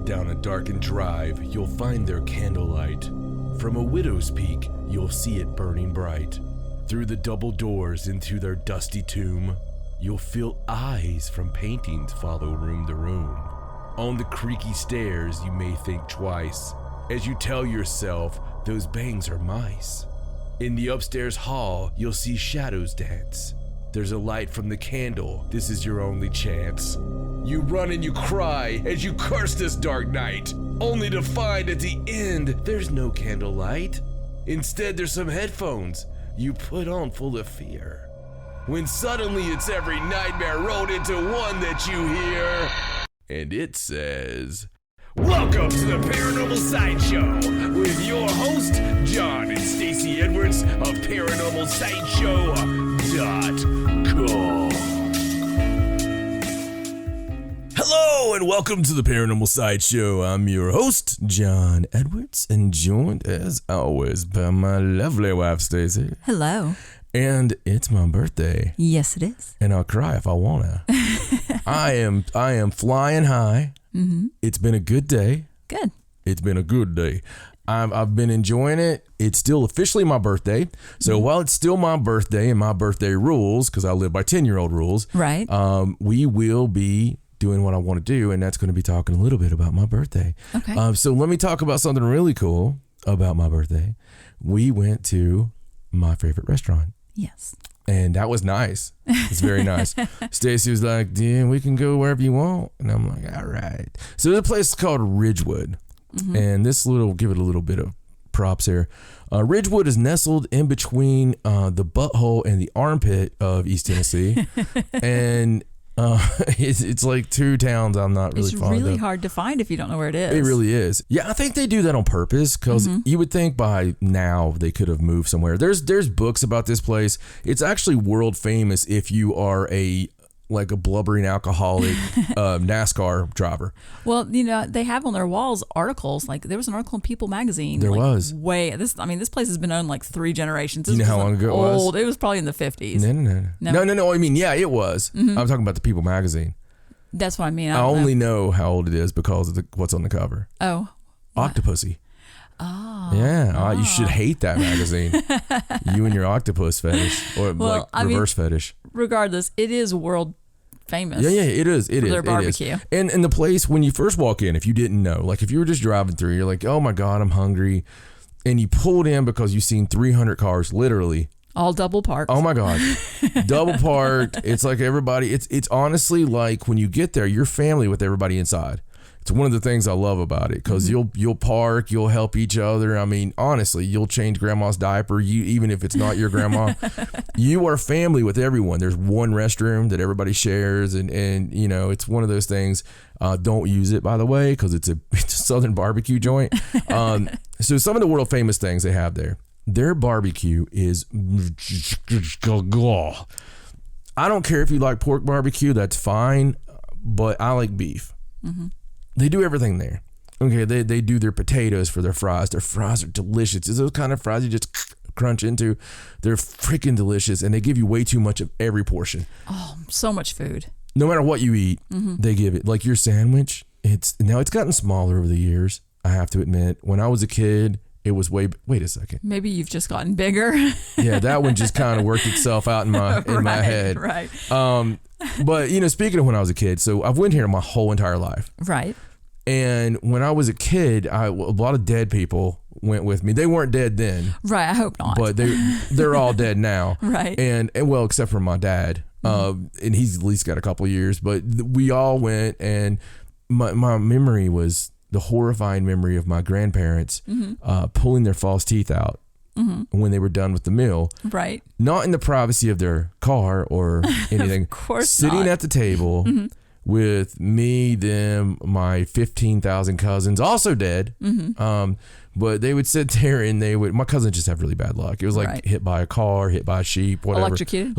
Down a darkened drive, you'll find their candlelight. From a widow's peak, you'll see it burning bright. Through the double doors into their dusty tomb, you'll feel eyes from paintings follow room to room. On the creaky stairs, you may think twice, as you tell yourself those bangs are mice. In the upstairs hall, you'll see shadows dance. There's a light from the candle, this is your only chance. You run and you cry as you curse this dark night, only to find at the end there's no candlelight. Instead, there's some headphones you put on full of fear. When suddenly it's every nightmare rolled into one that you hear. And it says, "Welcome to the Paranormal Sideshow with your host, John and Stacey Edwards of ParanormalSideshow.com. Hello and welcome to the Paranormal Sideshow. I'm your host, John Edwards, and joined as always by my lovely wife, Stacey. Hello. And it's my birthday. Yes, it is. And I'll cry if I wanna. I am flying high. Mm-hmm. It's been a good day. Good. It's been a good day. I've been enjoying it. It's still officially my birthday. So while it's still my birthday and my birthday rules, because I live by 10-year-old rules, right? We will be doing what I want to do, and that's going to be talking a little bit about my birthday. Okay. So let me talk about something really cool about my birthday. We went to my favorite restaurant. Yes. And that was nice. It's very nice. Stacey was like, "Yeah, we can go wherever you want." And I'm like, all right. So there's a place called Ridgewood. Mm-hmm. And give it a little bit of props here. Ridgewood is nestled in between the butthole and the armpit of East Tennessee. And it's like two towns I'm not really fond of. It's really hard to find if you don't know where it is. It really is. Yeah, I think they do that on purpose because you would think by now they could have moved somewhere. There's books about this place. It's actually world famous if you are a blubbering alcoholic NASCAR driver. Well, they have on their walls articles. Like there was an article in People magazine. There was. This place has been owned like 3 generations. You know how long ago it was? Old. It was probably in the 50s. No. I mean, yeah, it was. I'm talking about the People magazine. That's what I mean. I only know how old it is because of what's on the cover. Oh. Octopussy. Oh. Yeah, you should hate that magazine. You and your octopus fetish, or reverse fetish. Regardless, it is world famous. Yeah, it is. For their barbecue. And the place, when you first walk in, if you didn't know, like if you were just driving through, you're like, oh my God, I'm hungry. And you pulled in because you've seen 300 cars, literally. All double parked. Oh my God. Double parked. It's like everybody, it's honestly like when you get there, you're family with everybody inside. It's one of the things I love about it because you'll park, you'll help each other. I mean, honestly, you'll change grandma's diaper, even if it's not your grandma. You are family with everyone. There's one restroom that everybody shares, and it's one of those things. Don't use it, by the way, because it's a Southern barbecue joint. So some of the world famous things they have there. Their barbecue is. I don't care if you like pork barbecue, that's fine, but I like beef. Mm-hmm. They do everything there. Okay, they do their potatoes for their fries. Their fries are delicious. It's those kind of fries you just crunch into. They're freaking delicious, and they give you way too much of every portion. Oh, so much food. No matter what you eat, they give it. Like your sandwich, it's gotten smaller over the years, I have to admit. When I was a kid, it was wait a second. Maybe you've just gotten bigger. Yeah, that one just kind of worked itself out in my head. Right. But speaking of when I was a kid, so I've lived here my whole entire life. Right. And when I was a kid, a lot of dead people went with me. They weren't dead then. Right, I hope not. But they're all dead now. Right. And well, except for my dad. And he's at least got a couple of years. But we all went, and my memory was the horrifying memory of my grandparents pulling their false teeth out when they were done with the meal. Right. Not in the privacy of their car or anything. Of course Sitting not. at the table with me, them, my 15,000 cousins, also dead. But they would sit there and my cousins just have really bad luck. It was like hit by a car, hit by a sheep, whatever. Electrocuted.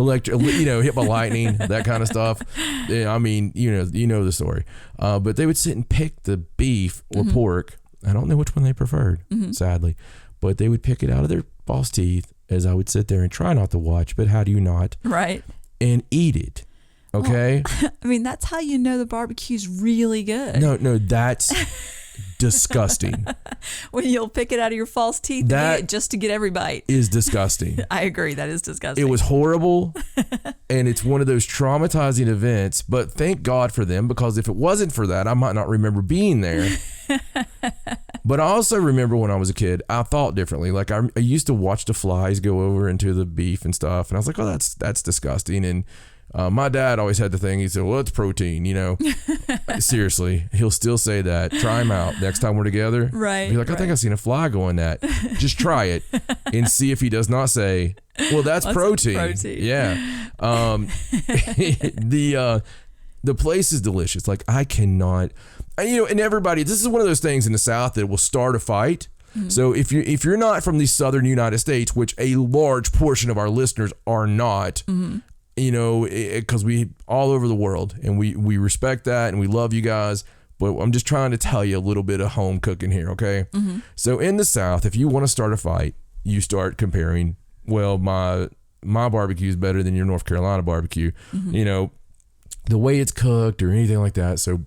Hit by lightning, that kind of stuff. I mean, you know the story. But they would sit and pick the beef or pork. I don't know which one they preferred, sadly. But they would pick it out of their false teeth as I would sit there and try not to watch, but how do you not? Right. And eat it. Okay? Well, I mean, that's how you know the barbecue's really good. No, that's disgusting. When you'll pick it out of your false teeth That and eat it just to get every bite. Is disgusting. I agree. That is disgusting. It was horrible. And it's one of those traumatizing events. But thank God for them, because if it wasn't for that, I might not remember being there. But I also remember when I was a kid, I thought differently. Like I used to watch the flies go over into the beef and stuff. And I was like, oh, that's disgusting. And my dad always had the thing. He said, well, it's protein, you know. Seriously, he'll still say that. Try him out next time we're together. Right. Be like, I think I've seen a fly go in that. Just try it and see if he does not say, well, that's protein. Yeah. The place is delicious. Like I cannot, you know, and everybody, this is one of those things in the South that will start a fight. Mm-hmm. So if you're not from the southern United States, which a large portion of our listeners are not, mm-hmm. you know, because we all over the world, and we respect that and we love you guys. But I'm just trying to tell you a little bit of home cooking here, okay? Mm-hmm. So in the South, if you want to start a fight, you start comparing, well, my barbecue is better than your North Carolina barbecue, mm-hmm. you know, the way it's cooked or anything like that. So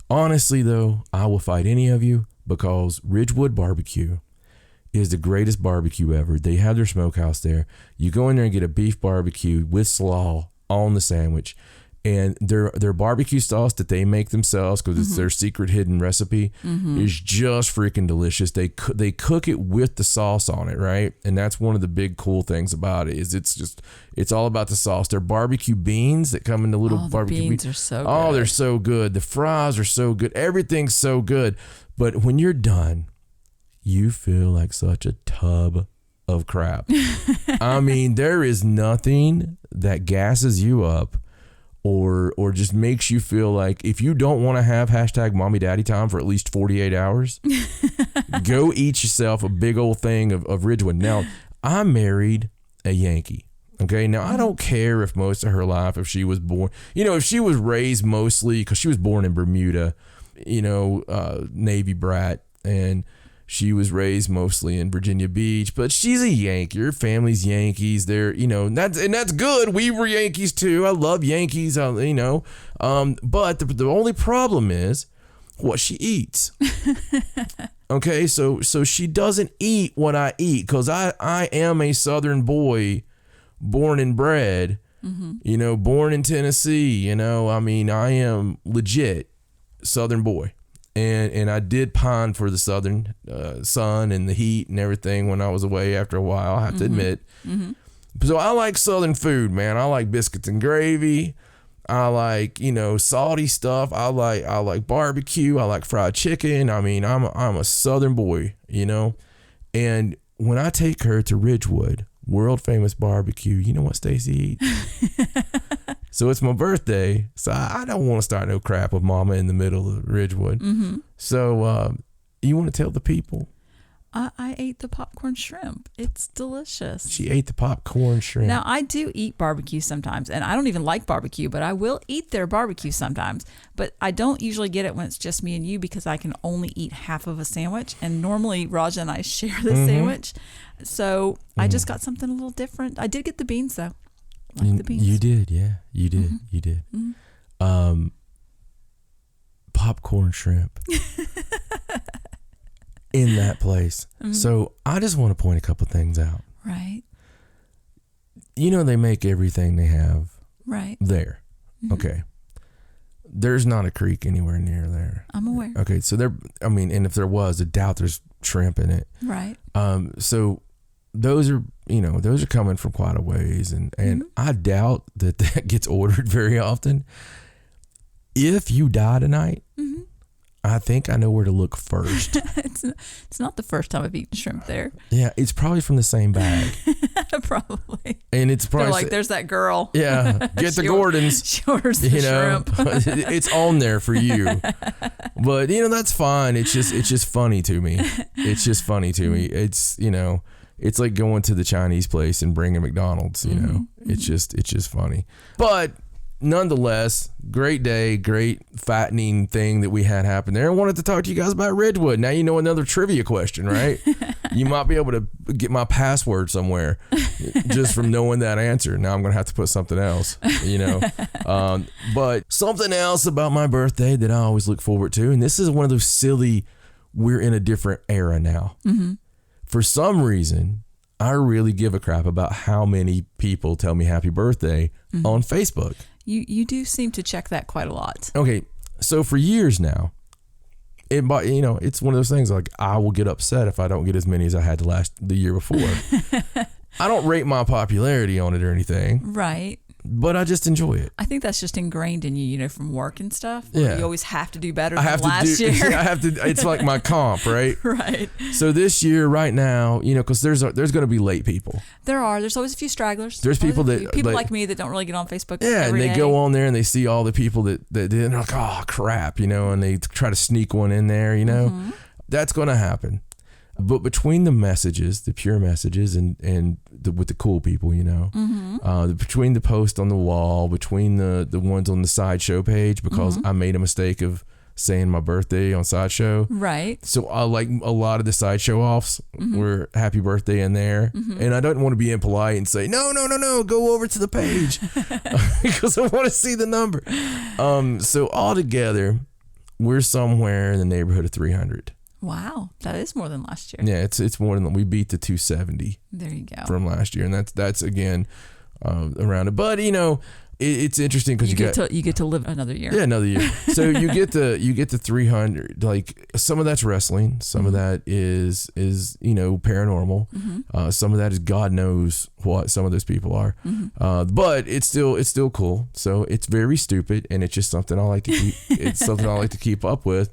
honestly, though, I will fight any of you, because Ridgewood Barbecue is the greatest barbecue ever. They have their smokehouse there. You go in there and get a beef barbecue with slaw on the sandwich, and their barbecue sauce that they make themselves, because it's mm-hmm. their secret hidden recipe, mm-hmm. is just freaking delicious. They cook it with the sauce on it, right? And that's one of the big cool things about it, is it's all about the sauce. Their barbecue beans that come in the little barbecue beans are so good. Oh, they're so good. The fries are so good. Everything's so good. But when you're done, you feel like such a tub of crap. I mean, there is nothing that gasses you up or just makes you feel like, if you don't want to have #mommy daddy time for at least 48 hours, go eat yourself a big old thing of Ridgewood. Now, I married a Yankee. Okay. Now, I don't care if most of her life, if she was born, you know, if she was raised mostly, because she was born in Bermuda, you know, Navy brat, and she was raised mostly in Virginia Beach, but she's a Yankee. Her family's Yankees. They're, you know, that's good. We were Yankees too. I love Yankees, you know. But the only problem is what she eats. Okay, so she doesn't eat what I eat, because I am a Southern boy, born and bred, mm-hmm. you know, born in Tennessee, you know. I mean, I am legit Southern boy. And I did pine for the southern sun and the heat and everything when I was away after a while, I have to mm-hmm. admit. Mm-hmm. So I like southern food, man. I like biscuits and gravy. I like, you know, salty stuff. I like barbecue. I like fried chicken. I mean, I'm a southern boy, you know. And when I take her to Ridgewood, world famous barbecue, you know what Stacey eats? So it's my birthday, so I don't want to start no crap with Mama in the middle of Ridgewood. Mm-hmm. So you want to tell the people? I ate the popcorn shrimp. It's delicious. She ate the popcorn shrimp. Now, I do eat barbecue sometimes, and I don't even like barbecue, but I will eat their barbecue sometimes. But I don't usually get it when it's just me and you, because I can only eat half of a sandwich, and normally Raja and I share the mm-hmm. sandwich. So I just got something a little different. I did get the beans, though. Like the beans. You did, yeah. You did. Mm-hmm. You did. Mm-hmm. Popcorn shrimp. In that place. Mm-hmm. So I just want to point a couple things out. Right. You know, they make everything they have right there. Mm-hmm. Okay. There's not a creek anywhere near there. I'm aware. Okay. So and if there was, I doubt there's shrimp in it. Right. So those are coming from quite a ways, and mm-hmm. I doubt that gets ordered very often. If you die tonight, mm-hmm. I think I know where to look first. It's not the first time I've eaten shrimp there. Yeah, it's probably from the same bag. Probably. And it's probably like, there's that girl. Yeah, get the Gordons. Shores the shrimp. It's on there for you. But you know, that's fine. It's just funny to me. It's just funny to me. It's, you know, it's like going to the Chinese place and bringing McDonald's, you know. Mm-hmm. It's just funny. But nonetheless, great day, great fattening thing that we had happen there. I wanted to talk to you guys about Ridgewood. Now you know another trivia question, right? You might be able to get my password somewhere just from knowing that answer. Now I'm going to have to put something else, you know. But something else about my birthday that I always look forward to, and this is one of those silly, we're in a different era now. Mm-hmm. For some reason, I really give a crap about how many people tell me happy birthday on Facebook. You do seem to check that quite a lot. Okay, so for years now, it's one of those things like I will get upset if I don't get as many as I had the year before. I don't rate my popularity on it or anything. Right. But I just enjoy it. I think that's just ingrained in you, from work and stuff. Yeah. You always have to do better than last year. I have to. It's like my comp, right? Right. So this year, right now, because there's going to be late people. There's always a few stragglers. There's people like me that don't really get on Facebook. Yeah, every and they day. go on there and they see all the people that did, and they're like, oh crap, and they try to sneak one in there. Mm-hmm. That's going to happen. But between the messages, the pure messages, and with the cool people, between the post on the wall, between the ones on the Sideshow page, because I made a mistake of saying my birthday on Sideshow. Right. So I like a lot of the Sideshow offs were happy birthday in there. And I don't want to be impolite and say, no, go over to the page because I want to see the number. So altogether, we're somewhere in the neighborhood of 300. Wow, that is more than last year. Yeah, it's more than we beat the 270. There you go. From last year, and that's again around it. But it's interesting because you get to live another year. Yeah, another year. So you get the 300. Like some of that's wrestling, some of that is paranormal. Some of that is God knows what some of those people are. But it's still cool. So it's very stupid, and it's just something I like to keep. It's something I like to keep up with.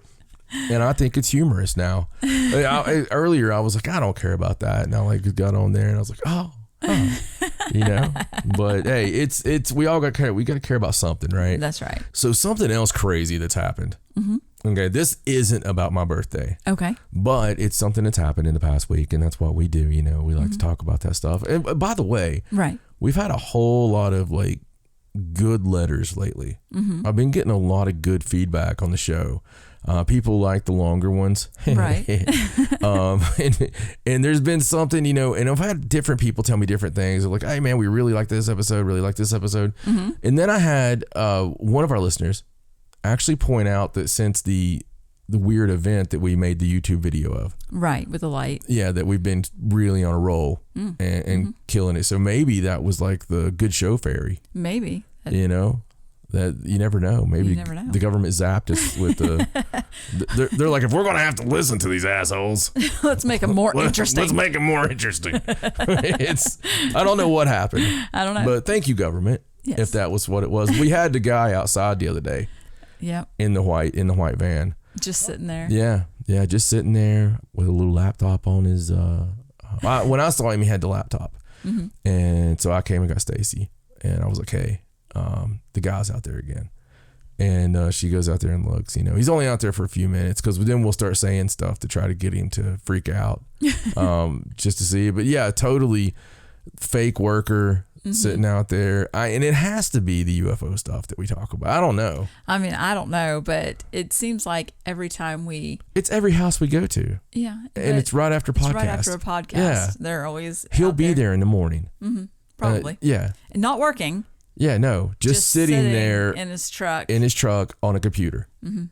And I think it's humorous now. Earlier, I was like, I don't care about that. And I got on there and I was like, oh. But hey, it's we all got to care. We got to care about something, right? That's right. So something else crazy that's happened. Okay, this isn't about my birthday. Okay. But it's something that's happened in the past week, and that's what we do. We like to talk about that stuff. And by the way, right, we've had a whole lot of good letters lately. I've been getting a lot of good feedback on the show. People like the longer ones. Right. And there's been something, and I've had different people tell me different things. They're like, hey man, we really like this episode, And then I had one of our listeners actually point out that since the weird event that we made the YouTube video of. Right, with the light. Yeah, that we've been really on a roll and killing it. So maybe that was like the good show fairy. Maybe. That you never know. Maybe the government zapped us with the. They're like, if we're gonna have to listen to these assholes, let's make them more interesting. Let's make them more interesting. I don't know what happened. I don't know. But thank you, government. Yes. If that was what it was, we had the guy outside the other day. Yep. In the white van. Just sitting there. Yeah, just sitting there with a little laptop on his. When I saw him, he had the laptop, and so I came and got Stacey, and I was like, hey. The guy's out there again, and she goes out there and looks. He's only out there for a few minutes because then we'll start saying stuff to try to get him to freak out, just to see. But yeah, totally fake worker sitting out there. And it has to be the UFO stuff that we talk about. I don't know. I mean, I don't know, but it seems like every time it's every house we go to. Yeah, and it's right after podcast. Right after a podcast. Yeah, they're always. He'll be there in the morning. Probably. Yeah, and not working. Yeah, no, just sitting there in his truck on a computer, and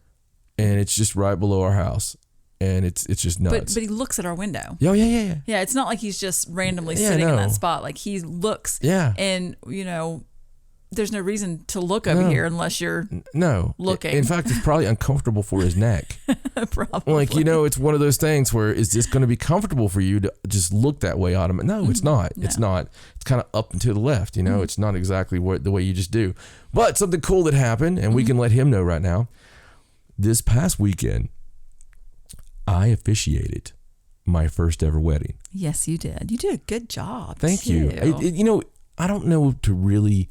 it's just right below our house, and it's just nuts. But he looks at our window. Oh yeah. Yeah, it's not like he's just randomly sitting in that spot. Like he looks. Yeah. And there's no reason to look over here unless you're looking. In fact, it's probably uncomfortable for his neck. Probably. It's one of those things where is this going to be comfortable for you to just look that way on him? No, it's not. No. It's not. It's kind of up and to the left. It's not exactly the way you just do. But something cool that happened, and we can let him know right now. This past weekend, I officiated my first ever wedding. Yes, you did. You did a good job. Thank you. I don't know to really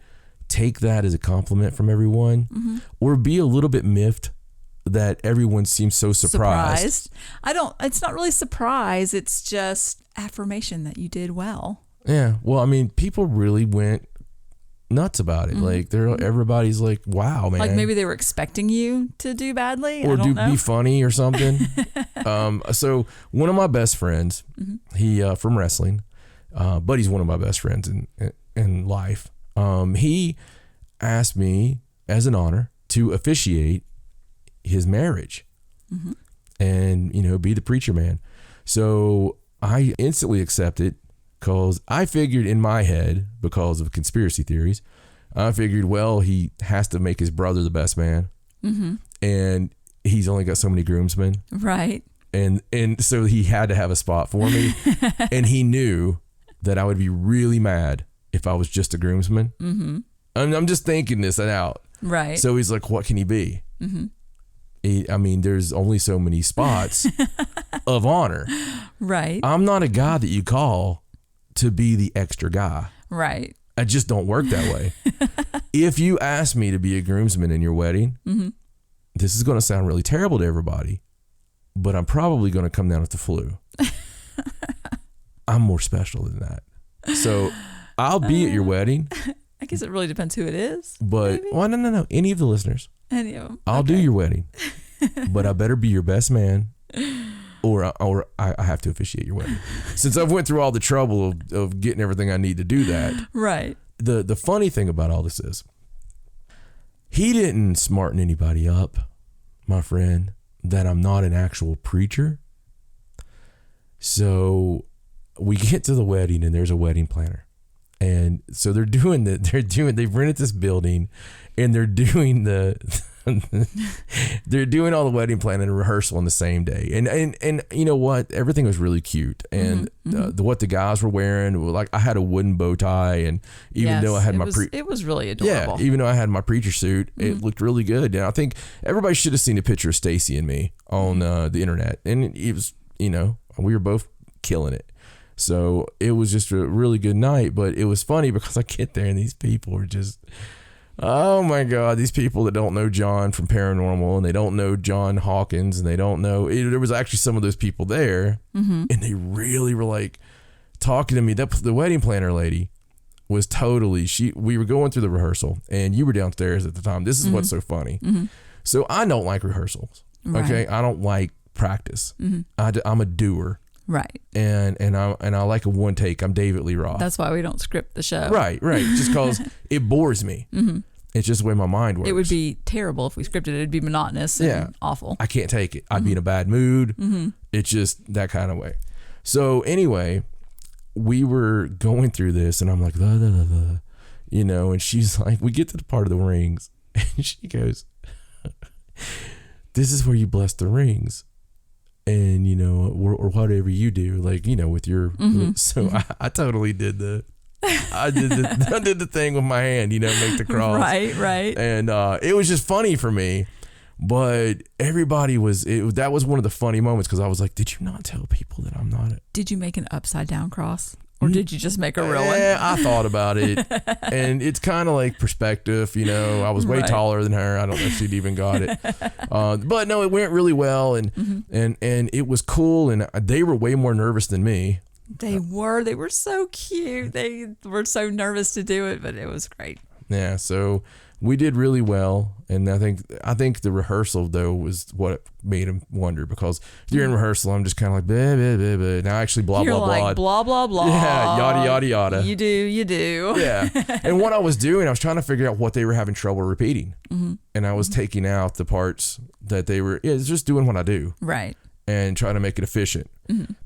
take that as a compliment from everyone or be a little bit miffed that everyone seems so surprised. It's not really surprise. It's just affirmation that you did well. Yeah. Well, I mean, people really went nuts about it. Like everybody's like, wow, man. Like maybe they were expecting you to do badly or be funny or something. So one of my best friends, he from wrestling, but he's one of my best friends in life. He asked me as an honor to officiate his marriage. and, be the preacher man. So I instantly accepted because I figured in my head, because of conspiracy theories, I figured, well, he has to make his brother the best man. Mm-hmm. And he's only got so many groomsmen. Right. And so he had to have a spot for me. And he knew that I would be really mad if I was just a groomsman. Mm-hmm. I'm just thinking this out. Right. So he's like, what can he be? Mm-hmm. There's only so many spots of honor. Right. I'm not a guy that you call to be the extra guy. Right. I just don't work that way. If you ask me to be a groomsman in your wedding, mm-hmm. this is going to sound really terrible to everybody, but I'm probably going to come down with the flu. I'm more special than that. So I'll be at your wedding. I guess it really depends who it is. But, no. Any of the listeners. Any of them. I'll do your wedding. But I better be your best man, or I have to officiate your wedding. Since I've went through all the trouble of getting everything I need to do that. Right. The funny thing about all this is, he didn't smarten anybody up, my friend, that I'm not an actual preacher. So we get to the wedding and there's a wedding planner. And so they've rented this building and they're doing they're doing all the wedding planning and rehearsal on the same day. And you know what? Everything was really cute. And what the guys were wearing, like I had a wooden bow tie, and even though I had it was really adorable. Yeah, even though I had my preacher suit, it looked really good. And I think everybody should have seen a picture of Stacey and me on the internet. And it was, we were both killing it. So it was just a really good night. But it was funny because I get there and these people were just... Oh my God, these people that don't know John from Paranormal, and they don't know John Hawkins, and they don't know, there was actually some of those people there, and they really were like talking to me. The wedding planner lady was we were going through the rehearsal, and you were downstairs at the time. This is what's so funny. So I don't like rehearsals. Right. Okay. I don't like practice. I'm a doer. Right. And I like a one take. I'm David Lee Roth. That's why we don't script the show. Right. Just because it bores me. It's just the way my mind works. It would be terrible if we scripted it. It'd be monotonous and awful. I can't take it. I'd be in a bad mood. It's just that kind of way. So anyway, we were going through this and I'm like, blah, blah, blah, blah. And she's like, we get to the part of the rings and she goes, this is where you bless the rings. And, or whatever you do, like, with your, I totally did I did the thing with my hand, make the cross. Right. And it was just funny for me, but everybody that was one of the funny moments because I was like, did you not tell people that I'm not Did you make an upside down cross? Or did you just make a real one? Yeah, I thought about it. And it's kind of like perspective, I was way taller than her. I don't know if she'd even got it. But no, it went really well and it was cool. And they were way more nervous than me. They were so cute. They were so nervous to do it, but it was great. Yeah. So we did really well. And I think the rehearsal though was what made him wonder because during rehearsal I'm just kind of like blah, blah, blah, blah. Now actually blah You're blah like, blah blah blah. Yeah, yada yada yada. You do. Yeah. And what I was doing, I was trying to figure out what they were having trouble repeating, and I was taking out the parts that they were. It's just doing what I do. Right. And trying to make it efficient.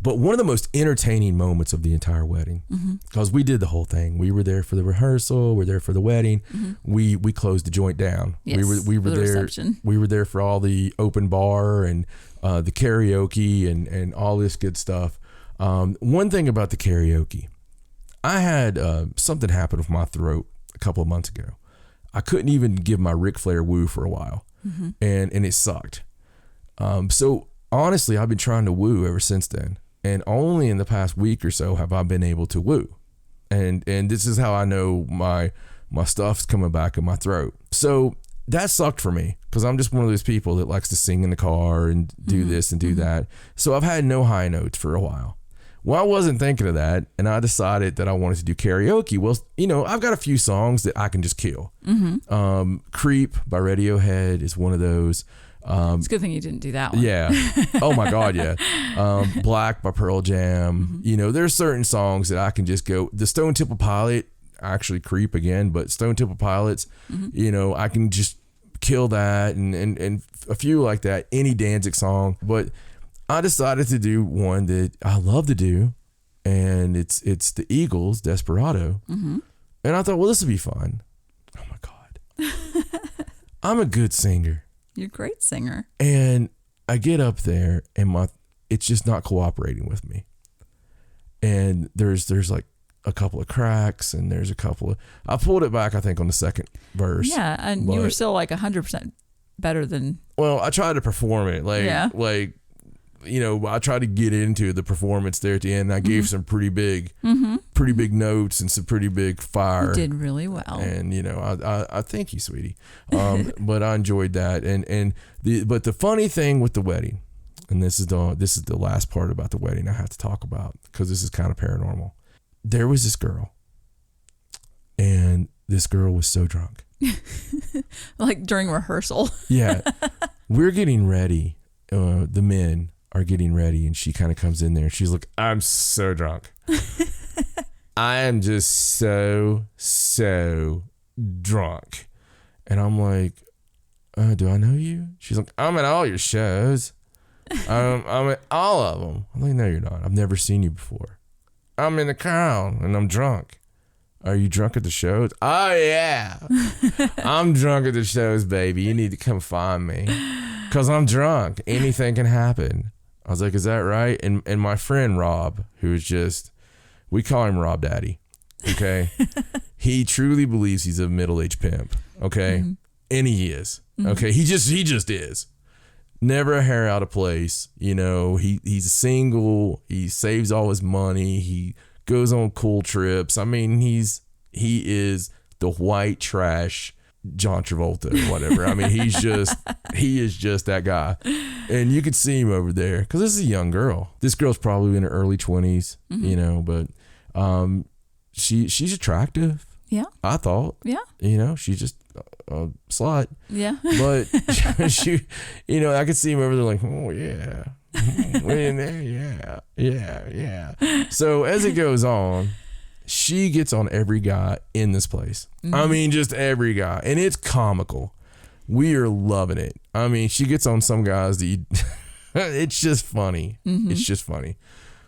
But one of the most entertaining moments of the entire wedding, because we did the whole thing. We were there for the rehearsal. We're there for the wedding. We closed the joint down. Yes, we were there. Reception. We were there for all the open bar and the karaoke and all this good stuff. One thing about the karaoke, I had something happen with my throat a couple of months ago. I couldn't even give my Ric Flair woo for a while, and it sucked. So. Honestly, I've been trying to woo ever since then. And only in the past week or so have I been able to woo. And this is how I know my stuff's coming back in my throat. So that sucked for me because I'm just one of those people that likes to sing in the car and do this and do that. So I've had no high notes for a while. Well, I wasn't thinking of that. And I decided that I wanted to do karaoke. Well, I've got a few songs that I can just kill. Creep by Radiohead is one of those. It's a good thing you didn't do that one. Yeah. Oh my God. Yeah. Black by Pearl Jam. There's certain songs that I can just go. The Stone Temple Pilot, actually Creep again, but Stone Temple Pilots, I can just Kill That and a few like that, any Danzig song. But I decided to do one that I love to do, and it's the Eagles, Desperado. Mm-hmm. And I thought, well, this would be fun. Oh my God. I'm a good singer. You're a great singer. And I get up there and it's just not cooperating with me. And there's like a couple of cracks, and there's a couple of, I pulled it back, I think, on the second verse. Yeah. And you were still like 100% better than. Well, I tried to perform it. Like, you know, I tried to get into the performance there at the end. I gave some pretty big notes and some pretty big fire. You did really well. And, you know, I thank you, sweetie. But I enjoyed that. But the funny thing with the wedding, and this is the last part about the wedding I have to talk about, because this is kind of paranormal. There was this girl, and this girl was so drunk. Like during rehearsal. Yeah. We're getting ready. The men are getting ready, and she kind of comes in there, and she's like, I'm so drunk. I am just so drunk. And I'm like, do I know you? She's like, I'm at all your shows. I'm at all of them. I'm like, no, you're not. I've never seen you before. I'm in the crowd and I'm drunk. Are you drunk at the shows? Oh yeah. I'm drunk at the shows, baby. You need to come find me, because I'm drunk. Anything can happen. I was like, is that right? And my friend Rob, who's just, we call him Rob Daddy. Okay. He truly believes he's a middle-aged pimp. Okay. Mm-hmm. And he is. Mm-hmm. Okay. He just is. Never a hair out of place. You know, he's single. He saves all his money. He goes on cool trips. I mean, he is the white trash John Travolta or whatever. I mean, he is just that guy. And you could see him over there, because this is a young girl. This girl's probably in her early 20s, you know, but she's attractive. Yeah. I thought. Yeah. You know, she's just a slut. Yeah. But she, you know, I could see him over there like, oh yeah. We're in there. Yeah. So as it goes on, she gets on every guy in this place. Mm-hmm. I mean, just every guy. And it's comical. We are loving it. I mean, she gets on some guys that it's just funny. Mm-hmm. It's just funny.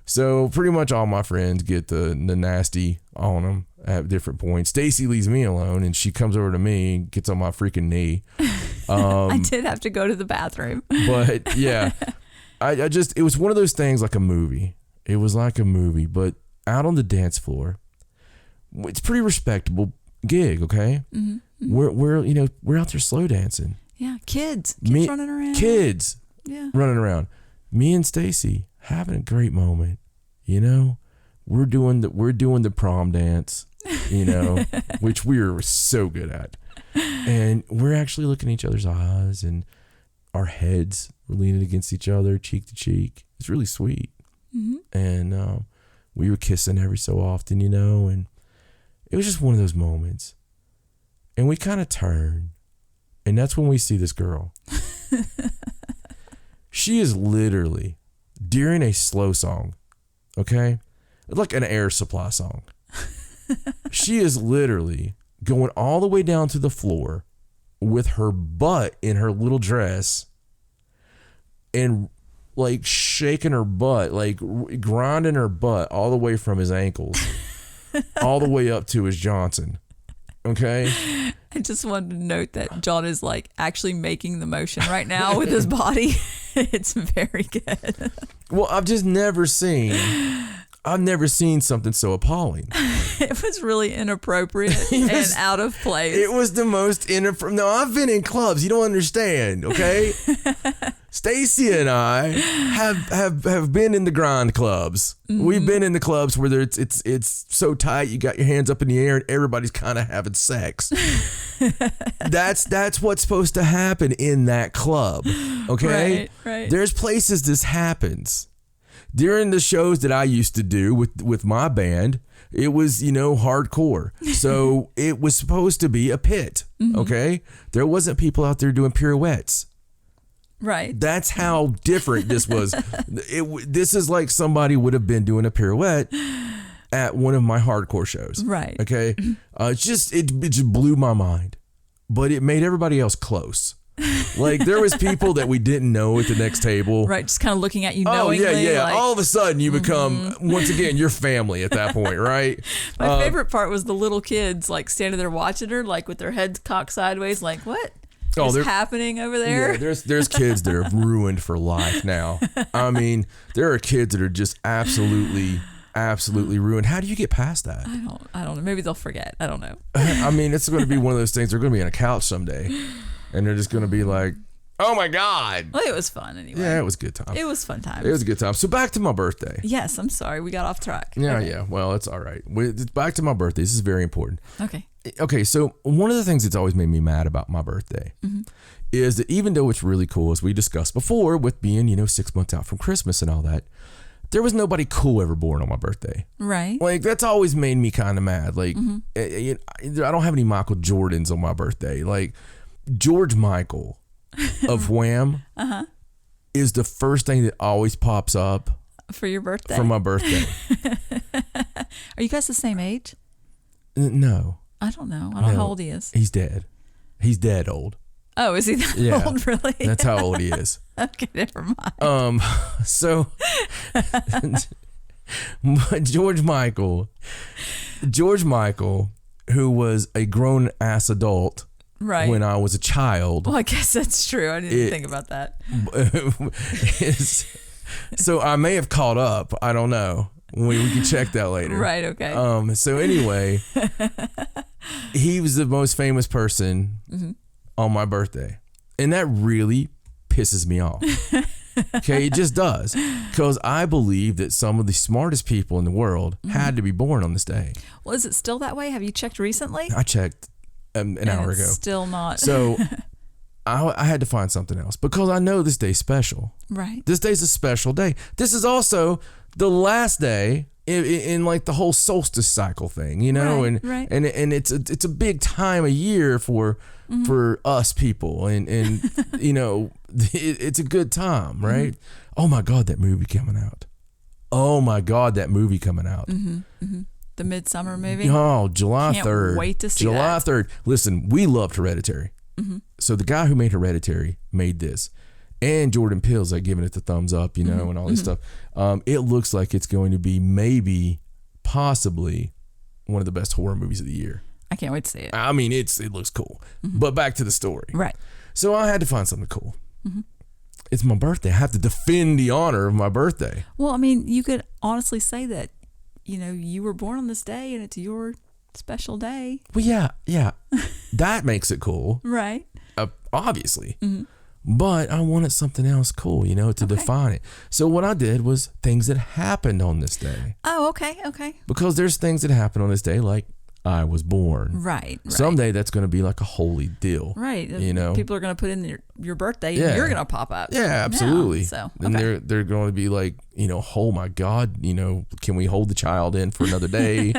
So pretty much all my friends get the nasty on them at different points. Stacey leaves me alone, and she comes over to me and gets on my freaking knee. I did have to go to the bathroom. But yeah, it was one of those things like a movie. It was like a movie, but out on the dance floor, it's a pretty respectable gig, okay? Mm-hmm. We're out there slow dancing. Yeah, kids running around. Kids running around. Me and Stacey having a great moment. You know, we're doing the prom dance, you know, which we're so good at. And we're actually looking at each other's eyes, and our heads were leaning against each other, cheek to cheek. It's really sweet. Mm-hmm. And we were kissing every so often, you know, and it was just one of those moments. And we kind of turn, and that's when we see this girl. She is literally, during a slow song, okay, like an Air Supply song, she is literally going all the way down to the floor with her butt in her little dress and like shaking her butt, like grinding her butt all the way from his ankles all the way up to his Johnson. Okay. I just wanted to note that John is like actually making the motion right now with his body. It's very good. Well, I've never seen something so appalling. It was really inappropriate and out of place. It was the most inappropriate. No, I've been in clubs. You don't understand, okay? Stacey and I have been in the grind clubs. Mm-hmm. We've been in the clubs where it's so tight, you got your hands up in the air and everybody's kind of having sex. That's what's supposed to happen in that club, okay? Right. There's places this happens. During the shows that I used to do with my band, it was, you know, hardcore. So it was supposed to be a pit, okay? There wasn't people out there doing pirouettes. Right. That's how different this was. This is like somebody would have been doing a pirouette at one of my hardcore shows. Right. Okay. It just blew my mind. but it made everybody else close. Like there was people that we didn't know at the next table. Right, just kind of looking at you knowingly. Oh, yeah. Like, all of a sudden you become, once again, your family at that point, right? My favorite part was the little kids like standing there watching her, like with their heads cocked sideways, like, what is happening over there? Yeah, there's kids that are ruined for life now. I mean, there are kids that are just absolutely ruined. How do you get past that? I don't know. Maybe they'll forget. I don't know. I mean, it's going to be one of those things. They're going to be on a couch someday. And they're just going to be like, oh my God. Well, it was fun anyway. Yeah, it was a good time. It was fun time. It was a good time. So back to my birthday. Yes, I'm sorry. We got off track. Yeah, okay. yeah. Well, it's all right. Back to my birthday. This is very important. Okay. Okay, so one of the things that's always made me mad about my birthday is that even though it's really cool, as we discussed before, with being, 6 months out from Christmas and all that, there was nobody cool ever born on my birthday. Right. Like, that's always made me kind of mad. Like, I don't have any Michael Jordans on my birthday. Like, George Michael of Wham is the first thing that always pops up for your birthday. For my birthday. Are you guys the same age? No. I don't know. I don't know how old he is. He's dead. He's dead old. Oh, is he that old, really? That's how old he is. Okay, never mind. So George Michael, who was a grown ass adult when I was a child. Well, I guess that's true. I didn't think about that. So I may have caught up. I don't know. We can check that later. Right, okay. So anyway, he was the most famous person on my birthday. And that really pisses me off. Okay, it just does. Because I believe that some of the smartest people in the world had to be born on this day. Well, is it still that way? Have you checked recently? I checked an hour ago. Still not. So I had to find something else because I know this day's special. Right. This day's a special day. This is also the last day in like the whole solstice cycle thing, and it's a big time of year for us people, and it's a good time, right? Oh my God, that movie coming out. The Midsummer movie. Oh, July 3rd. Can't wait to see July that. 3rd. Listen, we loved Hereditary. So the guy who made Hereditary made this. And Jordan Peele's like giving it the thumbs up, and all this stuff. It looks like it's going to be possibly one of the best horror movies of the year. I can't wait to see it. I mean, it looks cool. But back to the story. Right. So I had to find something cool. It's my birthday. I have to defend the honor of my birthday. Well, I mean, you could honestly say that, you were born on this day and it's your special day. Well, yeah. That makes it cool. Right. Obviously. But I wanted something else cool, to define it. So what I did was things that happened on this day. Oh, okay. Because there's things that happen on this day, like I was born. Right. Someday that's going to be like a holy deal. Right. People are going to put in your birthday and you're going to pop up. Yeah, absolutely. So, and they're going to be like, oh my God, can we hold the child in for another day?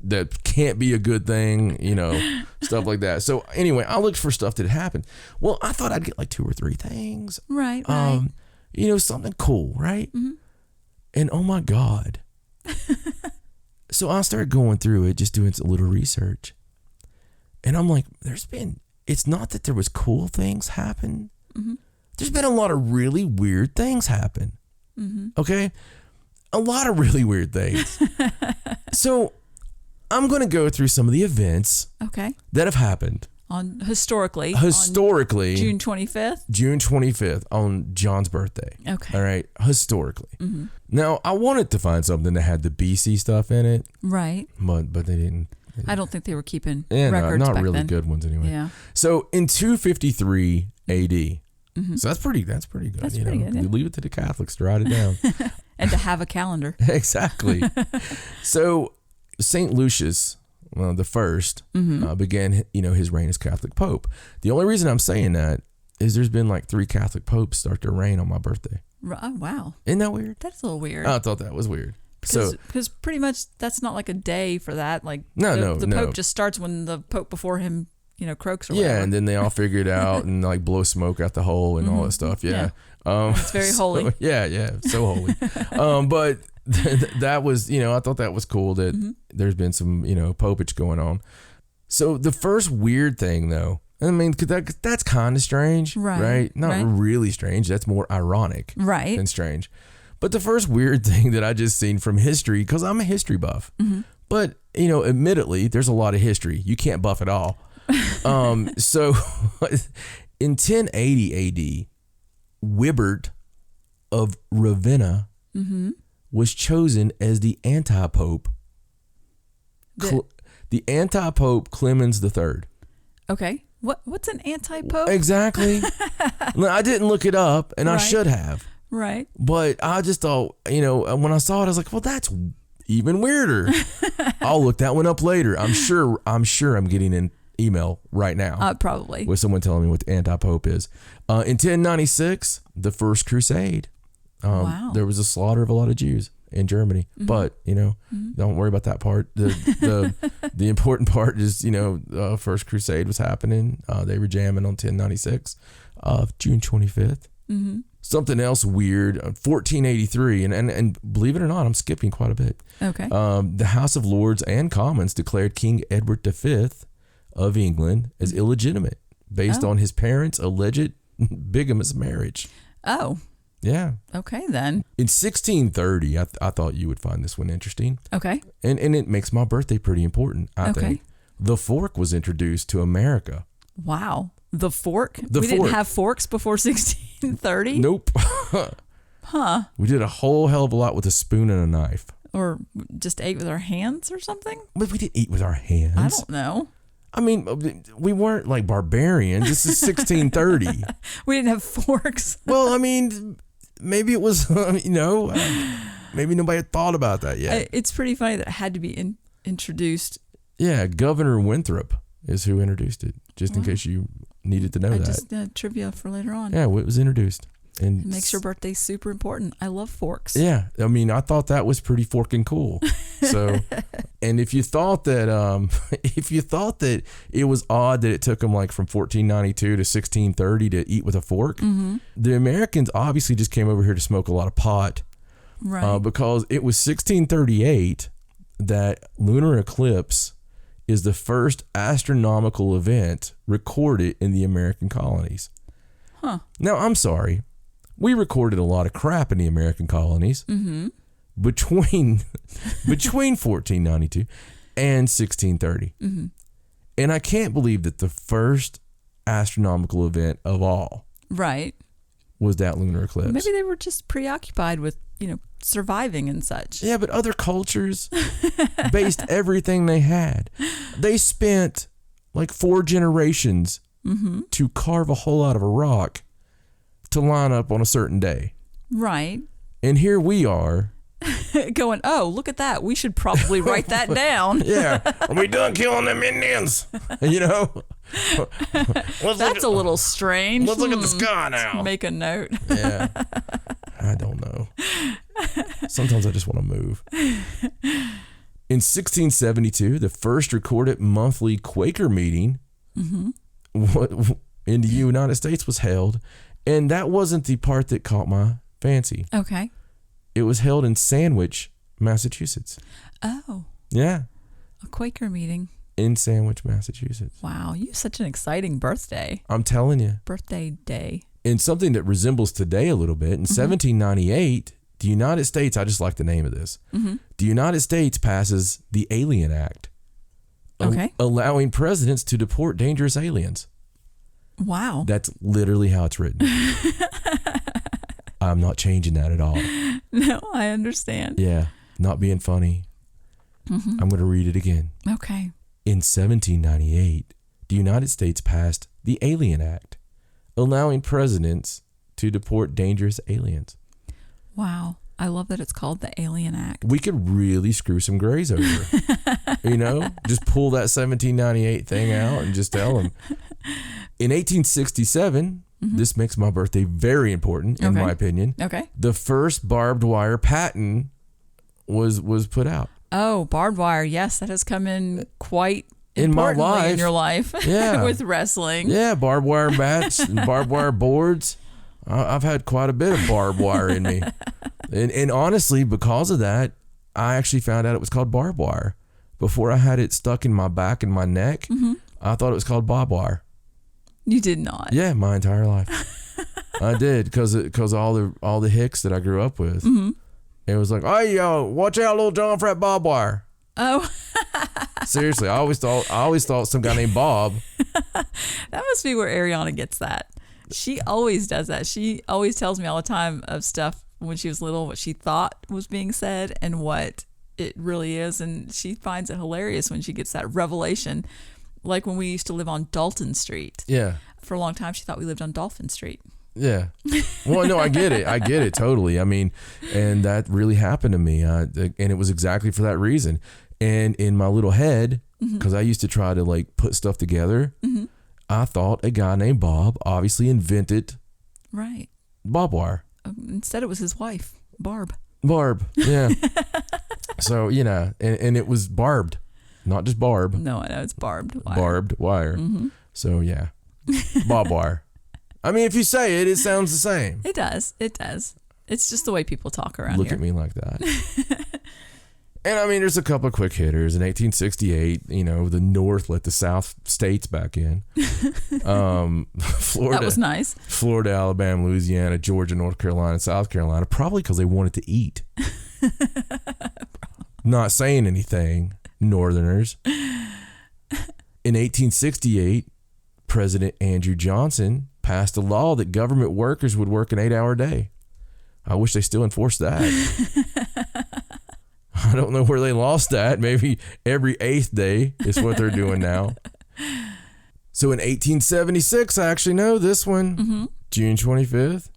That can't be a good thing, stuff like that. So anyway, I looked for stuff that had happened. Well, I thought I'd get like 2 or 3 things. Right. Something cool, right? And oh my God. So I started going through it, just doing a little research. And I'm like, it's not that there was cool things happen. There's been a lot of really weird things happen. Okay? A lot of really weird things. So I'm going to go through some of the events that have happened. Historically. On June 25th? June 25th on John's birthday. Okay. All right. Historically. Now, I wanted to find something that had the BC stuff in it. Right. But they didn't. I don't think they were keeping records not back really then. good ones anyway. Yeah. So in 253 AD. So that's pretty good. That's pretty good. Yeah. You leave it to the Catholics to write it down. And to have a calendar. Exactly. So St. Lucius, the first, began, his reign as Catholic Pope. The only reason I'm saying that is there's been like 3 Catholic popes start their reign on my birthday. Oh, wow. Isn't that weird? That's a little weird. I thought that was weird. Because pretty much that's not like a day for that. Like the Pope just starts when the Pope before him, croaks or whatever. Yeah, and then they all figure it out and like blow smoke out the hole and all that stuff. Yeah. It's very holy. So holy. But that was, I thought that was cool that there's been some, popage going on. So the first weird thing, though, I mean, 'cause that's kind of strange, right? Not really strange. That's more ironic than strange. But the first weird thing that I just seen from history, because I'm a history buff, but, admittedly, there's a lot of history. You can't buff it all. So in 1080 AD, Wibert of Ravenna was chosen as the anti-pope. The anti-pope Clemens III. Okay. What's an anti-pope? Exactly. I didn't look it up, and I should have. Right. But I just thought, when I saw it, I was like, well, that's even weirder. I'll look that one up later. I'm sure I'm getting an email right now. Probably. With someone telling me what the anti-pope is. In 1096, the First Crusade. Wow. There was a slaughter of a lot of Jews in Germany. But, don't worry about that part. The important part is, First Crusade was happening. They were jamming on 1096 of June 25th. Something else weird, 1483, and believe it or not, I'm skipping quite a bit. Okay. The House of Lords and Commons declared King Edward V of England as illegitimate based on his parents' alleged bigamous marriage. Oh. Yeah. Okay, then. In 1630, I thought you would find this one interesting. Okay. And it makes my birthday pretty important, I think. The fork was introduced to America. Wow. The fork? We didn't have forks before 1630? Nope. Huh. We did a whole hell of a lot with a spoon and a knife. Or just ate with our hands or something? But we didn't eat with our hands. I don't know. I mean, we weren't like barbarians. This is 1630. We didn't have forks. Well, I mean, maybe it was, maybe nobody had thought about that yet. It's pretty funny that it had to be introduced. Yeah, Governor Winthrop is who introduced it, just in case you needed to know that. Just trivia for later on. Yeah, it was introduced. And it makes your birthday super important. I love forks. Yeah, I mean, I thought that was pretty forking cool. So, and if you thought that, it was odd that it took them like from 1492 to 1630 to eat with a fork, the Americans obviously just came over here to smoke a lot of pot, right? Because it was 1638 that lunar eclipse is the first astronomical event recorded in the American colonies. Huh. Now, I'm sorry. We recorded a lot of crap in the American colonies between 1492 and 1630. And I can't believe that the first astronomical event of all was that lunar eclipse. Maybe they were just preoccupied with, surviving and such. Yeah, but other cultures based everything they had. They spent like 4 generations to carve a hole out of a rock to line up on a certain day. Right. And here we are. Going, oh, look at that. We should probably write that down. Yeah. Are we done killing them Indians? That's a little strange. Let's look at the sky now. Make a note. Yeah. I don't know. Sometimes I just want to move. In 1672, the first recorded monthly Quaker meeting in the United States was held. And that wasn't the part that caught my fancy. Okay. It was held in Sandwich, Massachusetts. Oh. Yeah. A Quaker meeting. In Sandwich, Massachusetts. Wow. You have such an exciting birthday. I'm telling you. Birthday day. And something that resembles today a little bit. In 1798, the United States, I just like the name of this. The United States passes the Alien Act. Okay. Allowing presidents to deport dangerous aliens. Wow. That's literally how it's written. I'm not changing that at all. No, I understand. Yeah, not being funny. I'm going to read it again. Okay. In 1798, the United States passed the Alien Act, allowing presidents to deport dangerous aliens. Wow. I love that it's called the Alien Act. We could really screw some grays over. Just pull that 1798 thing out and just tell them. In 1867, this makes my birthday very important, in my opinion. Okay. The first barbed wire patent was put out. Oh, barbed wire. Yes, that has come in quite in my life. In your life. Yeah. With wrestling. Yeah, barbed wire bats and barbed wire boards. I've had quite a bit of barbed wire in me. And honestly, because of that, I actually found out it was called barbed wire. before I had it stuck in my back and my neck, I thought it was called barbed wire. You did not. Yeah, my entire life. I did because all the hicks that I grew up with. It was like, hey, yo, watch out, little John, for that barbed wire. Oh. Seriously, I always thought some guy named Bob. That must be where Ariana gets that. She always does that. She always tells me all the time of stuff when she was little, what she thought was being said and what it really is. And she finds it hilarious when she gets that revelation. Like when we used to live on Dalton Street. Yeah. For a long time, she thought we lived on Dolphin Street. Yeah. Well, no, I get it totally. I mean, and that really happened to me. And it was exactly for that reason. And in my little head, because I used to try to like put stuff together, I thought a guy named Bob obviously invented barbed wire. Instead, it was his wife, Barb. Barb, yeah. So, you know, and it was barbed, not just barb. No, I know, it's barbed wire. Barbed wire. So, yeah, barbed wire. I mean, if you say it, it sounds the same. It does. It does. It's just the way people talk around Look here. At me like that. And I mean, there's a couple of quick hitters. In 1868, you know, the North let the South states back in. Florida. That was nice. Florida, Alabama, Louisiana, Georgia, North Carolina, South Carolina, probably because they wanted to eat. Not saying anything, Northerners. In 1868, President Andrew Johnson passed a law that government workers would work an 8-hour day. I wish they still enforced that. I don't know where they lost that. Maybe every 8th day is what they're doing now. So in 1876, I actually know this one, June 25th,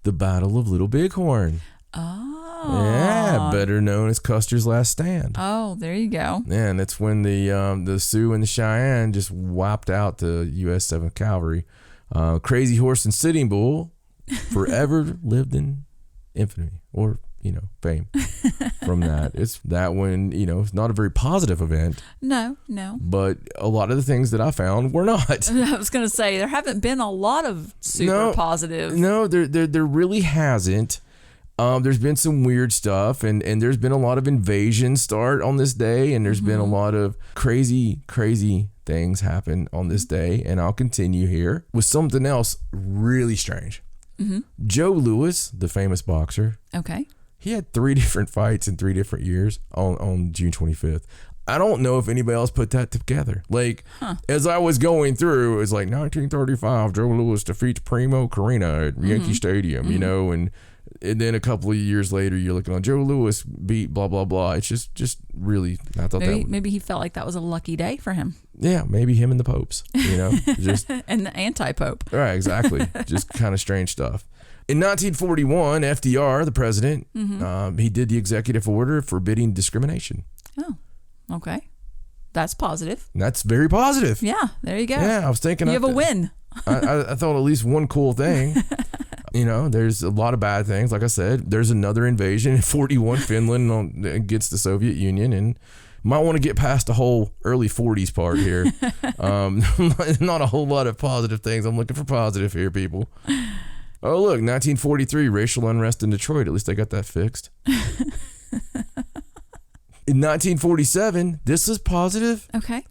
the Battle of Little Bighorn. Oh. Yeah, better known as Custer's Last Stand. Oh, there you go. Yeah, and that's when the Sioux and the Cheyenne just wiped out the U.S. 7th Cavalry. Crazy Horse and Sitting Bull forever lived in infamy or, you know, fame from that. It's that one, you know, it's not a very positive event. No. But a lot of the things that I found were not. I was going to say, there haven't been a lot of super positive. No, there really hasn't. There's been some weird stuff, and there's been a lot of invasions start on this day, and there's been a lot of crazy things happen on this day, and I'll continue here with something else really strange. Joe Louis, the famous boxer. Okay. He had 3 different fights in 3 different years on June 25th. I don't know if anybody else put that together. Like, as I was going through, it was like 1935, Joe Louis defeats Primo Carrera at Yankee Stadium, you know, and then a couple of years later, you're looking on Joe Louis beat blah, blah, blah. It's just really, I thought maybe he felt like that was a lucky day for him. Yeah, maybe him and the popes, you know. Just and the anti-pope. Right, exactly. Just kind of strange stuff. In 1941, FDR, the president, he did the executive order forbidding discrimination. Oh, okay. That's positive. That's very positive. Yeah, there you go. Yeah, I was thinking. You have a win. I thought at least one cool thing. You know, there's a lot of bad things. Like I said, there's another invasion in 41, Finland against the Soviet Union, and might want to get past the whole early 40s part here. Not a whole lot of positive things. I'm looking for positive here, people. Oh, look, 1943, racial unrest in Detroit. At least I got that fixed. In 1947, this is positive. Okay.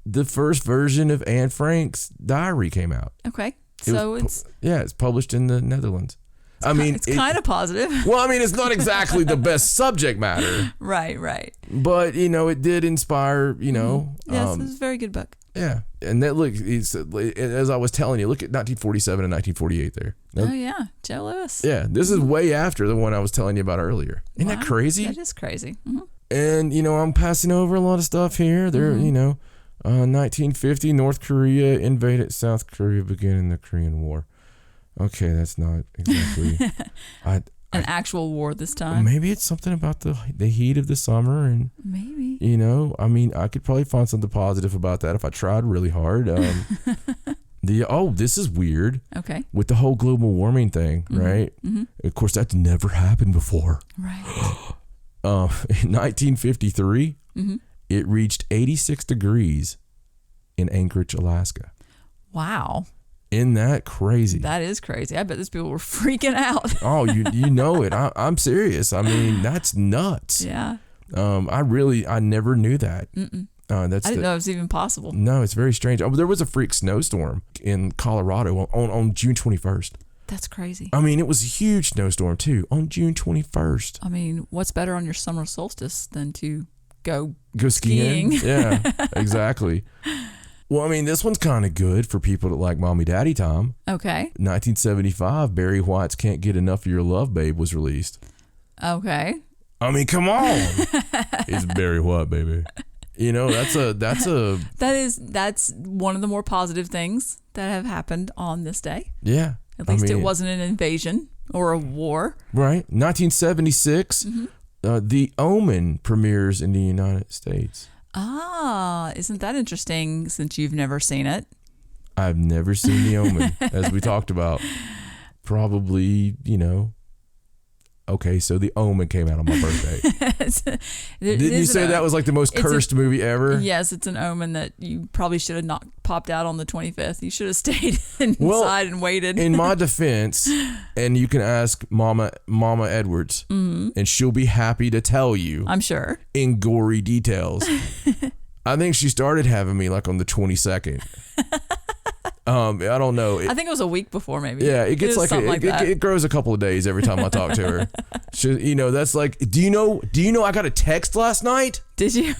The first version of Anne Frank's diary came out. Okay. It's published in the Netherlands. It's kind of positive. Well, I mean, it's not exactly the best subject matter. Right. But, you know, it did inspire, you know. Yes, it was a very good book. Yeah. And that, look, as I was telling you, look at 1947 and 1948 there. Oh, yeah. Joe Louis. Yeah. This is way after the one I was telling you about earlier. Isn't that crazy? That is crazy. And, you know, I'm passing over a lot of stuff here. There, you know, 1950, North Korea invaded South Korea, beginning the Korean War. Okay, that's not exactly an actual war this time. Maybe it's something about the heat of the summer, and maybe, you know, I mean, I could probably find something positive about that if I tried really hard. This is weird. Okay. With the whole global warming thing, right? Of course, that's never happened before. Right. In 1953, it reached 86 degrees in Anchorage, Alaska. Wow. Isn't that crazy? That is crazy. I bet these people were freaking out. Oh, you know it. I'm serious. I mean, that's nuts. Yeah. I never knew that. I didn't know it was even possible. No, it's very strange. Oh, there was a freak snowstorm in Colorado on June 21st. That's crazy. I mean, it was a huge snowstorm too on June 21st. I mean, what's better on your summer solstice than to go skiing? Yeah, exactly. Well, I mean, this one's kind of good for people that like Mommy Daddy Time. Okay. 1975, Barry White's Can't Get Enough of Your Love, Babe was released. Okay. I mean, come on. It's Barry White, baby. You know, that's one of the more positive things that have happened on this day. Yeah. At least it wasn't an invasion or a war. Right. 1976, The Omen premieres in the United States. Ah, isn't that interesting since you've never seen it? I've never seen The Omen, as we talked about. Probably, okay, so The Omen came out on my birthday. Didn't you say that was like the most cursed movie ever? Yes, it's an omen that you probably should have not popped out on the 25th. You should have stayed inside and waited. In my defense, and you can ask Mama Edwards, and she'll be happy to tell you. I'm sure. In gory details. I think she started having me like on the 22nd. I don't know. I think it was a week before, maybe. Yeah, it gets it grows a couple of days every time I talk to her. That's like, do you know I got a text last night? Did you?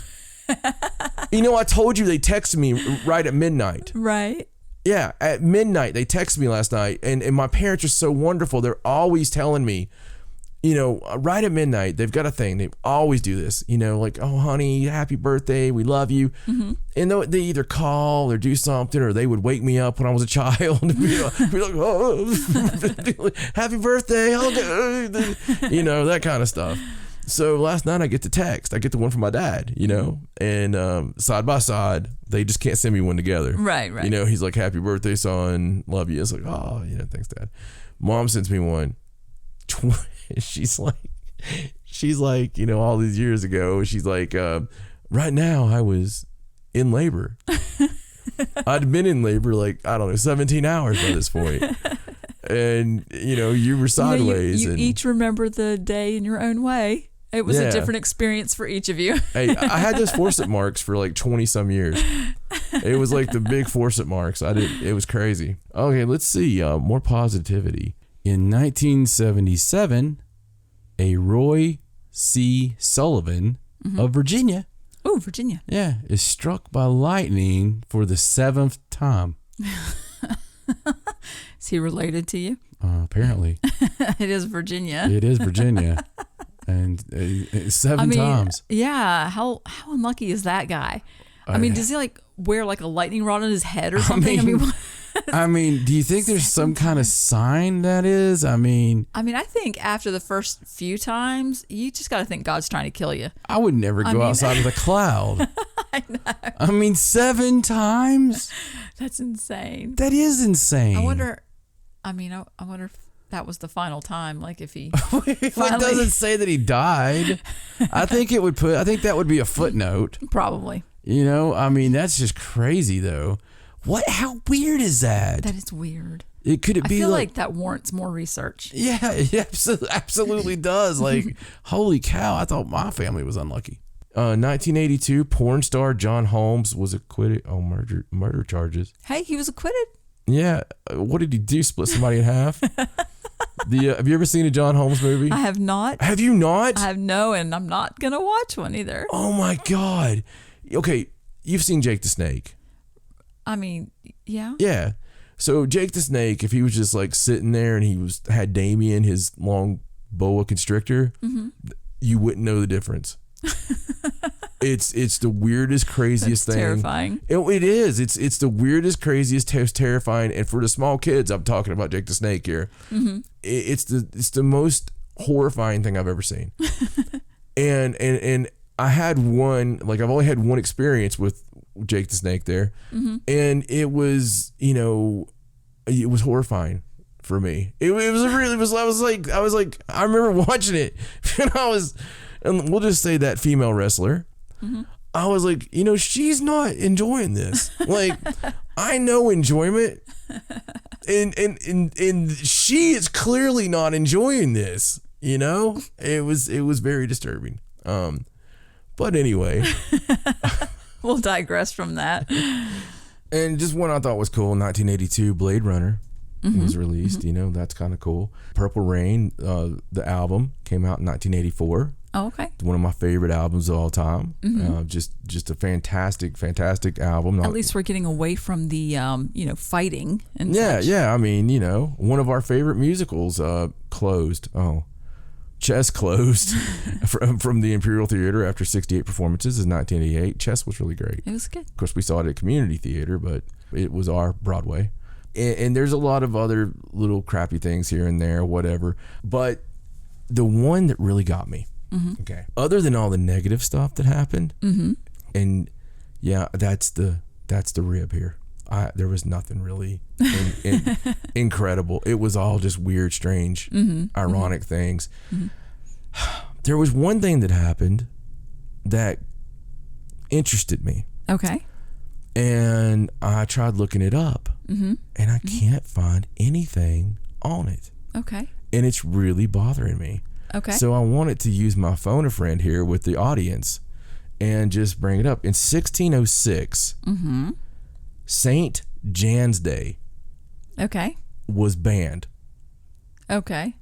I told you they texted me right at midnight. Right. Yeah, at midnight they texted me last night, and my parents are so wonderful. They're always telling me, right at midnight, they've got a thing. They always do this, like, oh, honey, happy birthday. We love you. Mm-hmm. And they either call or do something, or they would wake me up when I was a child and be like, oh, happy birthday. That kind of stuff. So last night I get the text. I get the one from my dad, and side by side, they just can't send me one together. Right. He's like, happy birthday, son. Love you. It's like, oh, thanks, Dad. Mom sends me one. She's like, all these years ago, she's like, right now I was in labor. I'd been in labor like, I don't know, 17 hours by this point. And, you were sideways. You each remember the day in your own way. It was a different experience for each of you. Hey, I had those Fawcett marks for like 20 some years. It was like the big Fawcett marks. It was crazy. Okay, let's see. More positivity. In 1977, a Roy C. Sullivan of Virginia. Oh, Virginia. Yeah, is struck by lightning for the 7th time. Is he related to you? Apparently. It is Virginia. It is Virginia. And 7 times. Yeah. How unlucky is that guy? I mean, does he like wear like a lightning rod on his head or something? I mean, do you think there's some kind of sign that is? I think after the first few times, you just got to think God's trying to kill you. I would never go outside of the cloud. I know. 7 times? That's insane. That is insane. I wonder if that was the final time. Like if he It doesn't say that he died. I think that would be a footnote. Probably. That's just crazy though. How weird is that? That is weird. I feel like that warrants more research. Yeah, it absolutely does. Like, holy cow, I thought my family was unlucky. 1982, porn star John Holmes was acquitted on murder charges. Hey, he was acquitted? Yeah. What did he do? Split somebody in half? Have you ever seen a John Holmes movie? I have not. Have you not? I have no, and I'm not going to watch one either. Oh my God. Okay, you've seen Jake the Snake. Yeah. Yeah. So Jake the Snake, if he was just like sitting there and he had Damien, his long boa constrictor, you wouldn't know the difference. It's the weirdest, craziest thing. Terrifying. It is. It's the weirdest, craziest, terrifying. And for the small kids, I'm talking about Jake the Snake here. Mm-hmm. It's the most horrifying thing I've ever seen. and I had one, like I've only had one experience with Jake the Snake there, and it was, it was horrifying for me. I was like, I remember watching it, and we'll just say that female wrestler. I was like, she's not enjoying this. Like, I know enjoyment, and she is clearly not enjoying this. It was very disturbing. But anyway. We'll digress from that. And just one I thought was cool, 1982 Blade Runner was released. You know, that's kind of cool. Purple Rain, the album, came out in 1984. Oh, okay. One of my favorite albums of all time. Just a fantastic album. At least we're getting away from the, fighting and such. Yeah. I mean, you know, one of our favorite musicals closed. Chess closed from the Imperial Theater after 68 performances in 1988. Chess was really great. It was good. Of course, we saw it at Community Theater, but it was our Broadway. And there's a lot of other little crappy things here and there, whatever. But the one that really got me, okay, other than all the negative stuff that happened, and yeah, that's the rib here. There was nothing really incredible. It was all just weird, strange, ironic things. There was one thing that happened that interested me. Okay. And I tried looking it up, and I can't find anything on it. Okay. And it's really bothering me. Okay. So I wanted to use my phone a friend here with the audience and just bring it up. In 1606, St. Jan's Day was banned. Okay.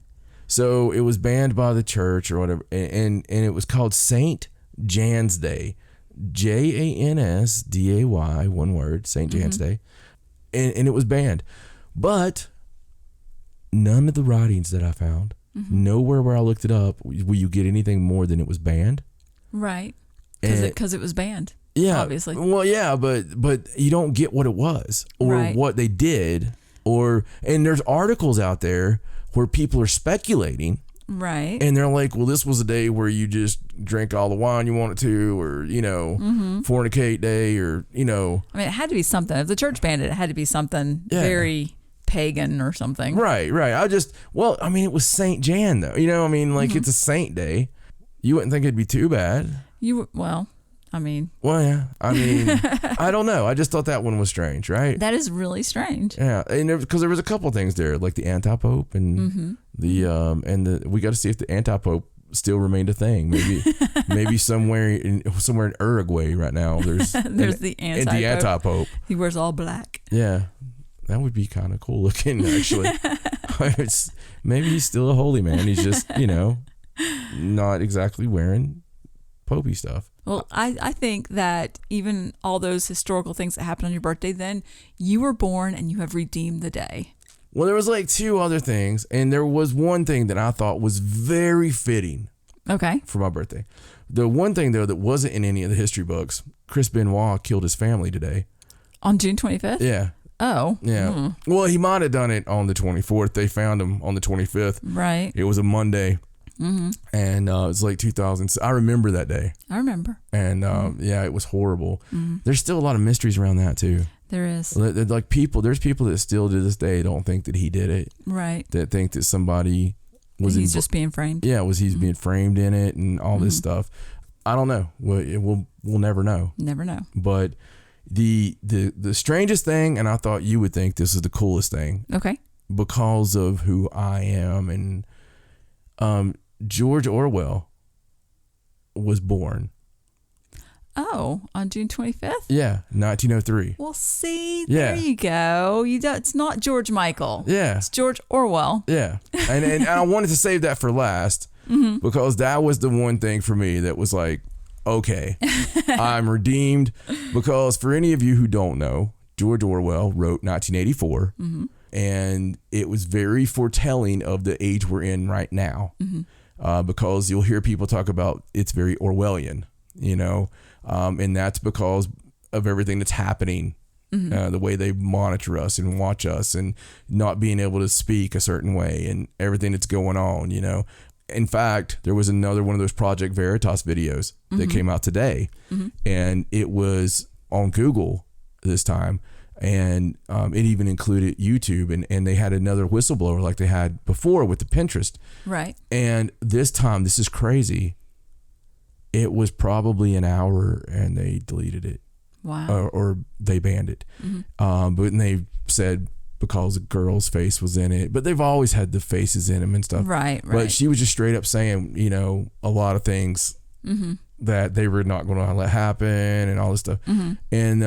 So it was banned by the church or whatever, and it was called St. Jan's Day. Jansday, one word, St. Jan's Day. And it was banned. But none of the writings that I found, nowhere where I looked it up, will you get anything more than it was banned. Right. Because it was banned. Yeah. Obviously. Well, yeah, but you don't get what it was or what they did. And there's articles out there where people are speculating. Right. And they're like, well, this was a day where you just drink all the wine you wanted to, or, fornicate day, or, I mean, it had to be something. If the church banned it, it had to be something very pagan or something. Right. It was St. Jan, though. It's a saint day. You wouldn't think it'd be too bad. Well, yeah. I don't know. I just thought that one was strange, right? That is really strange. Yeah, and because there was a couple of things there, like the anti-pope and we got to see if the anti-pope still remained a thing. Maybe somewhere in Uruguay right now there's the anti-pope. He wears all black. Yeah, that would be kind of cool looking, actually. Maybe he's still a holy man. He's just not exactly wearing popey stuff. Well, I think that even all those historical things that happened on your birthday, then you were born and you have redeemed the day. Well, there was like two other things, and there was one thing that I thought was very fitting. Okay. For my birthday. The one thing, though, that wasn't in any of the history books, Chris Benoit killed his family today. On June 25th? Yeah. Oh. Yeah. Well, he might have done it on the 24th. They found him on the 25th. Right. It was a Monday. And it was like 2000. I remember that day. I remember. And it was horrible. There's still a lot of mysteries around that too. There is. Like there's people that still to this day don't think that he did it. Right. That think that somebody was. He's just being framed. Yeah, he's being framed in it and all this stuff. I don't know. We'll never know. Never know. But the strangest thing, and I thought you would think this is the coolest thing. Okay. Because of who I am, and George Orwell was born. Oh, on June 25th? Yeah, 1903. Well, see, there you go. It's not George Michael. Yeah. It's George Orwell. Yeah. And I wanted to save that for last because that was the one thing for me that was like, okay, I'm redeemed. Because for any of you who don't know, George Orwell wrote 1984, and it was very foretelling of the age we're in right now. Because you'll hear people talk about it's very Orwellian, and that's because of everything that's happening, the way they monitor us and watch us and not being able to speak a certain way and everything that's going on, In fact, there was another one of those Project Veritas videos that came out today, and it was on Google this time. And it even included YouTube, and they had another whistleblower like they had before with the Pinterest. Right. And this time, this is crazy. It was probably an hour, and they deleted it. Wow. Or they banned it. But they said because a girl's face was in it, but they've always had the faces in them and stuff. Right. But she was just straight up saying, a lot of things that they were not going to let happen and all this stuff. And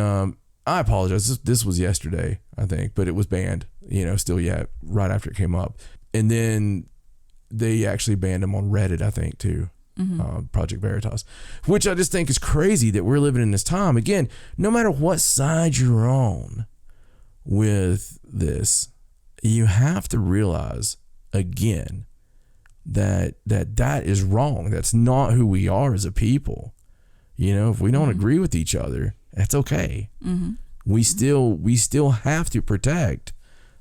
I apologize. This was yesterday, I think, but it was banned, still yet right after it came up. And then they actually banned him on Reddit, I think, too. Project Veritas, which I just think is crazy that we're living in this time. Again, no matter what side you're on with this, you have to realize again that is wrong. That's not who we are as a people. If we don't agree with each other, that's okay. We still have to protect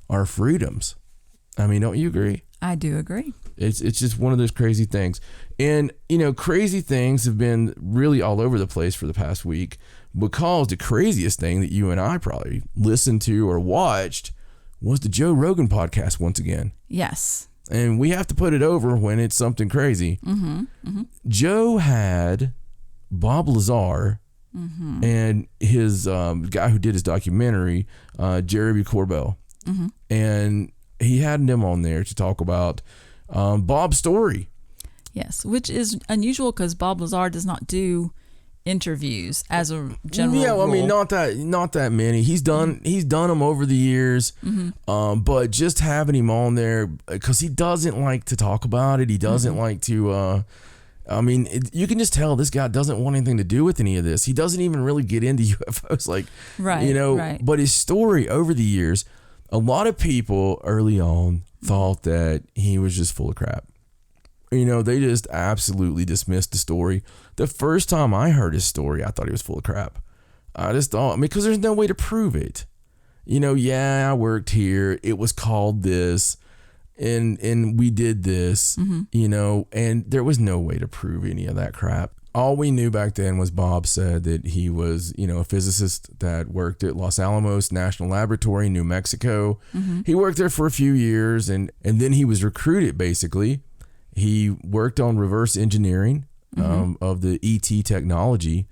our freedoms. I mean, don't you agree? I do agree. It's just one of those crazy things. And, crazy things have been really all over the place for the past week, because the craziest thing that you and I probably listened to or watched was the Joe Rogan podcast once again. Yes. And we have to put it over when it's something crazy. Joe had Bob Lazar and his guy who did his documentary, Jeremy Corbell. And he had them on there to talk about Bob's story. Yes, which is unusual because Bob Lazar does not do interviews as a general rule. I mean, not that many. He's done them over the years, but just having him on there, because he doesn't like to talk about it. He doesn't like to. You can just tell this guy doesn't want anything to do with any of this. He doesn't even really get into UFOs, right. But his story over the years, a lot of people early on thought that he was just full of crap. They just absolutely dismissed the story. The first time I heard his story, I thought he was full of crap. I just thought, because there's no way to prove it. I worked here. It was called this, and we did this, and there was no way to prove any of that crap. All we knew back then was Bob said that he was, a physicist that worked at Los Alamos National Laboratory, New Mexico. He worked there for a few years, and then he was recruited, basically. He worked on reverse engineering of the ET technology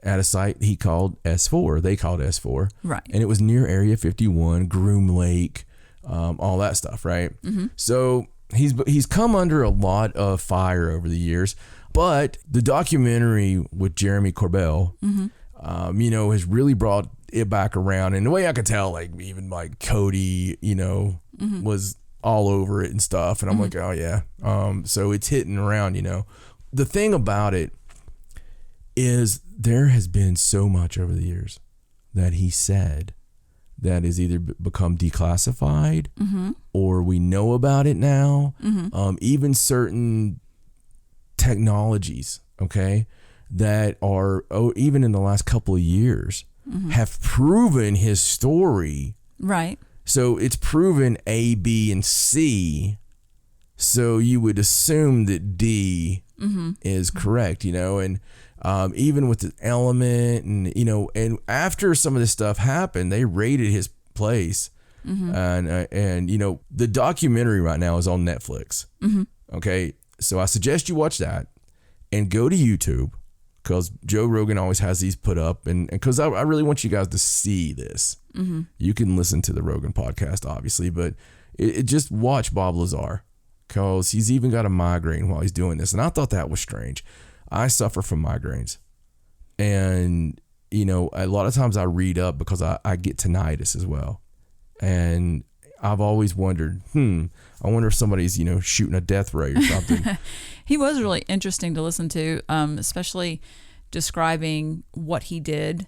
at a site he called S4. They called S4. Right. And it was near Area 51, Groom Lake, all that stuff, right? So he's come under a lot of fire over the years. But the documentary with Jeremy Corbell, has really brought it back around. And the way I could tell, even Cody, was all over it and stuff. And I'm like, oh yeah. So it's hitting around, The thing about it is there has been so much over the years that he said that has either become declassified or we know about it now. Even certain technologies, okay, that are, even in the last couple of years, have proven his story. Right. So it's proven A, B, and C. So you would assume that D is correct, and even with the element and, and after some of this stuff happened, they raided his place. And the documentary right now is on Netflix. Okay. So I suggest you watch that and go to YouTube, because Joe Rogan always has these put up, and because I really want you guys to see this. You can listen to the Rogan podcast, obviously, but it just watch Bob Lazar, because he's even got a migraine while he's doing this. And I thought that was strange. I suffer from migraines, and a lot of times I read up because I get tinnitus as well. And I've always wondered, I wonder if somebody's, shooting a death ray or something. He was really interesting to listen to, especially describing what he did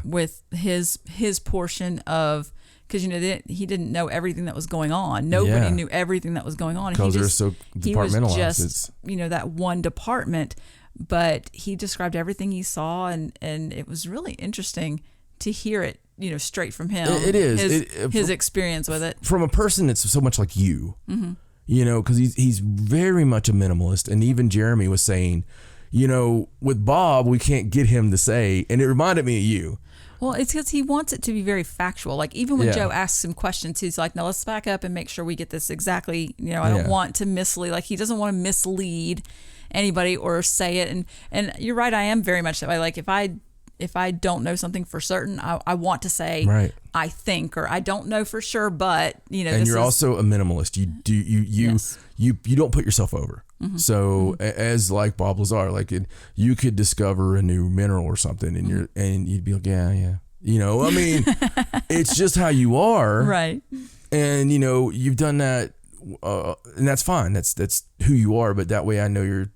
with his portion of, because, he didn't know everything that was going on. Nobody knew everything that was going on. Because they're so departmentalized. He was just, that one department, but he described everything he saw, and it was really interesting to hear it, straight from him. It is. His experience with it. From a person that's so much like you, because he's very much a minimalist. And even Jeremy was saying, with Bob, we can't get him to say, and it reminded me of you. Well, it's because he wants it to be very factual. Like, even when Joe asks him questions, he's like, no, let's back up and make sure we get this exactly. I don't want to mislead. Like, he doesn't want to mislead anybody or say it. And you're right, I am very much that way. Like, if I don't know something for certain, I want to say, right, I think, or I don't know for sure, but and you're also a minimalist. You don't put yourself over. So as like Bob Lazar, like you could discover a new mineral or something, and you'd be like, yeah. I mean, it's just how you are, right? And you've done that, and that's fine. That's who you are. But that way, I know you're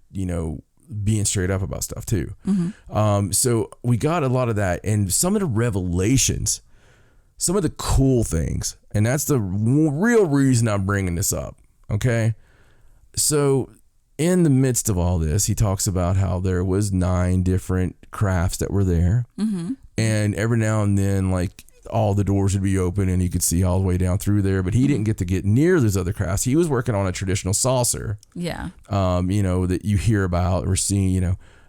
being straight up about stuff too. So we got a lot of that, and some of the revelations, some of the cool things, and that's the real reason I'm bringing this up. Okay, so in the midst of all this, he talks about how there was 9 different crafts that were there, and every now and then, like, all the doors would be open and you could see all the way down through there, but he didn't get to get near those other crafts. He was working on a traditional saucer, that you hear about or see,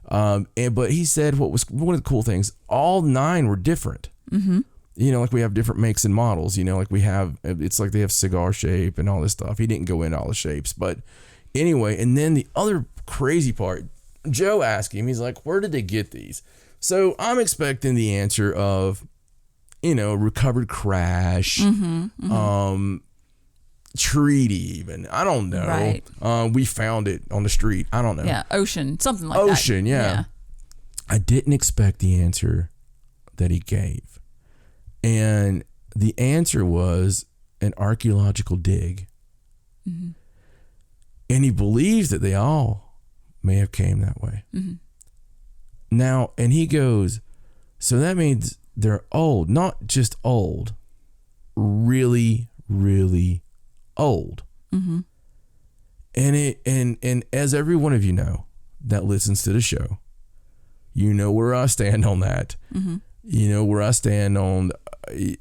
but he said what was one of the cool things, all 9 were different. Like we have different makes and models, like we have, it's like they have cigar shape and all this stuff. He didn't go into all the shapes, but anyway. And then the other crazy part, Joe asked him, he's like, where did they get these? So I'm expecting the answer of, recovered crash, treaty even. I don't know. Right. We found it on the street. I don't know. Yeah, ocean, something like that. Ocean, yeah. I didn't expect the answer that he gave. And the answer was an archaeological dig. And he believes that they all may have came that way. Now, and he goes, so that means they're old, not just old, really, really old. And and as every one of you know that listens to the show, where I stand on that. Where I stand on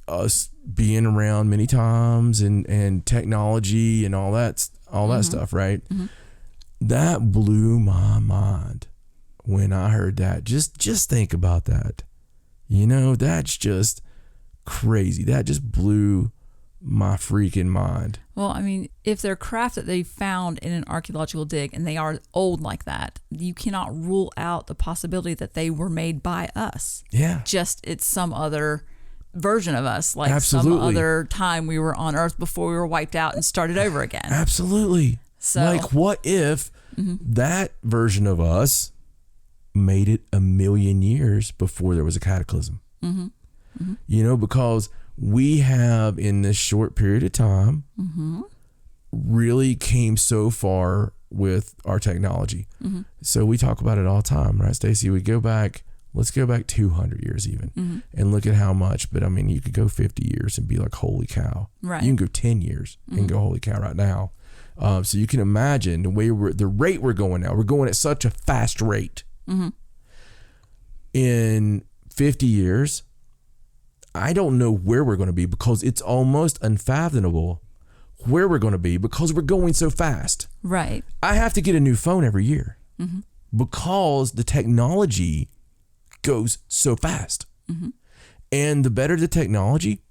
us being around many times and technology and all that stuff, right? That blew my mind when I heard that. Just think about that. That's just crazy. That just blew my freaking mind. Well, I mean, if they're craft that they found in an archaeological dig and they are old like that, you cannot rule out the possibility that they were made by us. Yeah. Just it's some other version of us, like Absolutely. some other time we were on Earth before we were wiped out and started over again. Absolutely. So, like, what if that version of us made it 1,000,000 years before there was a cataclysm? Because we have, in this short period of time, really came so far with our technology. So we talk about it all the time, right, Stacey? Let's go back 200 years even and look at how much. But I mean, you could go 50 years and be like, holy cow. Right. You can go 10 years and go, holy cow, right now. So you can imagine the rate we're going now. We're going at such a fast rate. In 50 years, I don't know where we're going to be, because it's almost unfathomable where we're going to be because we're going so fast. Right. I have to get a new phone every year because the technology goes so fast. And the better the technology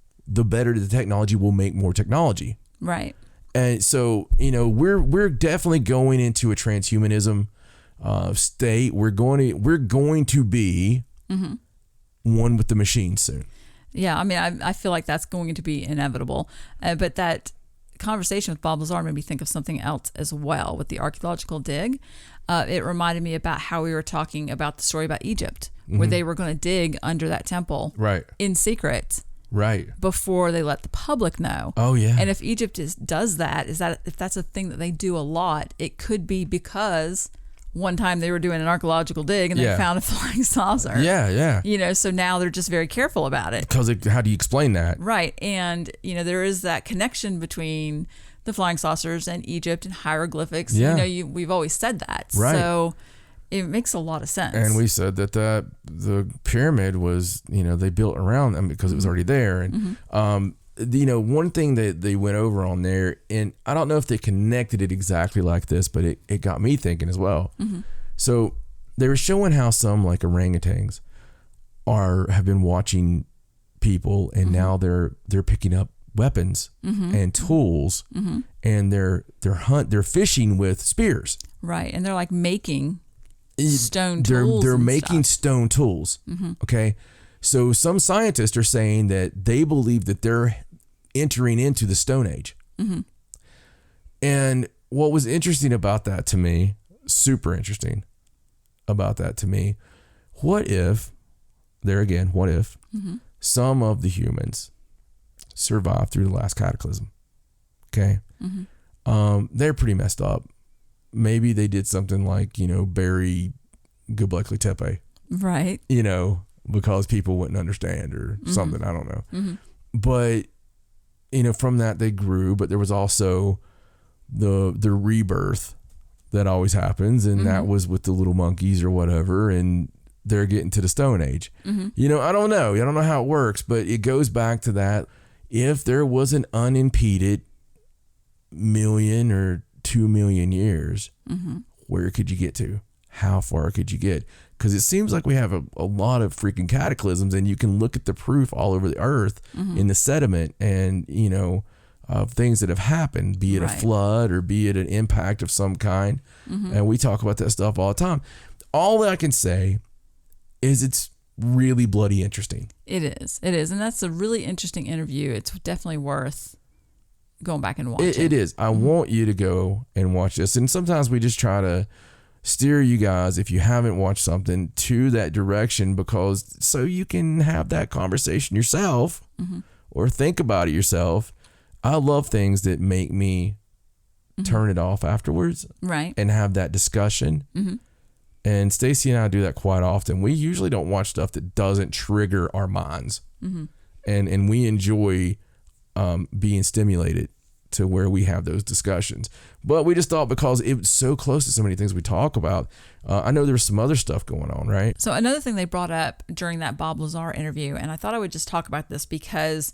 will make more technology. Right. And so, we're definitely going into a transhumanism state. We're going to be one with the machine soon. Yeah, I mean, I feel like that's going to be inevitable. But that conversation with Bob Lazar made me think of something else as well with the archaeological dig. It reminded me about how we were talking about the story about Egypt, where they were going to dig under that temple in secret. Right. Before they let the public know. Oh, yeah. And if Egypt does that, if that's a thing that they do a lot, it could be because one time they were doing an archaeological dig and they found a flying saucer. Yeah. So now they're just very careful about it. Because how do you explain that? Right. And, there is that connection between the flying saucers and Egypt and hieroglyphics. Yeah. We've always said that. Right. So it makes a lot of sense. And we said that the pyramid was, they built around them because it was already there. And, one thing that they went over on there, and I don't know if they connected it exactly like this, but it got me thinking as well. So they were showing how some like orangutans have been watching people, and now they're picking up weapons and tools, and they're fishing with spears. Right. And they're like making stone tools. They're making stone tools. Okay. So some scientists are saying that they believe that they're entering into the Stone Age. Mm-hmm. And what was interesting about that to me, super interesting about that to me, what if Mm-hmm. some of the humans survived through the last cataclysm? Okay. Mm-hmm. They're pretty messed up. Maybe they did something like, bury Göbekli Tepe. Right. Because people wouldn't understand or something. I don't know. Mm-hmm. But, from that they grew, but there was also the rebirth that always happens. And that was with the little monkeys or whatever. And they're getting to the Stone Age. Mm-hmm. I don't know. I don't know how it works, but it goes back to that. If there was an unimpeded 1,000,000 or 2,000,000 years, where could you get to? How far could you get? Because it seems like we have a lot of freaking cataclysms, and you can look at the proof all over the earth in the sediment and, of things that have happened, be it a flood or be it an impact of some kind. And we talk about that stuff all the time. All that I can say is it's really bloody interesting. It is. And that's a really interesting interview. It's definitely worth going back and watching. It is. I want you to go and watch this. And sometimes we just try to steer you guys, if you haven't watched something, to that direction, because so you can have that conversation yourself or think about it yourself. I love things that make me turn it off afterwards, right, and have that discussion. And Stacey and I do that quite often. We usually don't watch stuff that doesn't trigger our minds, and we enjoy being stimulated to where we have those discussions. But we just thought, because it was so close to so many things we talk about, I know there's some other stuff going on, right? So another thing they brought up during that Bob Lazar interview, and I thought I would just talk about this because,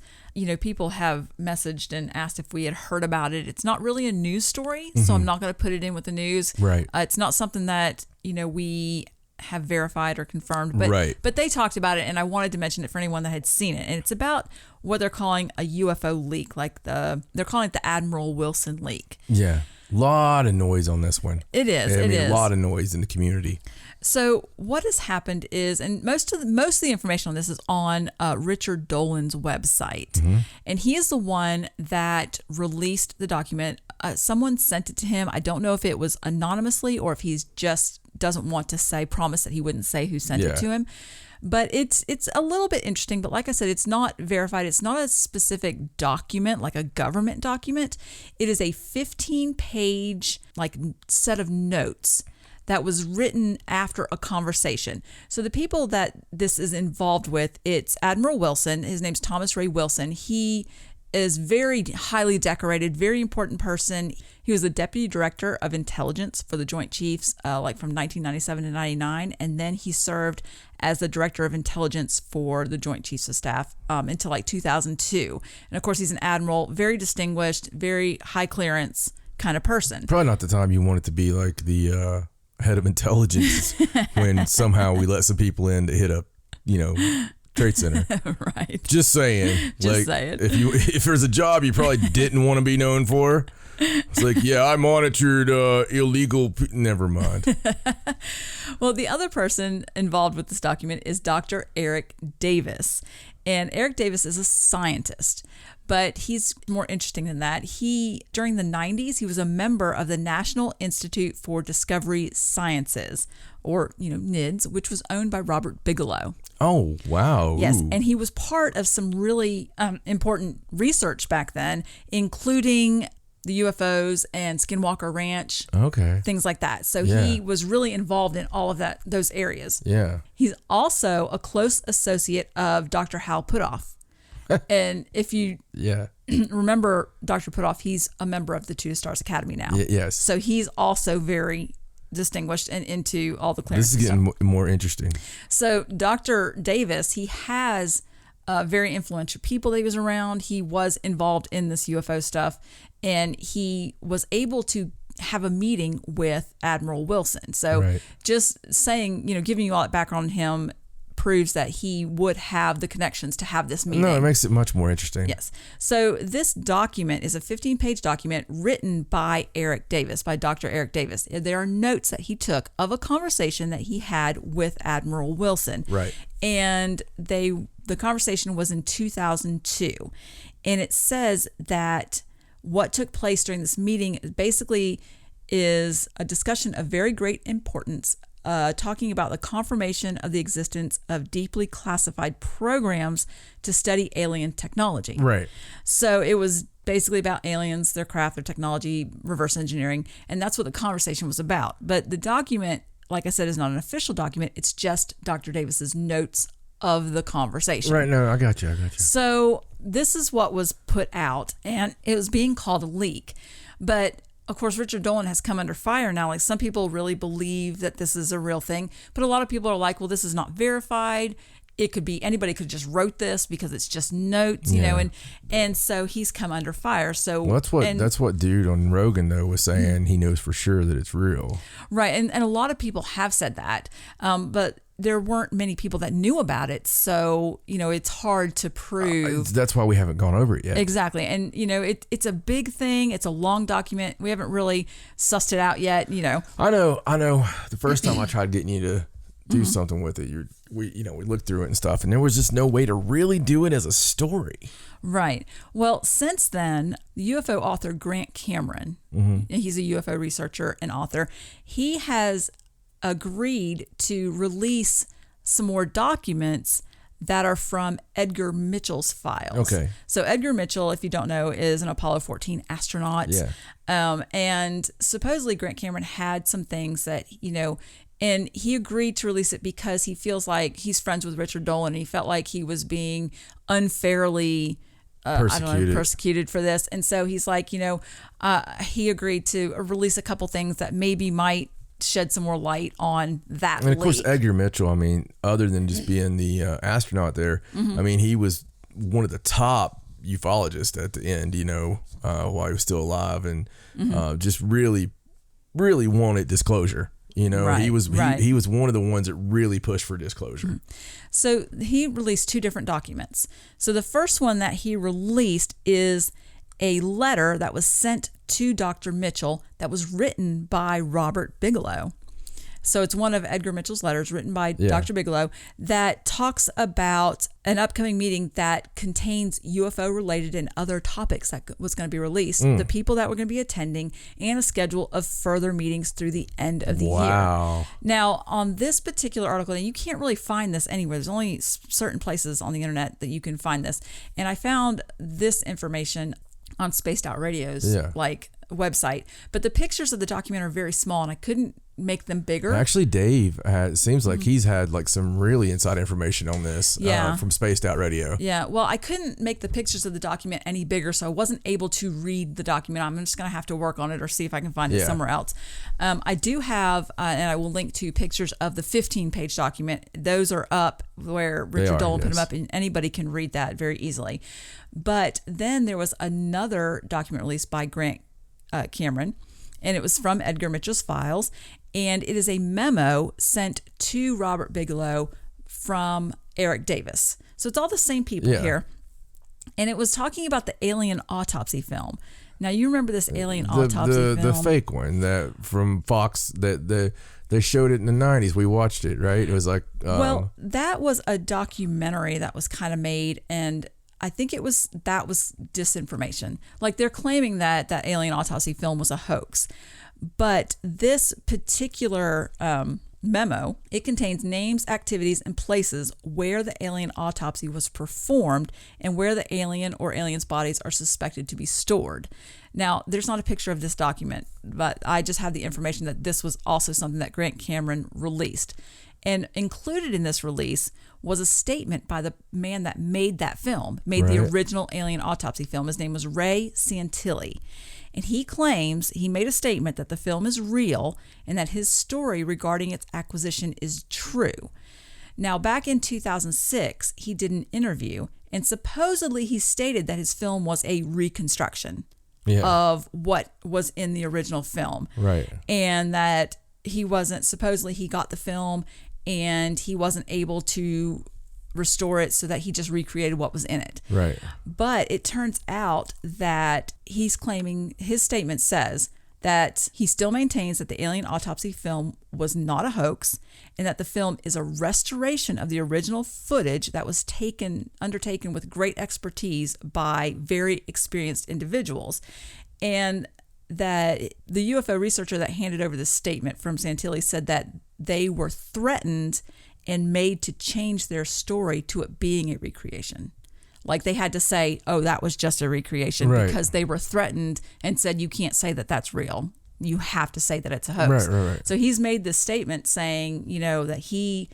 people have messaged and asked if we had heard about it. It's not really a news story, so I'm not going to put it in with the news. Right. It's not something that, we have verified or confirmed, but they talked about it, and I wanted to mention it for anyone that had seen it. And it's about what they're calling a UFO leak, they're calling it the Admiral Wilson leak. Yeah. A lot of noise on this one. It is. A lot of noise in the community. So what has happened is, and most of the information on this is on Richard Dolan's website, and he is the one that released the document. Someone sent it to him. I don't know if it was anonymously or if he's just doesn't want to promise that he wouldn't say who sent it to him. But it's a little bit interesting. But like I said, it's not verified. It's not a specific document, like a government document. It is a 15-page set of notes that was written after a conversation. So the people that this is involved with, it's Admiral Wilson. His name's Thomas Ray Wilson. He is very highly decorated, very important person. He was the deputy director of intelligence for the Joint Chiefs, from 1997 to 99, and then he served as the director of intelligence for the Joint Chiefs of Staff until 2002. And of course, he's an admiral, very distinguished, very high clearance kind of person. Probably not the time you want it to be like the head of intelligence when somehow we let some people in to hit a, Trade Center. Right. Just saying. Just saying. If there's a job you probably didn't want to be known for, it's like, yeah, I monitored illegal. Never mind. Well, the other person involved with this document is Dr. Eric Davis. And Eric Davis is a scientist, but he's more interesting than that. During the 90s, he was a member of the National Institute for Discovery Sciences, or, NIDS, which was owned by Robert Bigelow. Oh, wow. Yes, Ooh. and he was part of some really important research back then, including the UFOs and Skinwalker Ranch, things like that. So he was really involved in all of those areas. Yeah. He's also a close associate of Dr. Hal Puthoff. And if you remember Dr. Puthoff, he's a member of the Two Stars Academy now. Yes. So he's also very distinguished and into all the clearances. This is getting more interesting. So Dr. Davis, he has very influential people that he was around. He was involved in this UFO stuff, and he was able to have a meeting with Admiral Wilson. So just saying, giving you all that background on him proves that he would have the connections to have this meeting. No, it makes it much more interesting. Yes. So this document is a 15-page document written by Dr. Eric Davis. There are notes that he took of a conversation that he had with Admiral Wilson. Right. And the conversation was in 2002. And it says that what took place during this meeting basically is a discussion of very great importance, talking about the confirmation of the existence of deeply classified programs to study alien technology. Right. So it was basically about aliens, their craft, their technology, reverse engineering, and that's what the conversation was about. But the document, like I said, is not an official document. It's just Dr. Davis's notes of the conversation. Right. No, I got you. So this is what was put out, and it was being called a leak. But of course, Richard Dolan has come under fire now. Like, some people really believe that this is a real thing, but a lot of people are like, well, this is not verified. It could be anybody could just wrote this because it's just notes, you know, and so he's come under fire. So well, that's what dude on Rogan though was saying. He knows for sure that it's real. Right, and a lot of people have said that, but there weren't many people that knew about it, so you know it's hard to prove. That's why we haven't gone over it yet. Exactly, and you know it's a big thing. It's a long document. We haven't really sussed it out yet. You know. I know. The first time I tried getting you to do something with it, we looked through it and stuff, and there was just no way to really do it as a story. Right. Well, since then, the UFO author Grant Cameron, and he's a UFO researcher and author, he has agreed to release some more documents that are from Edgar Mitchell's files. Okay. So Edgar Mitchell, if you don't know, is an Apollo 14 astronaut. Yeah. And supposedly Grant Cameron had some things that, and he agreed to release it because he feels like he's friends with Richard Dolan, and he felt like he was being unfairly persecuted for this. And so he's like, he agreed to release a couple things that maybe might shed some more light on that. And of course, Edgar Mitchell, I mean, other than just being the astronaut there, I mean, he was one of the top ufologists at the end, while he was still alive, and just really, really wanted disclosure. He was one of the ones that really pushed for disclosure. So he released two different documents. So the first one that he released is a letter that was sent to Dr. Mitchell that was written by Robert Bigelow. So it's one of Edgar Mitchell's letters written by Dr. Bigelow that talks about an upcoming meeting that contains UFO related and other topics that was going to be released, the people that were going to be attending, and a schedule of further meetings through the end of the year. Now, on this particular article, and you can't really find this anywhere. There's only certain places on the internet that you can find this. And I found this information on Spaced Out Radio's website, but the pictures of the document are very small, and I couldn't make them bigger. Actually, Dave seems like he's had like some really inside information on this from Spaced Out Radio. Yeah, well, I couldn't make the pictures of the document any bigger, so I wasn't able to read the document. I'm just going to have to work on it or see if I can find it somewhere else. I do have, and I will link to pictures of the 15-page document. Those are up where Richard Dolan put them up, and anybody can read that very easily. But then there was another document released by Grant Cameron, and it was from Edgar Mitchell's files, and it is a memo sent to Robert Bigelow from Eric Davis. So it's all the same people here, and it was talking about the alien autopsy film. Now, you remember this alien autopsy film? The fake one that from Fox that they showed it in the 90s. We watched it, right? It was like well, that was a documentary that was kind of made, and I think that was disinformation. Like, they're claiming that that alien autopsy film was a hoax. But this particular memo, it contains names, activities, and places where the alien autopsy was performed and where the alien or aliens' bodies are suspected to be stored. Now, there's not a picture of this document, but I just have the information that this was also something that Grant Cameron released. And included in this release was a statement by the man that made that film, the original alien autopsy film. His name was Ray Santilli. And he claims he made a statement that the film is real and that his story regarding its acquisition is true. Now, back in 2006, he did an interview, and supposedly he stated that his film was a reconstruction of what was in the original film. Right. And that he wasn't, supposedly he got the film and he wasn't able to restore it, so that he just recreated what was in it. Right. But it turns out that he's claiming, his statement says that he still maintains that the alien autopsy film was not a hoax, and that the film is a restoration of the original footage that was undertaken with great expertise by very experienced individuals. And that the UFO researcher that handed over the statement from Santilli said that they were threatened and made to change their story to it being a recreation. Like they had to say, oh, that was just a recreation, right, because they were threatened and said, you can't say that that's real. You have to say that it's a hoax. Right. So he's made this statement saying, that he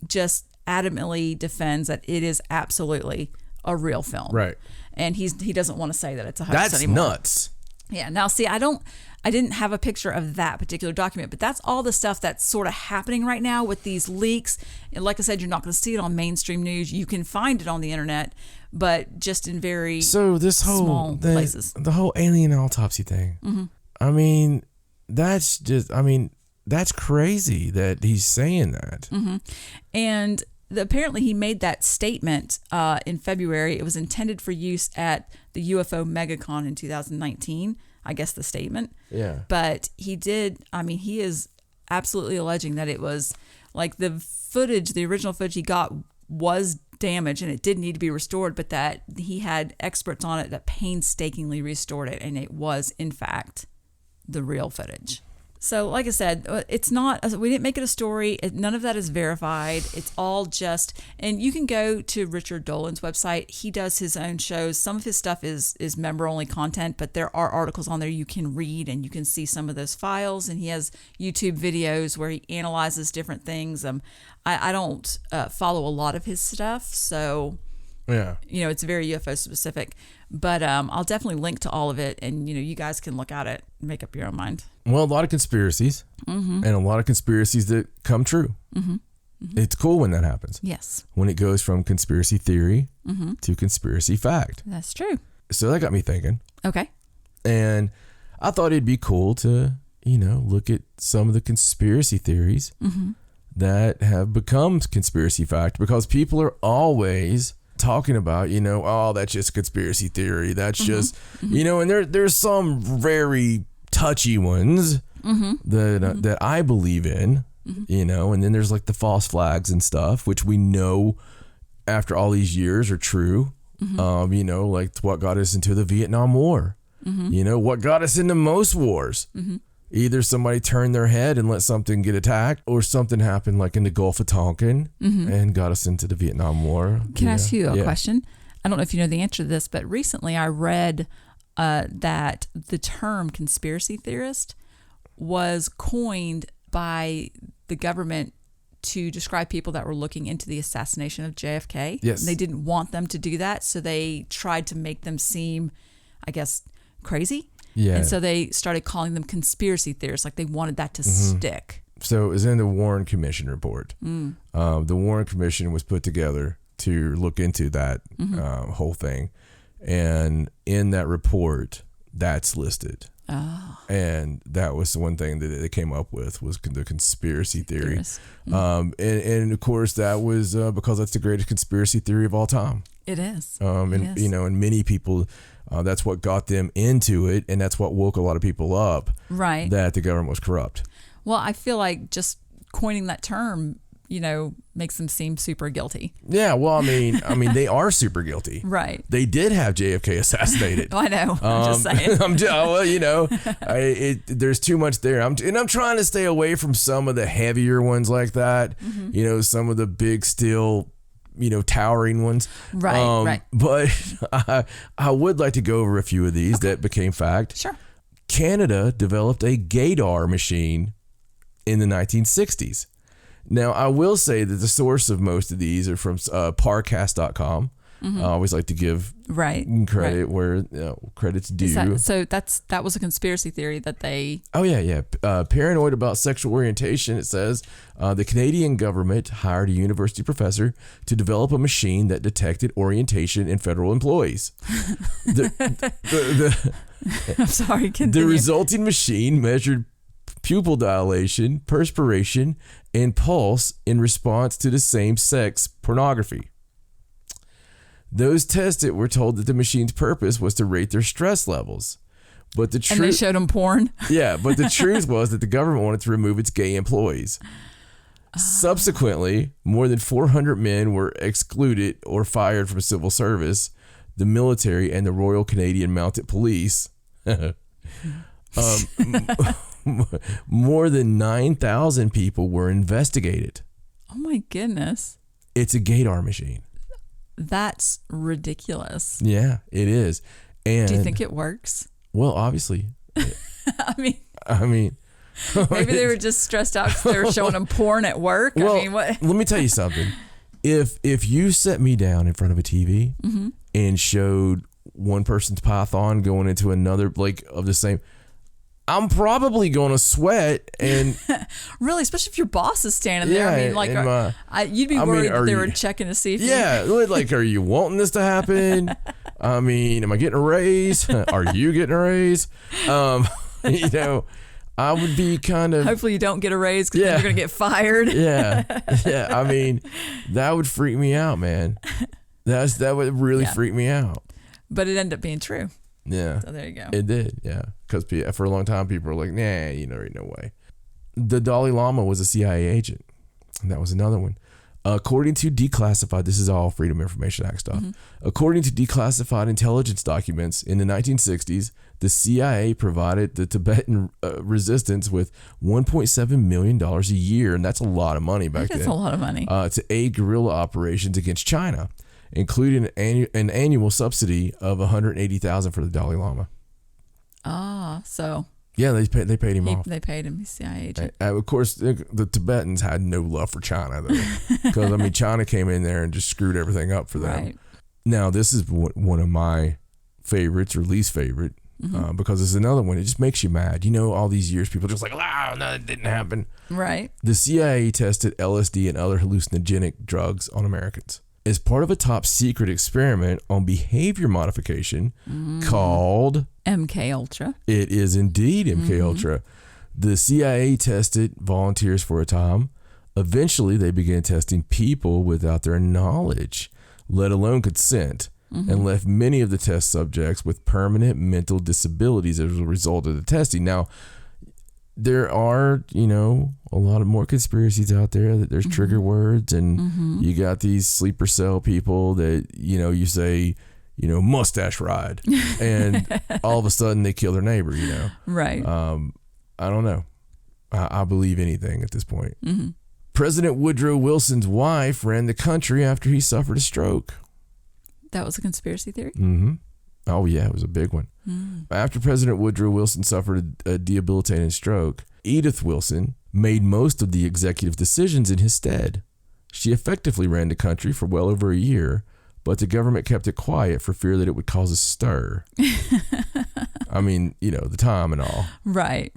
just adamantly defends that it is absolutely a real film. Right. And he doesn't want to say that it's a hoax That's anymore. nuts. Yeah. Now, see, I didn't have a picture of that particular document, but that's all the stuff that's sort of happening right now with these leaks. And like I said, you're not going to see it on mainstream news. You can find it on the internet, but just in very small places. The whole alien autopsy thing. Mm-hmm. I mean, that's crazy that he's saying that. Mm-hmm. And apparently he made that statement in February. It was intended for use at the UFO MegaCon in 2019, I guess the statement. Yeah. But he is absolutely alleging that it was like the original footage he got was damaged and it did need to be restored, but that he had experts on it that painstakingly restored it, and it was, in fact, the real footage. So, like I said, it's not, we didn't make it a story. None of that is verified. It's all just, and you can go to Richard Dolan's website. He does his own shows. Some of his stuff is member-only content, but there are articles on there you can read, and you can see some of those files. And he has YouTube videos where he analyzes different things. I don't follow a lot of his stuff, so yeah, it's very UFO specific. But I'll definitely link to all of it, and you guys can look at it and make up your own mind. Well, a lot of conspiracies, mm-hmm. and a lot of conspiracies that come true. Mm-hmm. Mm-hmm. It's cool when that happens. Yes. When it goes from conspiracy theory mm-hmm. to conspiracy fact. That's true. So that got me thinking. Okay. And I thought it'd be cool to, look at some of the conspiracy theories mm-hmm. that have become conspiracy fact, because people are always talking about, oh, that's just a conspiracy theory. That's mm-hmm. just, mm-hmm. and there's some very touchy ones mm-hmm. that I believe in, mm-hmm. And then there's like the false flags and stuff, which we know after all these years are true. Mm-hmm. Like what got us into the Vietnam War, mm-hmm. What got us into most wars. Mm-hmm. Either somebody turned their head and let something get attacked, or something happened like in the Gulf of Tonkin mm-hmm. and got us into the Vietnam War. Can I ask you a question? I don't know if you know the answer to this, but recently I read that the term conspiracy theorist was coined by the government to describe people that were looking into the assassination of JFK. Yes. They didn't want them to do that, so they tried to make them seem, I guess, crazy. Yeah. And so they started calling them conspiracy theorists, like they wanted that to mm-hmm. stick. So it was in the Warren Commission report. Mm. The Warren Commission was put together to look into that mm-hmm. whole thing. And in that report, that's listed. Oh. And that was the one thing that they came up with, was the conspiracy theory. Mm. And of course, that was because that's the greatest conspiracy theory of all time. It is. And it is. And many people, that's what got them into it, and that's what woke a lot of people up. Right. That the government was corrupt. Well, I feel like just coining that term, makes them seem super guilty. Yeah. Well, I mean, they are super guilty. Right. They did have JFK assassinated. I know. I'm just saying. There's too much there. I'm trying to stay away from some of the heavier ones like that. Mm-hmm. Some of the big, still, towering ones. Right. Right. But I would like to go over a few of these that became fact. Sure. Canada developed a gaydar machine in the 1960s. Now, I will say that the source of most of these are from parcast.com. Mm-hmm. I always like to give credit where credit's due. That was a conspiracy theory that they... Oh, yeah. Paranoid about sexual orientation, it says. The Canadian government hired a university professor to develop a machine that detected orientation in federal employees. I'm sorry, continue. The resulting machine measured pupil dilation, perspiration, and pulse in response to the same-sex pornography. Those tested were told that the machine's purpose was to rate their stress levels. But the And they showed them porn? Yeah, but the truth was that the government wanted to remove its gay employees. Subsequently, more than 400 men were excluded or fired from civil service, the military, and the Royal Canadian Mounted Police. More than 9,000 people were investigated. Oh my goodness. It's a gaydar machine. That's ridiculous. Yeah, it is. And do you think it works? Well, obviously. I mean, maybe they were just stressed out because they were showing them porn at work. Well, I mean, what? Let me tell you something. If you set me down in front of a TV and showed one person's python going into another, like, of the same, I'm probably going to sweat. And really, especially if your boss is standing there. I mean, like, you'd be worried that they were checking to see if like, are you wanting this to happen? I mean, am I getting a raise? Are you getting a raise? You know, I would be kind of. Hopefully, you don't get a raise because then you're going to get fired. Yeah. I mean, that would freak me out, man. That would really freak me out. But it ended up being true. Yeah. So there you go. It did, yeah. Because for a long time, people were like, nah, you know, no way. The Dalai Lama was a CIA agent. And that was another one. According to declassified, this is all Freedom of Information Act stuff. According to declassified intelligence documents in the 1960s, the CIA provided the Tibetan resistance with $1.7 million a year. And that's a lot of money back then. That's a lot of money. To aid guerrilla operations against China, including an annual subsidy of $180,000 for the Dalai Lama. So yeah, they paid him off. They paid him. He's a CIA agent. Of course, the Tibetans had no love for China, though, because I mean, China came in there and just screwed everything up for them. Right. Now, this is one of my favorites or least favorite, because it's another one. It just makes you mad. You know, all these years, people are just like, "Ah, no, it didn't happen." Right. The CIA tested LSD and other hallucinogenic drugs on Americans as part of a top secret experiment on behavior modification called MK Ultra. It is indeed MK Ultra. The CIA tested volunteers for a time. Eventually, they began testing people without their knowledge, let alone consent, and left many of the test subjects with permanent mental disabilities as a result of the testing. Now, there are, you know, a lot of more conspiracies out there that there's trigger words, and you got these sleeper cell people that, you know, you say, you know, mustache ride, and all of a sudden they kill their neighbor, you know. Right. I don't know. I believe anything at this point. President Woodrow Wilson's wife ran the country after he suffered a stroke. That was a conspiracy theory? Oh, yeah, it was a big one. After President Woodrow Wilson suffered a debilitating stroke, Edith Wilson made most of the executive decisions in his stead. She effectively ran the country for well over a year, but the government kept it quiet for fear that it would cause a stir. I mean, you know, the time and all. Right.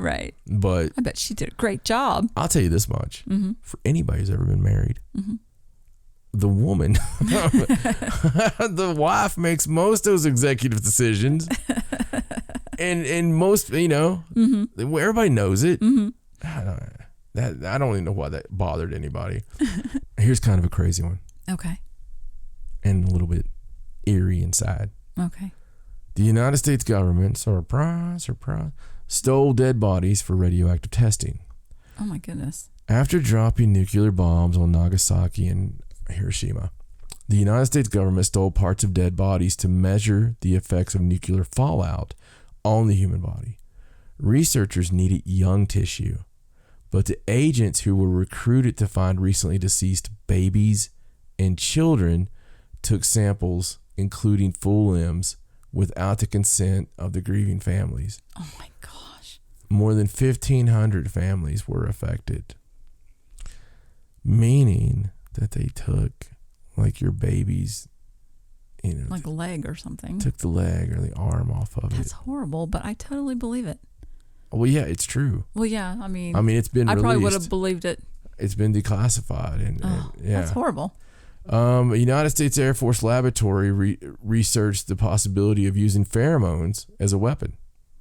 But I bet she did a great job. I'll tell you this much. For anybody who's ever been married, the woman, the wife makes most of those executive decisions. and most, you know, everybody knows it. I don't even know why that bothered anybody. Here's kind of a crazy one. Okay. And a little bit eerie inside. Okay. The United States government, surprise, stole dead bodies for radioactive testing. Oh my goodness. After dropping nuclear bombs on Nagasaki and Hiroshima, the United States government stole parts of dead bodies to measure the effects of nuclear fallout on the human body. Researchers needed young tissue, but the agents who were recruited to find recently deceased babies and children took samples, including full limbs, without the consent of the grieving families. Oh my gosh. More than 1,500 families were affected, meaning that they took, like, your baby's, you know, like a leg or something. Took the leg or the arm off of it. That's horrible, but I totally believe it. Well, yeah, it's true. Well, yeah, I mean, it's been released. I probably would have believed it. It's been declassified, and yeah, that's horrible. A United States Air Force laboratory researched the possibility of using pheromones as a weapon.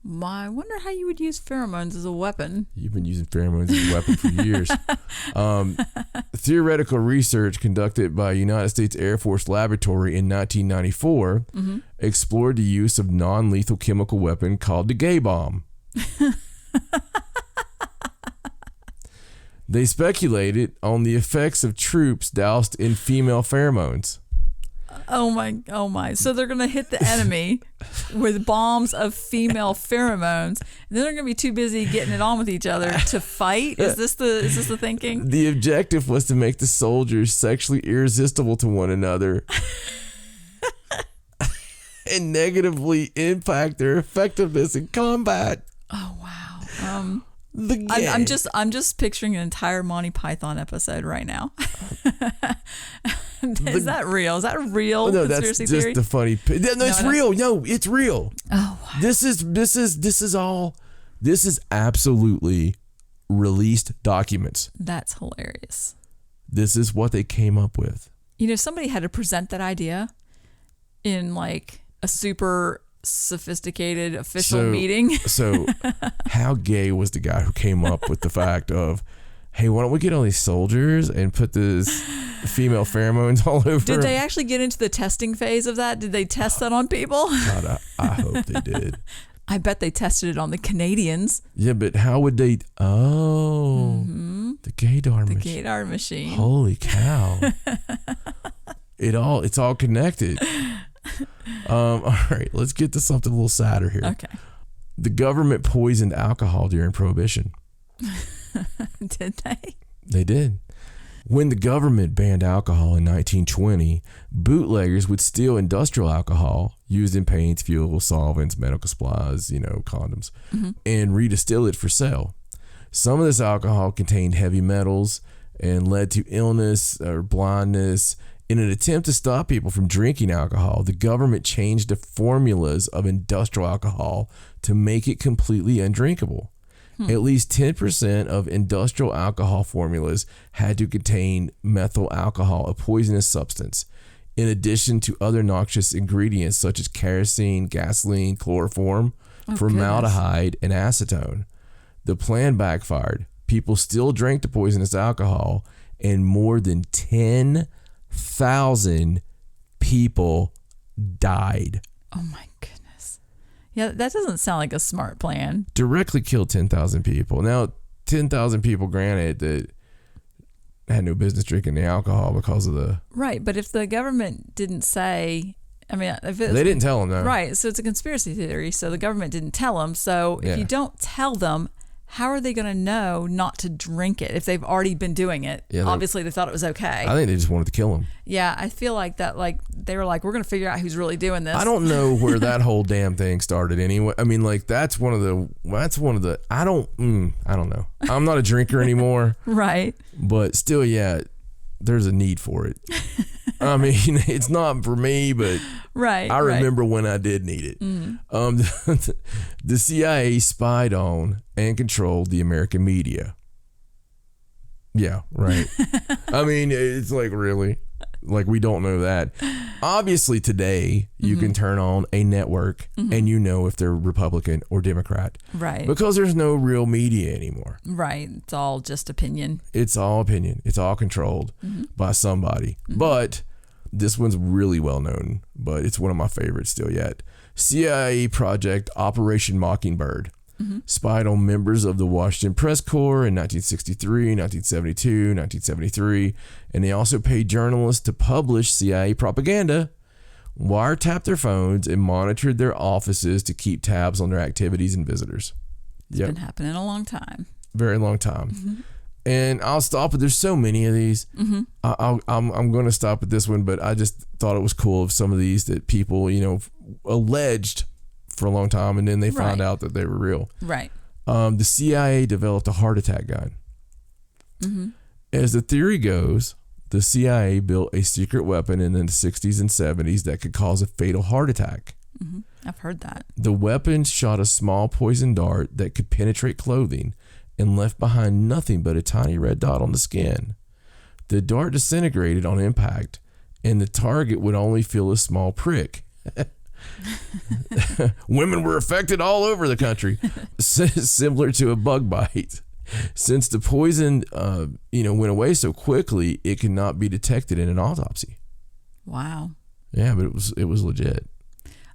I wonder how you would use pheromones as a weapon. You've been using pheromones as a weapon for years. Theoretical research conducted by United States Air Force Laboratory in 1994 explored the use of non-lethal chemical weapon called the gay bomb. They speculated on the effects of troops doused in female pheromones. Oh my. So they're going to hit the enemy with bombs of female pheromones. And then they're going to be too busy getting it on with each other to fight. Is this the thinking? The objective was to make the soldiers sexually irresistible to one another and negatively impact their effectiveness in combat. Oh wow. I'm just picturing an entire Monty Python episode right now. Is that real? Is that a real no, conspiracy that's theory? just the funny. No, it's real. No, it's real. Oh, wow. This is absolutely released documents. That's hilarious. This is what they came up with. You know, somebody had to present that idea in like a super sophisticated official meeting. So how gay was the guy who came up with the fact of, hey, why don't we get all these soldiers and put this female pheromones all over? Did they actually get into the testing phase of that? Did they test that on people? God, I hope they did. I bet they tested it on the Canadians. Yeah, but how would they? Oh, the gaydar machine. The gaydar machine. Holy cow! It's all connected. All right, let's get to something a little sadder here. Okay. The government poisoned alcohol during Prohibition. Did they? They did. When the government banned alcohol in 1920, bootleggers would steal industrial alcohol used in paints, fuel, solvents, medical supplies, condoms, and redistill it for sale. Some of this alcohol contained heavy metals and led to illness or blindness. In an attempt to stop people from drinking alcohol, the government changed the formulas of industrial alcohol to make it completely undrinkable. At least 10% of industrial alcohol formulas had to contain methyl alcohol, a poisonous substance, in addition to other noxious ingredients such as kerosene, gasoline, chloroform, formaldehyde, and acetone. The plan backfired. People still drank the poisonous alcohol, and more than 10,000 people died. Oh my goodness. Yeah, that doesn't sound like a smart plan. Directly killed 10,000 people. Now, 10,000 people, granted, that had no business drinking the alcohol because of the... Right, but if the government didn't say... if they didn't tell them, no. Right, so it's a conspiracy theory, so the government didn't tell them. So if you don't tell them, how are they going to know not to drink it if they've already been doing it? Yeah, obviously, they thought it was okay. I think they just wanted to kill him. Yeah, I feel like that. Like they were like, we're going to figure out who's really doing this. I don't know where that whole damn thing started. Anyway, I mean, like that's one of the. I don't know. I'm not a drinker anymore. Right. But still, yeah, there's a need for it. I mean, it's not for me, but right. I remember when I did need it. The CIA spied on and controlled the American media. Yeah, right. I mean, it's like, really? Like, we don't know that. Obviously, today, you can turn on a network and you know if they're Republican or Democrat. Right. Because there's no real media anymore. Right. It's all just opinion. It's all opinion. It's all controlled by somebody. But this one's really well known, but it's one of my favorites still yet. CIA project Operation Mockingbird spied on members of the Washington Press Corps in 1963, 1972, 1973, and they also paid journalists to publish CIA propaganda, wiretapped their phones, and monitored their offices to keep tabs on their activities and visitors. It's been happening a long time. Very long time. And I'll stop, but there's so many of these. I'm going to stop at this one, but I just thought it was cool of some of these that people, alleged for a long time, and then they found out that they were real. Right. The CIA developed a heart attack gun. As the theory goes, the CIA built a secret weapon in the 60s and 70s that could cause a fatal heart attack. I've heard that. The weapon shot a small poison dart that could penetrate clothing and left behind nothing but a tiny red dot on the skin. The dart disintegrated on impact, and the target would only feel a small prick. Women were affected all over the country, similar to a bug bite. Since the poison, went away so quickly, it cannot be detected in an autopsy. Wow. Yeah, but it was legit.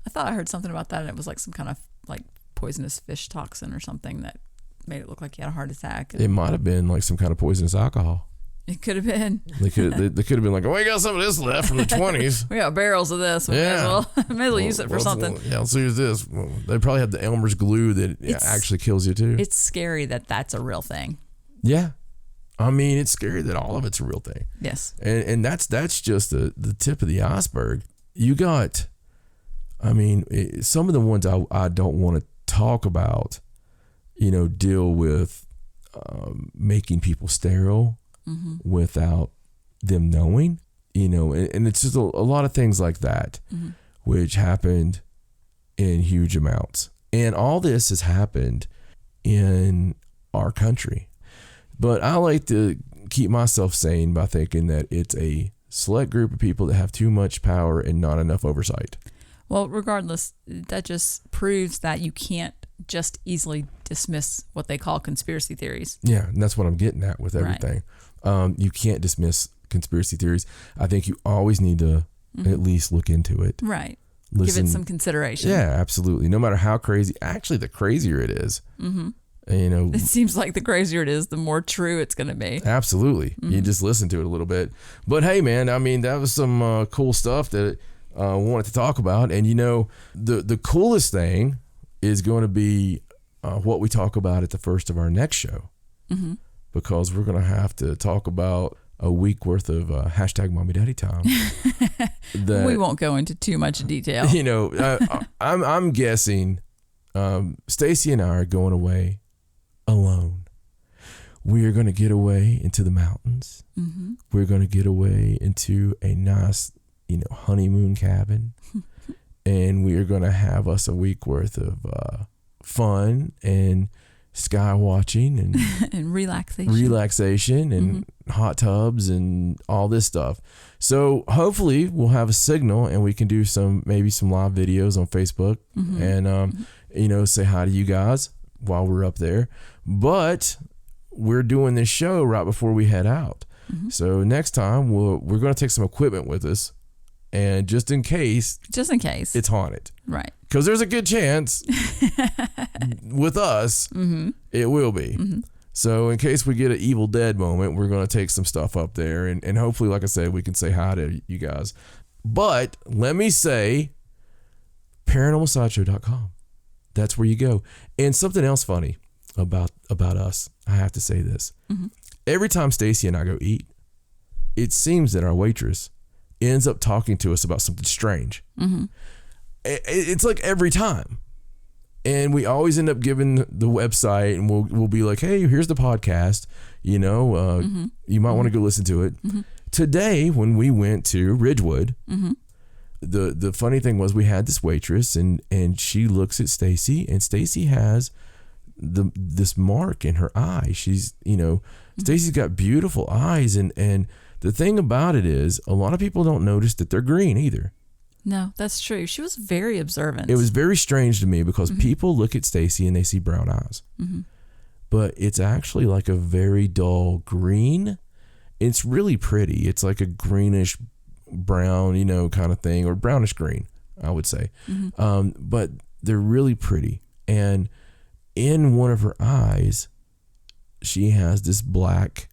I thought I heard something about that, and it was like some kind of like poisonous fish toxin or something that made it look like he had a heart attack. It might have been like some kind of poisonous alcohol. It could have been. They could have been like, oh, we got some of this left from the 20s. We got barrels of this. We may as well use it for something. Yeah, let's use this. Well, they probably have the Elmer's glue that actually kills you too. It's scary that that's a real thing. Yeah. I mean, it's scary that all of it's a real thing. Yes. And that's just the tip of the iceberg. You got, some of the ones I don't want to talk about, deal with making people sterile. Mm-hmm. Without them knowing, and it's just a lot of things like that, mm-hmm. which happened in huge amounts. And all this has happened in our country. But I like to keep myself sane by thinking that it's a select group of people that have too much power and not enough oversight. Well, regardless, that just proves that you can't just easily dismiss what they call conspiracy theories. Yeah, and that's what I'm getting at with everything. Right. You can't dismiss conspiracy theories. I think you always need to mm-hmm. at least look into it. Right. Give it some consideration. Yeah, absolutely. No matter how crazy, actually, the crazier it is. Mm-hmm. It seems like the crazier it is, the more true it's going to be. Absolutely. Mm-hmm. You just listen to it a little bit. But hey, man, that was some cool stuff that I wanted to talk about. And, the coolest thing is going to be what we talk about at the first of our next show. Mm-hmm. Because we're going to have to talk about a week worth of hashtag mommy daddy time. We won't go into too much detail. I'm guessing Stacey and I are going away alone. We are going to get away into the mountains. Mm-hmm. We're going to get away into a nice, honeymoon cabin. And we are going to have us a week worth of fun and sky watching and and relaxation and mm-hmm. hot tubs and all this stuff. So hopefully we'll have a signal and we can do maybe some live videos on Facebook mm-hmm. and mm-hmm. Say hi to you guys while we're up there. But we're doing this show right before we head out. Mm-hmm. So next time we're going to take some equipment with us, and just in case it's haunted. Right. Because there's a good chance with us, mm-hmm. it will be. Mm-hmm. So in case we get an Evil Dead moment, we're going to take some stuff up there. And hopefully, like I said, we can say hi to you guys. But let me say, paranormalsideshow.com. That's where you go. And something else funny about us, I have to say this. Mm-hmm. Every time Stacey and I go eat, it seems that our waitress ends up talking to us about something strange. Mm-hmm. It's like every time. And we always end up giving the website, and we'll be like, hey, here's the podcast. Mm-hmm. You might want to go listen to it. Mm-hmm. Today, when we went to Ridgewood, mm-hmm. the funny thing was we had this waitress, and she looks at Stacey, and Stacey has this mark in her eye. She's, mm-hmm. Stacey's got beautiful eyes, and the thing about it is a lot of people don't notice that they're green either. No, that's true. She was very observant. It was very strange to me because mm-hmm. people look at Stacey and they see brown eyes. Mm-hmm. But it's actually like a very dull green. It's really pretty. It's like a greenish brown, kind of thing, or brownish green, I would say. Mm-hmm. But they're really pretty. And in one of her eyes, she has this black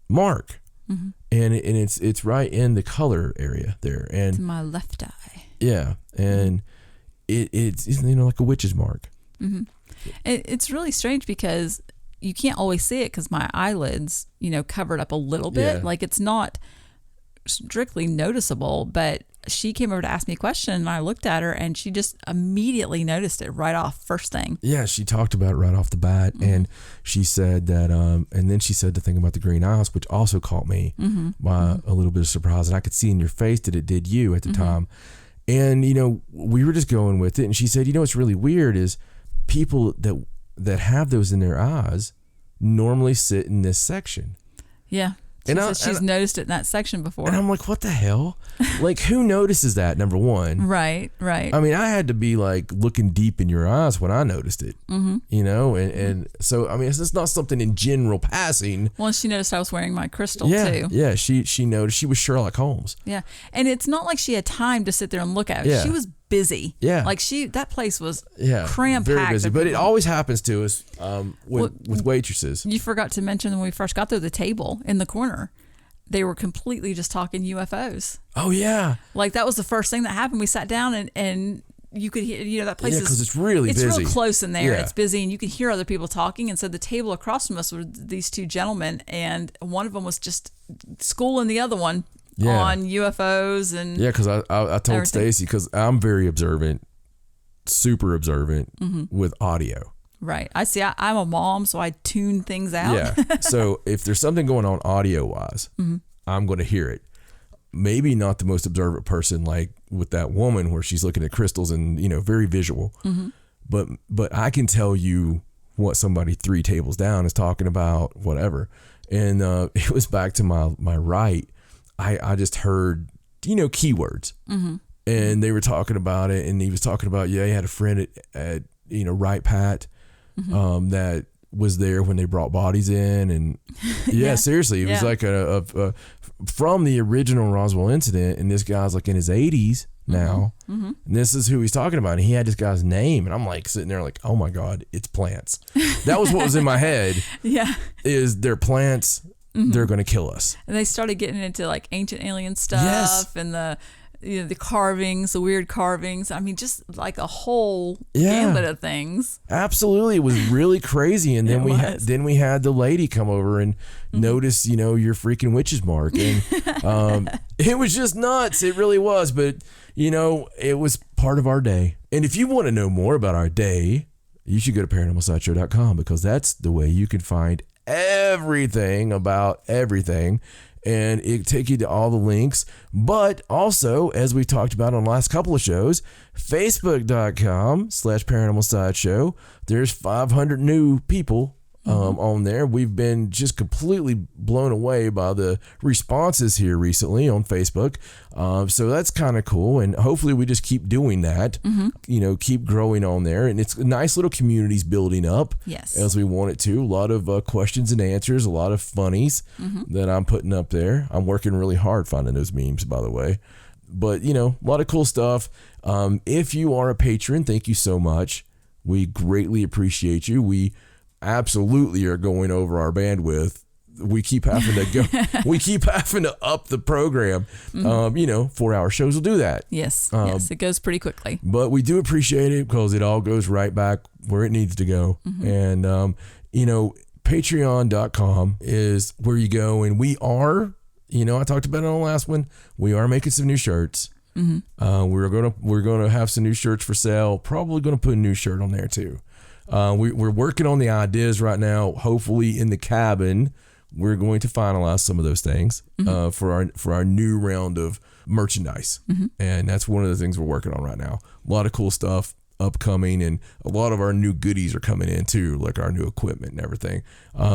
mark. Mm-hmm. And it's right in the color area there, and to my left eye. Yeah, and it's like a witch's mark. Mm-hmm. It's really strange because you can't always see it because my eyelids, covered up a little bit. Yeah. Like it's not strictly noticeable, but she came over to ask me a question, and I looked at her, and she just immediately noticed it right off, first thing. Yeah, she talked about it right off the bat, mm-hmm. and she said that, and then she said the thing about the green eyes, which also caught me mm-hmm. by mm-hmm. a little bit of surprise, and I could see in your face that it did you at the mm-hmm. time. And, we were just going with it, and she said, what's really weird is people that have those in their eyes normally sit in this section. Yeah. She says she's noticed it in that section before. And I'm like, what the hell? Like, who notices that, number one? Right. I mean, I had to be like looking deep in your eyes when I noticed it, you know? And so, I mean, it's just not something in general passing. Well, she noticed I was wearing my crystal too. Yeah, she noticed. She was Sherlock Holmes. Yeah. And it's not like she had time to sit there and look at it. Yeah. She was busy. Yeah. Like that place was cram-packed. Very busy. But it always happens to us with waitresses. You forgot to mention when we first got there, the table in the corner. They were completely just talking UFOs. Oh, yeah. Like that was the first thing that happened. We sat down and you could hear, you know, that place because it's really busy. It's real close in there. Yeah. It's busy and you can hear other people talking. And so the table across from us were these two gentlemen and one of them was just schooling the other one on UFOs and because I told Stacey, because I'm very observant, super observant with audio. Right. I see. I'm a mom, so I tune things out. Yeah. So if there's something going on audio wise, I'm going to hear it. Maybe not the most observant person, like with that woman where she's looking at crystals and, you know, very visual. But I can tell you what somebody 3 tables down is talking about, whatever. And it was back to my right. I just heard, you know, keywords. And they were talking about it, and he was talking about, he had a friend at you know, Right Pat. That was there when they brought bodies in, and seriously, it was like a from the original Roswell incident, and this guy's like in his 80s now, and this is who he's talking about, and he had this guy's name, and I'm like sitting there like, oh my God, it's plants. That was what was in my head. Is they're plants, they're going to kill us. And they started getting into like ancient alien stuff and the carvings, the weird carvings. I mean, just like a whole gambit of things. Absolutely. It was really crazy. And then we had the lady come over and notice, you know, your freaking witch's mark. And it was just nuts. It really was. But, you know, it was part of our day. And if you want to know more about our day, you should go to paranormalsideshow.com, because that's the way you can find everything about everything. And it take you to all the links. But also, as we talked about on the last couple of shows, facebook.com/paranormalsideshow. There's 500 new people on there. We've been just completely blown away by the responses here recently on Facebook. So that's kind of cool. And hopefully we just keep doing that, you know, keep growing on there. And it's a nice little communities building up as we want it to. A lot of questions and answers, a lot of funnies that I'm putting up there. I'm working really hard finding those memes, by the way. But, you know, a lot of cool stuff. If you are a patron, thank you so much. We greatly appreciate you. We absolutely are going over our bandwidth. We keep having to go. We keep having to up the program. You know, 4-hour shows will do that. Yes, it goes pretty quickly. But we do appreciate it, because it all goes right back where it needs to go. And you know, Patreon.com is where you go, and we are. You know, I talked about it on the last one. We are making some new shirts. We're gonna have some new shirts for sale. Probably gonna put a new shirt on there too. We're working on the ideas right now. Hopefully in the cabin, we're going to finalize some of those things for our new round of merchandise. And that's one of the things we're working on right now. A lot of cool stuff upcoming, and a lot of our new goodies are coming in too, like our new equipment and everything.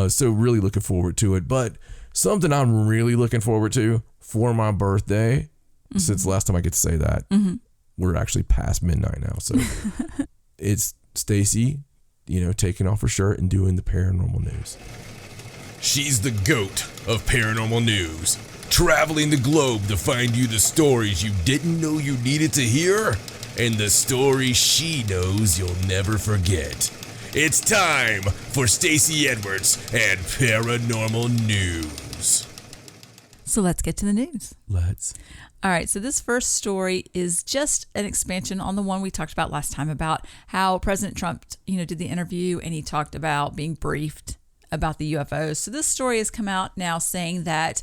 So really looking forward to it. But something I'm really looking forward to for my birthday, since last time I get to say that, we're actually past midnight now. So it's Stacey, you know, taking off her shirt and doing the paranormal news. She's the GOAT of paranormal news, traveling the globe to find you the stories you didn't know you needed to hear, and the stories she knows you'll never forget. It's time for Stacey Edwards and Paranormal News. So let's get to the news. Let's. All right, so this first story is just an expansion on the one we talked about last time about how President Trump, you know, did the interview and he talked about being briefed about the UFOs. So this story has come out now saying that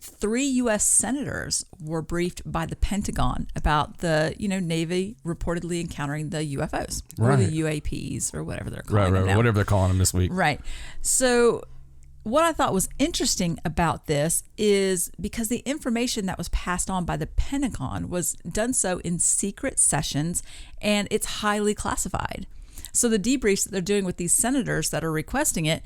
3 U.S. senators were briefed by the Pentagon about the, you know, Navy reportedly encountering the UFOs or the UAPs or whatever they're calling them now. Whatever they're calling them this week. Right. So what I thought was interesting about this is because the information that was passed on by the Pentagon was done so in secret sessions, and it's highly classified. So the debriefs that they're doing with these senators that are requesting it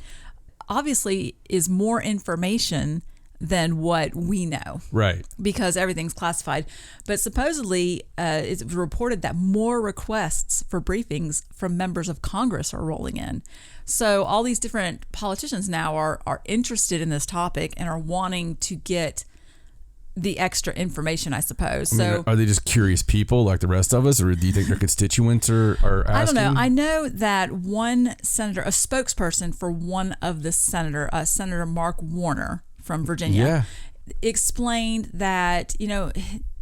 obviously is more information than what we know. Right. Because everything's classified. But supposedly, it's reported that more requests for briefings from members of Congress are rolling in. So all these different politicians now are interested in this topic and are wanting to get the extra information, I suppose. I mean, are they just curious people like the rest of us, or do you think their constituents are asking? I don't know. I know that one senator, a spokesperson for one of the Senator Mark Warner from Virginia, explained that,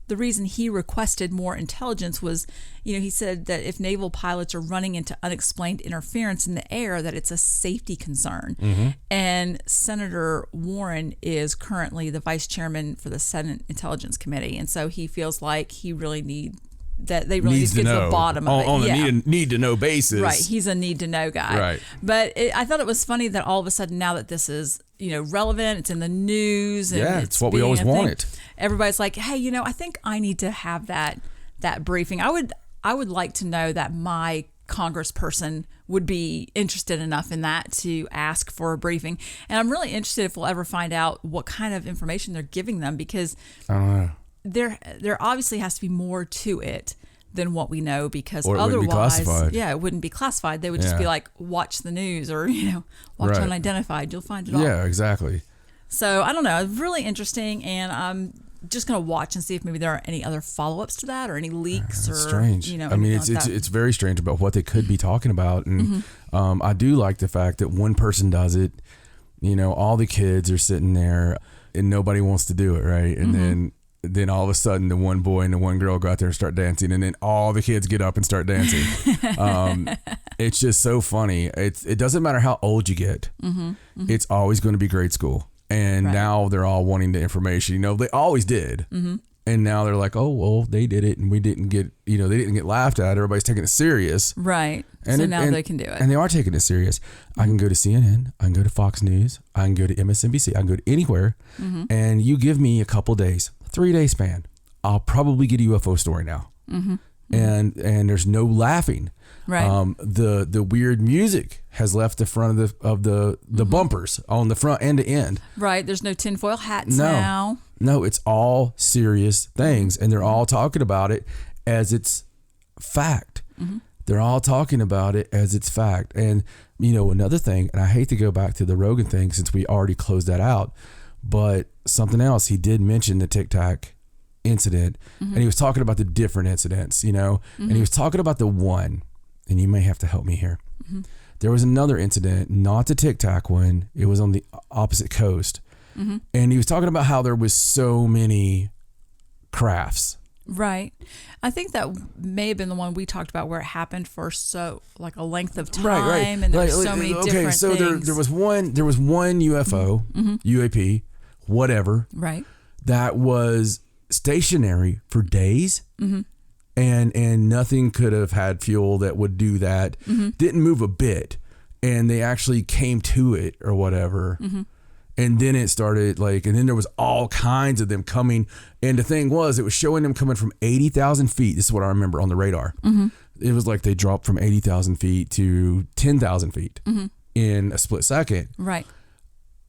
the reason he requested more intelligence was, he said that if naval pilots are running into unexplained interference in the air, that it's a safety concern. Mm-hmm. And Senator Warren is currently the vice chairman for the Senate Intelligence Committee. And so he feels like they really need to get to the bottom of it. On a need to know basis. Right. He's a need to know guy. Right. But I thought it was funny that all of a sudden, now that this is, relevant, it's in the news. And it's what we always wanted. Everybody's like, hey, I think I need to have that briefing. I would like to know that my congressperson would be interested enough in that to ask for a briefing. And I'm really interested if we'll ever find out what kind of information they're giving them, because I don't know. There obviously has to be more to it than what we know, because or it otherwise, wouldn't be classified. it wouldn't be classified. They would just be like, watch the news, or watch Unidentified. You'll find it all. Yeah, exactly. So I don't know. It's really interesting, and I'm just gonna watch and see if maybe there are any other follow-ups to that, or any leaks. That's or strange. I mean, it's very strange about what they could be talking about, and I do like the fact that one person does it. All the kids are sitting there, and nobody wants to do it, right? And then all of a sudden the one boy and the one girl go out there and start dancing, and then all the kids get up and start dancing. It's just so funny. It doesn't matter how old you get. It's always going to be grade school. And now they're all wanting the information. They always did. And now they're like, oh, well, they did it and we didn't get, they didn't get laughed at. Everybody's taking it serious. Right. And so now they can do it. And they are taking it serious. I can go to CNN. I can go to Fox News. I can go to MSNBC. I can go to anywhere. And you give me a couple days, 3-day span, I'll probably get a UFO story now. And there's no laughing. Right. The weird music has left the front of the bumpers on the front end to end. Right. There's no tinfoil hats now. No, it's all serious things, and they're all talking about it as it's fact. They're all talking about it as it's fact. And another thing, and I hate to go back to the Rogan thing since we already closed that out, but something else, he did mention the Tic Tac incident, and he was talking about the different incidents, and he was talking about the one, and you may have to help me here. There was another incident, not the Tic Tac one. It was on the opposite coast. And he was talking about how there was so many crafts. Right. I think that may have been the one we talked about where it happened for a length of time, and there were so many different so things. there was one UFO, UAP, whatever. Right. That was stationary for days. And nothing could have had fuel that would do that. Didn't move a bit. And they actually came to it or whatever. And then it started and then there was all kinds of them coming. And the thing was, it was showing them coming from 80,000 feet. This is what I remember on the radar. It was like they dropped from 80,000 feet to 10,000 feet in a split second. Right.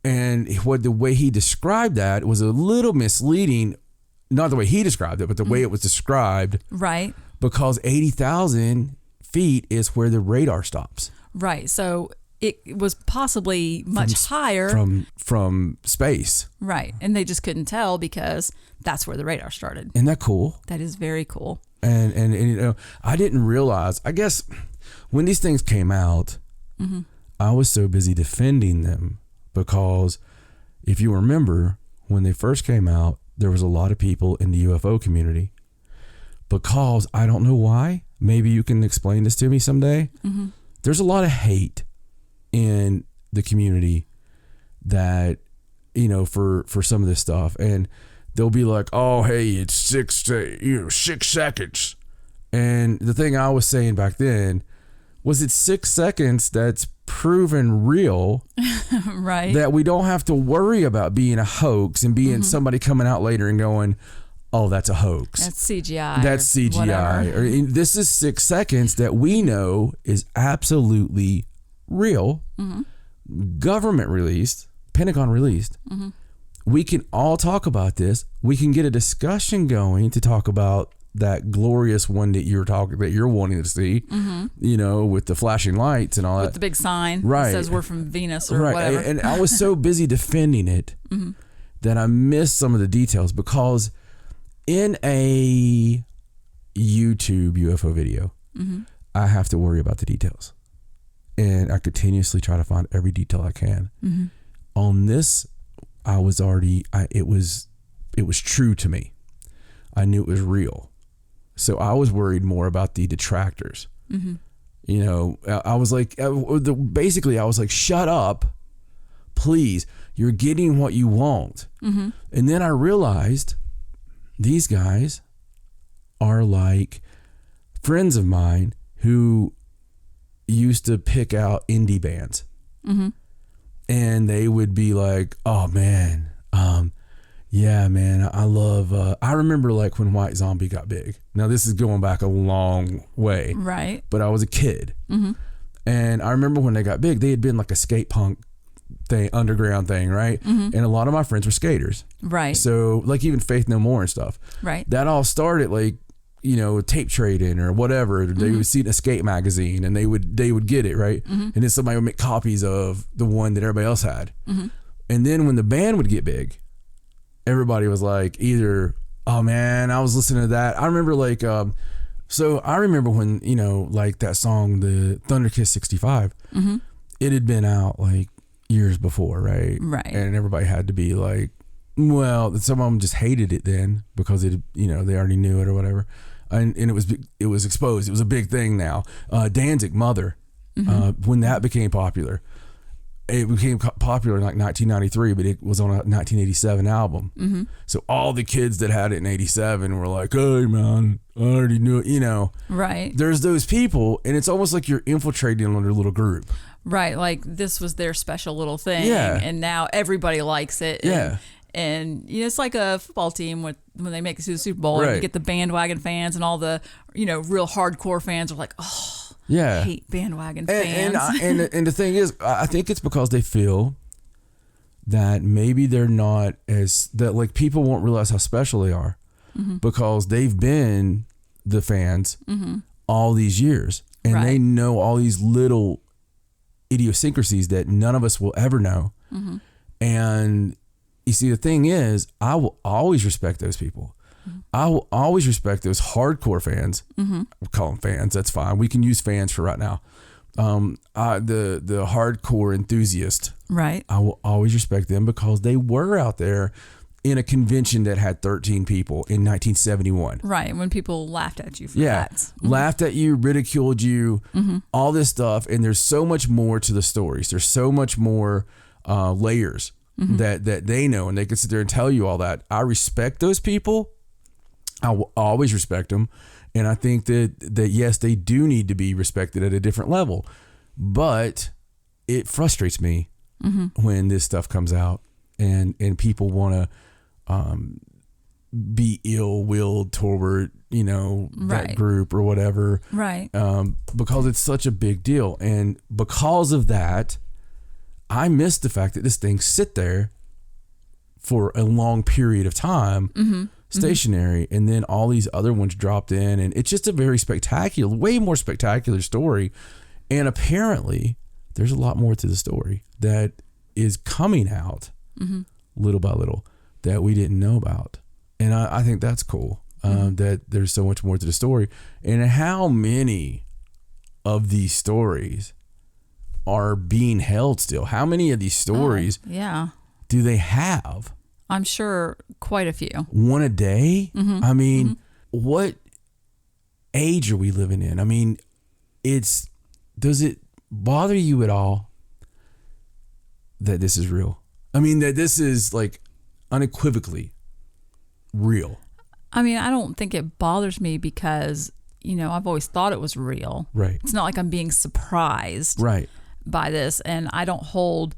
And the way he described that was a little misleading. Not the way he described it, but the way it was described. Right. Because 80,000 feet is where the radar stops. Right. So it was possibly much higher from space. Right. And they just couldn't tell because that's where the radar started. Isn't that cool? That is very cool. And I didn't realize, I guess when these things came out, I was so busy defending them because if you remember when they first came out, there was a lot of people in the UFO community because I don't know why. Maybe you can explain this to me someday. There's a lot of hate in the community that, for some of this stuff. And they'll be like, oh, hey, it's 6 seconds. And the thing I was saying back then was it's 6 seconds that's proven real. Right. That we don't have to worry about being a hoax and being somebody coming out later and going, oh, that's a hoax. That's CGI. That's CGI. This is 6 seconds that we know is absolutely real. Government released, Pentagon released. we can all talk about this. We can get a discussion going to talk about that glorious one that you're wanting to see, you know, with the flashing lights and all that. With the big sign right. that says we're from Venus or whatever. And I was so busy defending it that I missed some of the details, because in a YouTube UFO video, I have to worry about the details. And I continuously try to find every detail I can. On this, it was true to me. I knew it was real. So I was worried more about the detractors. You know, I was like, basically, I was like, shut up, please. You're getting what you want. And then I realized these guys are like friends of mine who used to pick out indie bands. And they would be like, oh man, yeah, man, I love, I remember like when White Zombie got big. Now this is going back a long way. Right. But I was a kid. And I remember when they got big, they had been like a skate punk thing, underground thing, right? And a lot of my friends were skaters. Right. So like even Faith No More and stuff. Right. That all started like, you know, tape trading or whatever. They would see it in a skate magazine and they would get it, right? And then somebody would make copies of the one that everybody else had. And then when the band would get big, everybody was like either, oh man, I was listening to that. I remember like, so I remember when, you know, like that song, the Thunder Kiss 65, it had been out like years before, right? Right. And everybody had to be like, well, some of them just hated it then because it, you know, they already knew it or whatever. And it was exposed. It was a big thing now. Danzig, Mother, when that became popular, it became popular in like 1993, but it was on a 1987 album. So all the kids that had it in 87 were like, hey man, I already knew it, you know. Right. There's those people, and it's almost like you're infiltrating on their little group. Right. Like this was their special little thing. Yeah. And now everybody likes it. Yeah. And you know, it's like a football team when they make it to the Super Bowl, and you get the bandwagon fans and all the, you know, real hardcore fans are like, oh, yeah, I hate bandwagon fans. And the thing is, I think it's because they feel that maybe they're not that like people won't realize how special they are because they've been the fans all these years, and they know all these little idiosyncrasies that none of us will ever know. And you see, the thing is, I will always respect those people. I will always respect those hardcore fans. We'll call them fans. That's fine. We can use fans for right now. The hardcore enthusiast. Right. I will always respect them because they were out there in a convention that had 13 people in 1971. Right. When people laughed at you for that. Laughed at you, ridiculed you, all this stuff. And there's so much more to the stories. There's so much more layers that they know, and they can sit there and tell you all that. I respect those people. I will always respect them. And I think that yes, they do need to be respected at a different level. But it frustrates me when this stuff comes out and people want to be ill-willed toward, you know, that group or whatever. Right. Because it's such a big deal. And because of that, I miss the fact that this thing sit there for a long period of time, stationary, and then all these other ones dropped in, and it's just a very spectacular, way more spectacular story. And apparently, there's a lot more to the story that is coming out little by little that we didn't know about, and I think that's cool. That there's so much more to the story, and how many of these stories are being held still. How many of these stories do they have? I'm sure quite a few. One a day? I mean, what age are we living in? I mean, does it bother you at all that this is real? I mean, that this is like unequivocally real. I mean, I don't think it bothers me because, you know, I've always thought it was real. Right. It's not like I'm being surprised by this, and I don't hold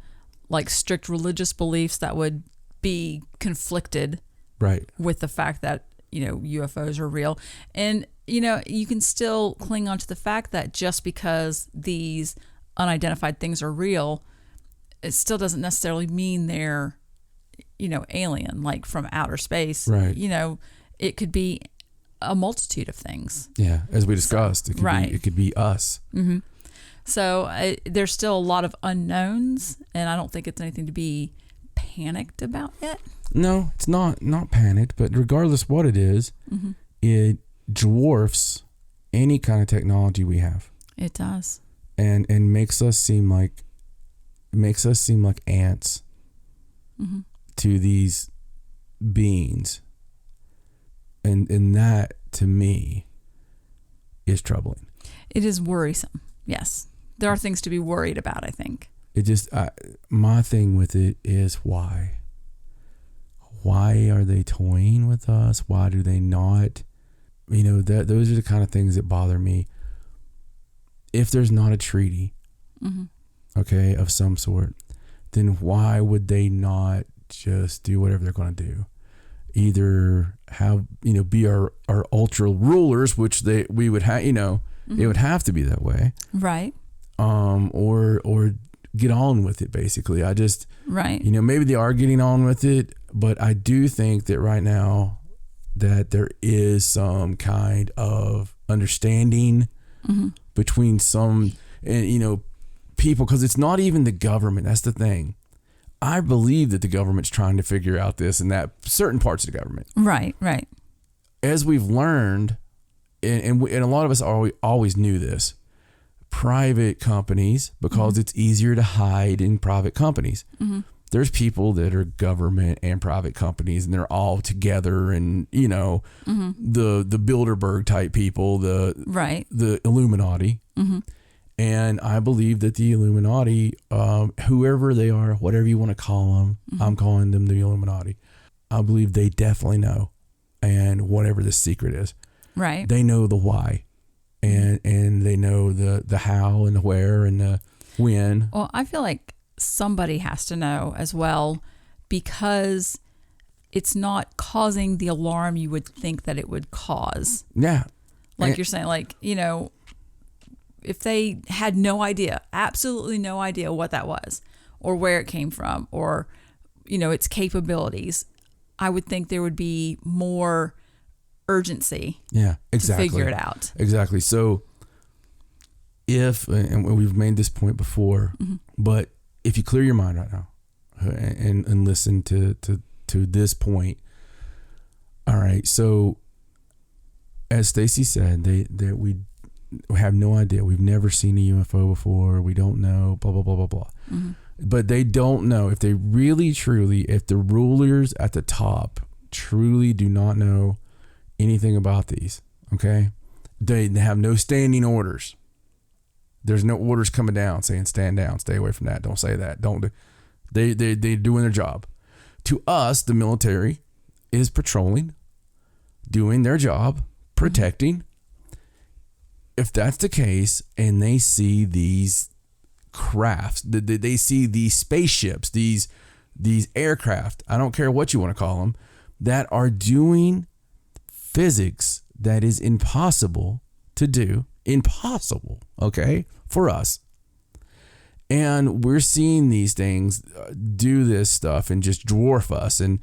like strict religious beliefs that would be conflicted with the fact that, you know, UFOs are real. And, you know, you can still cling on to the fact that just because these unidentified things are real, it still doesn't necessarily mean they're alien, like from outer space. Right. It could be a multitude of things. Yeah, as we discussed, it could be us. Mm-hmm. So there's still a lot of unknowns, and I don't think it's anything to be panicked about yet. No, it's not panicked, but regardless what it is, mm-hmm. it dwarfs any kind of technology we have. It does. And makes us seem like ants mm-hmm. to these beings. And that, to me, is troubling. It is worrisome. Yes. There are things to be worried about, I think. It just, my thing with it is why? Why are they toying with us? Why do they not? Those are the kind of things that bother me. If there's not a treaty, mm-hmm. okay, of some sort, then why would they not just do whatever they're going to do? Either have, be our ultra rulers, which we would have, mm-hmm. it would have to be that way. Right. Or get on with it, basically. I just, right. Maybe they are getting on with it, but I do think that right now that there is some kind of understanding mm-hmm. between some, people, because it's not even the government. That's the thing. I believe that the government's trying to figure out this and that, certain parts of the government. Right. As we've learned, and a lot of us always knew this, private companies, because mm-hmm. it's easier to hide in private companies. Mm-hmm. There's people that are government and private companies, and they're all together, and mm-hmm. the Bilderberg type people, the Illuminati. Mm-hmm. And I believe that the Illuminati, whoever they are, whatever you want to call them, mm-hmm. I'm calling them the Illuminati. I believe they definitely know, and whatever the secret is, right? They know the why, and they know the how and the where and the when. Well, I feel like somebody has to know as well, because it's not causing the alarm you would think that it would cause. Yeah, you're saying, if they had no idea, absolutely no idea what that was or where it came from or, its capabilities, I would think there would be more urgency. Yeah, exactly. To figure it out. Exactly. So and we've made this point before, mm-hmm. but if you clear your mind right now and listen to this point, all right. So as Stacey said, that we have no idea. We've never seen a UFO before. We don't know, blah, blah, blah, blah, blah. Mm-hmm. But they don't know if they really, truly, if the rulers at the top truly do not know anything about these, okay? They have no standing orders. There's no orders coming down saying stand down, stay away from that, don't say that, don't do. They're doing their job. To us, the military is patrolling, doing their job, protecting. Mm-hmm. If that's the case, and they see these crafts, they see these spaceships, these aircraft, I don't care what you want to call them, that are doing physics that is impossible to do, okay, for us. And we're seeing these things do this stuff and just dwarf us and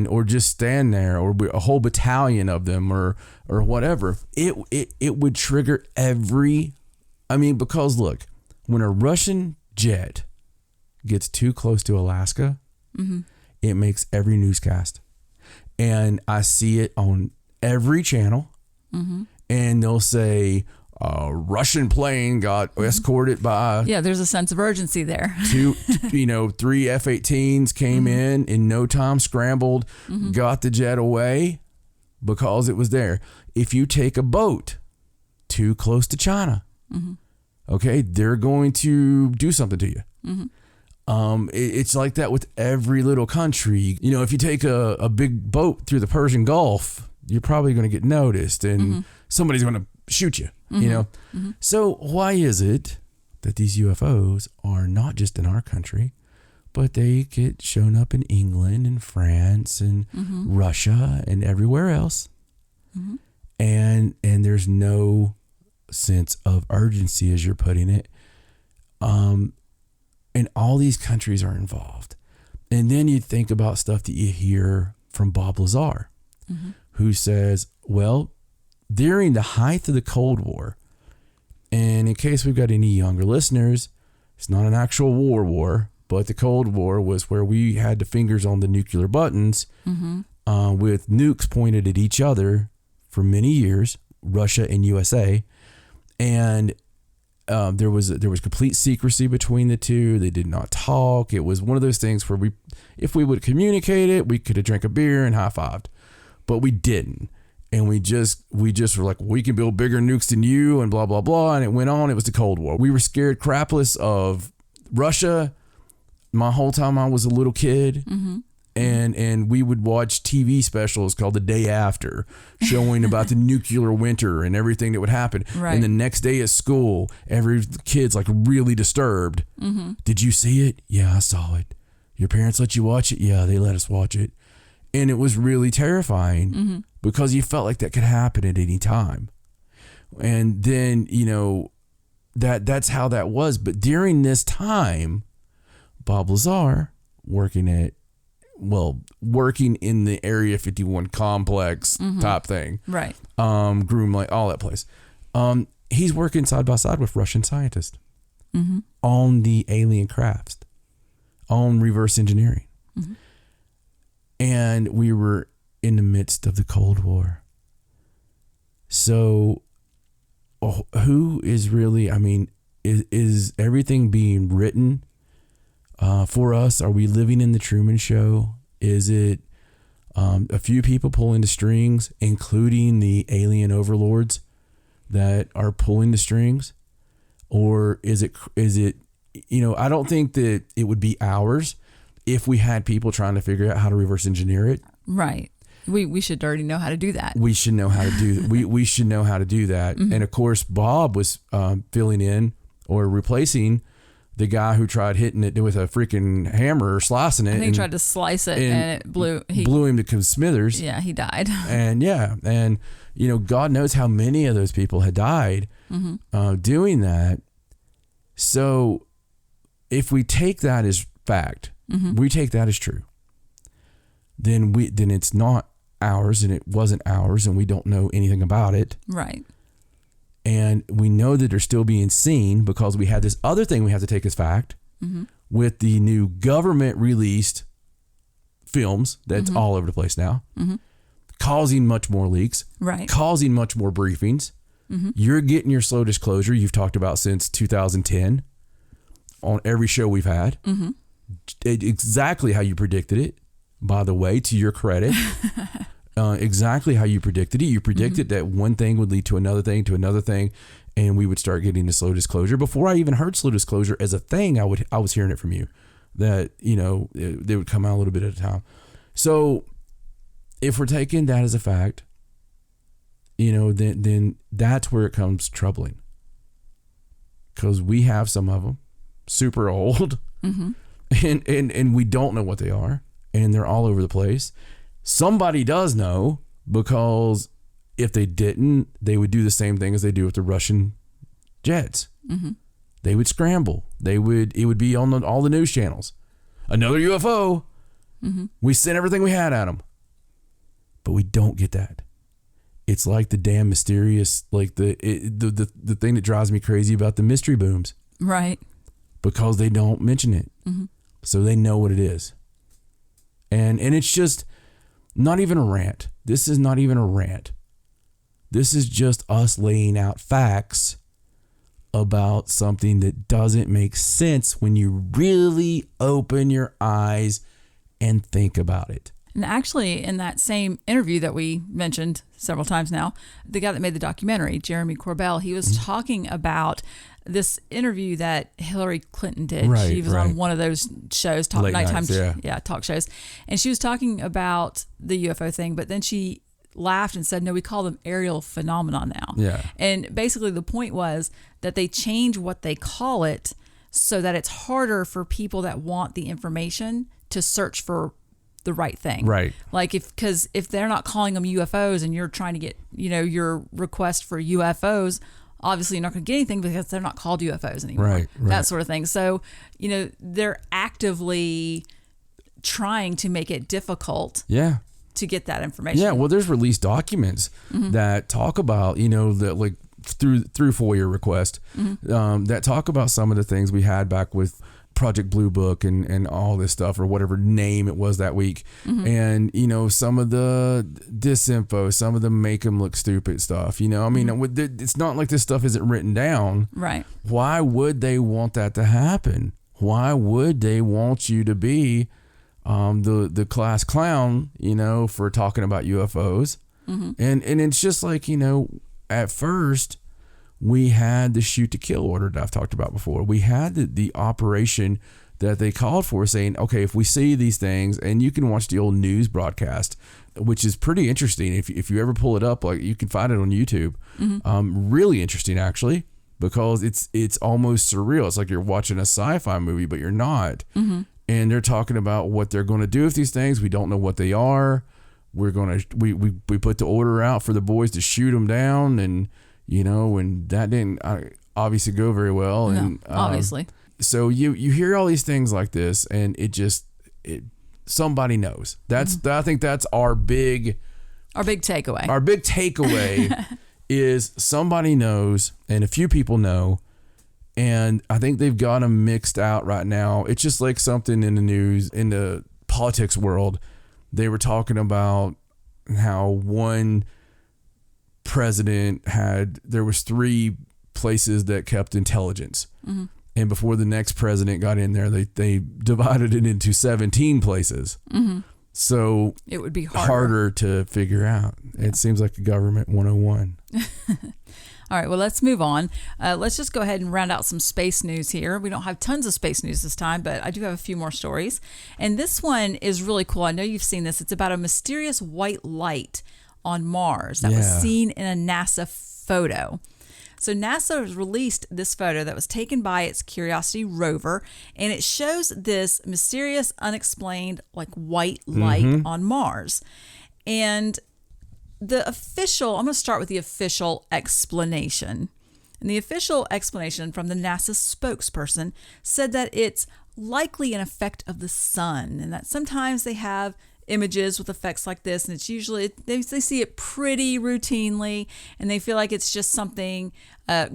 or just stand there, or a whole battalion of them, or whatever. It would trigger because look, when a Russian jet gets too close to Alaska, mm-hmm. it makes every newscast, and I see it on every channel, mm-hmm. and they'll say a Russian plane got escorted by. Yeah, there's a sense of urgency there. 3 F-18s came mm-hmm. in no time, scrambled, mm-hmm. got the jet away because it was there. If you take a boat too close to China, mm-hmm. okay, they're going to do something to you. Mm-hmm. It's like that with every little country. If you take a big boat through the Persian Gulf, you're probably going to get noticed, and mm-hmm. somebody's going to shoot you. Mm-hmm. Mm-hmm. So why is it that these UFOs are not just in our country, but they get shown up in England and France and mm-hmm. Russia and everywhere else, mm-hmm. and there's no sense of urgency, as you're putting it, and all these countries are involved. And then you think about stuff that you hear from Bob Lazar, who says, well, during the height of the Cold War, and in case we've got any younger listeners, it's not an actual war, but the Cold War was where we had the fingers on the nuclear buttons with nukes pointed at each other for many years, Russia and USA. And there was complete secrecy between the two. They did not talk. It was one of those things where if we would communicate it, we could have drank a beer and high-fived, but we didn't. And we just were like, we can build bigger nukes than you and blah, blah, blah. And it went on. It was the Cold War. We were scared crapless of Russia my whole time I was a little kid. And we would watch TV specials called The Day After, showing about the nuclear winter and everything that would happen. Right. And the next day at school, every kid's like really disturbed. Did you see it? Yeah, I saw it. Your parents let you watch it? Yeah, they let us watch it. And it was really terrifying because you felt like that could happen at any time. And then, that's how that was. But during this time, Bob Lazar, working in the Area 51 complex type thing. Right. Groom Lake, all that place. He's working side by side with Russian scientists on the alien crafts, on reverse engineering. And we were in the midst of the Cold War. So who is really, is everything being written for us? Are we living in the Truman Show? Is it a few people pulling the strings, including the alien overlords that are pulling the strings? Or is it, I don't think that it would be ours if we had people trying to figure out how to reverse engineer it. Right. We should already know how to do that. We should know how to do that. We should know how to do that. And of course, Bob was filling in or replacing the guy who tried hitting it with a freaking hammer or slicing it. I think he tried to slice it and it blew. Blew him to smithers. Yeah, he died. And God knows how many of those people had died doing that. So if we take that as fact, we take that as true, then it's not ours and it wasn't ours and we don't know anything about it. Right. And we know that they're still being seen because we had this other thing we have to take as fact with the new government released films that's all over the place now, causing much more leaks, right, causing much more briefings. You're getting your slow disclosure you've talked about since 2010 on every show we've had. Exactly how you predicted it, by the way, to your credit. Exactly how you predicted it. You predicted that one thing would lead to another thing, and we would start getting the slow disclosure. Before I even heard slow disclosure as a thing, I was hearing it from you that, they would come out a little bit at a time. So if we're taking that as a fact, then that's where it comes troubling. Because we have some of them super old and we don't know what they are, and they're all over the place. Somebody does know, because if they didn't, they would do the same thing as they do with the Russian jets. They would scramble. It would be on all the news channels. Another UFO. We sent everything we had at them. But we don't get that. It's like the damn mysterious, like the thing that drives me crazy about the mystery booms. Right. Because they don't mention it. So they know what it is. And it's just not even a rant. This is not even a rant. This is just us laying out facts about something that doesn't make sense when you really open your eyes and think about it. And actually, in that same interview that we mentioned several times now, the guy that made the documentary, Jeremy Corbell, he was talking about this interview that Hillary Clinton did. Right, she was on one of those shows, nighttime talk shows. And she was talking about the UFO thing, but then she laughed and said, no, we call them aerial phenomena now. Yeah. And basically the point was that they change what they call it so that it's harder for people that want the information to search for the right thing. Right. Like because if they're not calling them UFOs and you're trying to get, your request for UFOs, obviously you're not going to get anything because they're not called UFOs anymore. Right. That sort of thing. So, they're actively trying to make it difficult Yeah. to get that information. Yeah. Well, there's released documents that talk about, like through FOIA request, that talk about some of the things we had back with Project Blue Book and all this stuff, or whatever name it was that week. And, some of the disinfo, some of the make them look stupid stuff, I mean, it's not like this stuff isn't written down. Right. Why would they want that to happen? Why would they want you to be the class clown, for talking about UFOs? And it's just like, at first we had the shoot to kill order that I've talked about before. We had the operation that they called for, saying, okay, if we see these things, and you can watch the old news broadcast, which is pretty interesting. If you ever pull it up, like, you can find it on YouTube. Really interesting, actually, because it's almost surreal. It's like you're watching a sci-fi movie, but you're not. And they're talking about what they're going to do with these things. We don't know what they are. We put the order out for the boys to shoot them down, and and that didn't obviously go very well. And obviously. So you hear all these things like this, and somebody knows. I think that's our big takeaway. Our big takeaway is somebody knows, and a few people know. And I think they've got them mixed out right now. It's just like something in the news, in the politics world. They were talking about how one president there was 3 places that kept intelligence. And before the next president got in there, they divided it into 17 places. So it would be harder to figure out. Yeah. It seems like a government 101. All right, well, let's move on. Let's just go ahead and round out some space news here. We don't have tons of space news this time, but I do have a few more stories. And this one is really cool. I know you've seen this. It's about a mysterious white light on Mars that was seen in a NASA photo. So NASA has released this photo that was taken by its Curiosity rover, and it shows this mysterious, unexplained, like, white light on Mars. And I'm going to start with the official explanation. And the official explanation from the NASA spokesperson said that it's likely an effect of the sun, and that sometimes they have images with effects like this, and it's usually they see it pretty routinely, and they feel like it's just something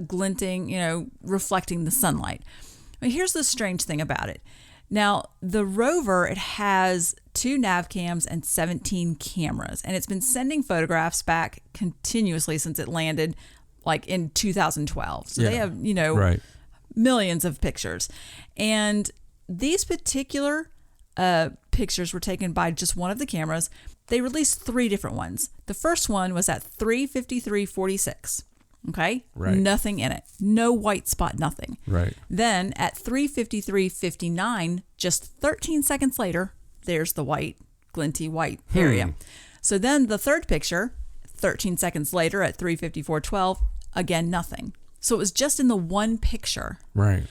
glinting, reflecting the sunlight. But here's the strange thing about it. Now, the rover, it has 2 nav cams and 17 cameras, and it's been sending photographs back continuously since it landed, like, in 2012. So they have, millions of pictures. And these particular pictures were taken by just one of the cameras. They released 3 different ones. The first one was at 3:53:46. Okay? Right. Nothing in it. No white spot, nothing. Right. Then at 3:53:59, just 13 seconds later, there's the white, glinty white area. So then the third picture, 13 seconds later at 3:54:12, again, nothing. So it was just in the one picture. Right.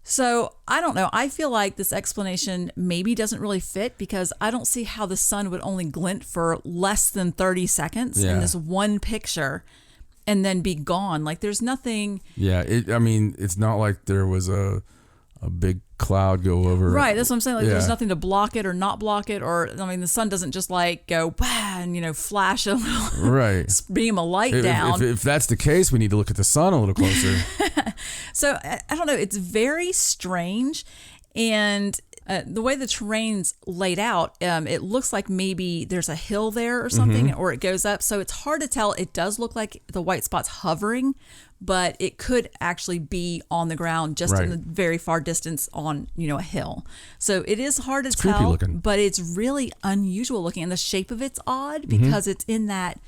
So I don't know. I feel like this explanation maybe doesn't really fit, because I don't see how the sun would only glint for less than 30 seconds in this one picture and then be gone. Like, there's nothing. Yeah. It's not like there was a big cloud go over. Right. That's what I'm saying. Like, there's nothing to block it or not block it. Or, the sun doesn't just like go, bah, and, flash a little beam of light down. If that's the case, we need to look at the sun a little closer. So I don't know. It's very strange. And the way the terrain's laid out, it looks like maybe there's a hill there or something, or it goes up. So it's hard to tell. It does look like the white spot's hovering, but it could actually be on the ground just in the very far distance on, a hill. So it is hard to tell, looking. But it's really unusual looking. And the shape of it's odd because it's in that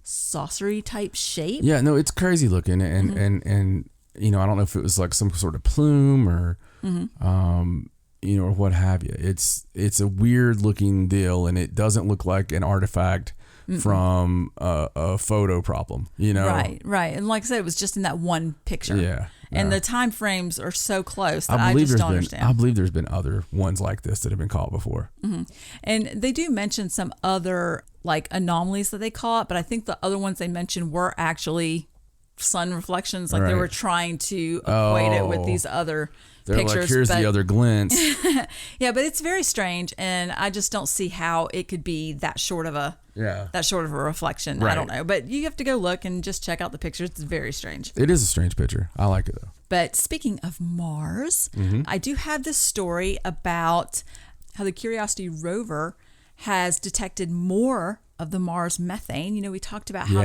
saucery type shape. Yeah, no, it's crazy looking. And I don't know if it was like some sort of plume or, or what have you. It's a weird looking deal, and it doesn't look like an artifact from a photo problem, Right. And like I said, it was just in that one picture. Yeah. And the time frames are so close that I just don't understand. I believe there's been other ones like this that have been caught before. And they do mention some other, like, anomalies that they caught, but I think the other ones they mentioned were actually sun reflections. Like they were trying to equate it with these other pictures. Like, here's the other glints. Yeah, but it's very strange, and I just don't see how it could be that short of a reflection. Right. I don't know, but you have to go look and just check out the pictures. It's very strange. It is a strange picture. I like it though. But speaking of Mars, I do have this story about how the Curiosity rover has detected more of the Mars methane. You know, we talked about how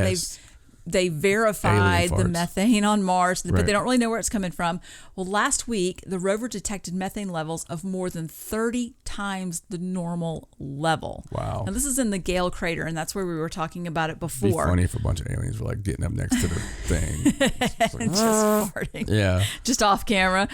they verified the methane on Mars, but they don't really know where it's coming from. Well, last week, the rover detected methane levels of more than 30 times the normal level. Wow. And this is in the Gale crater, and that's where we were talking about it before. It'd be funny if a bunch of aliens were like getting up next to the thing. Just farting. Yeah. Just off camera.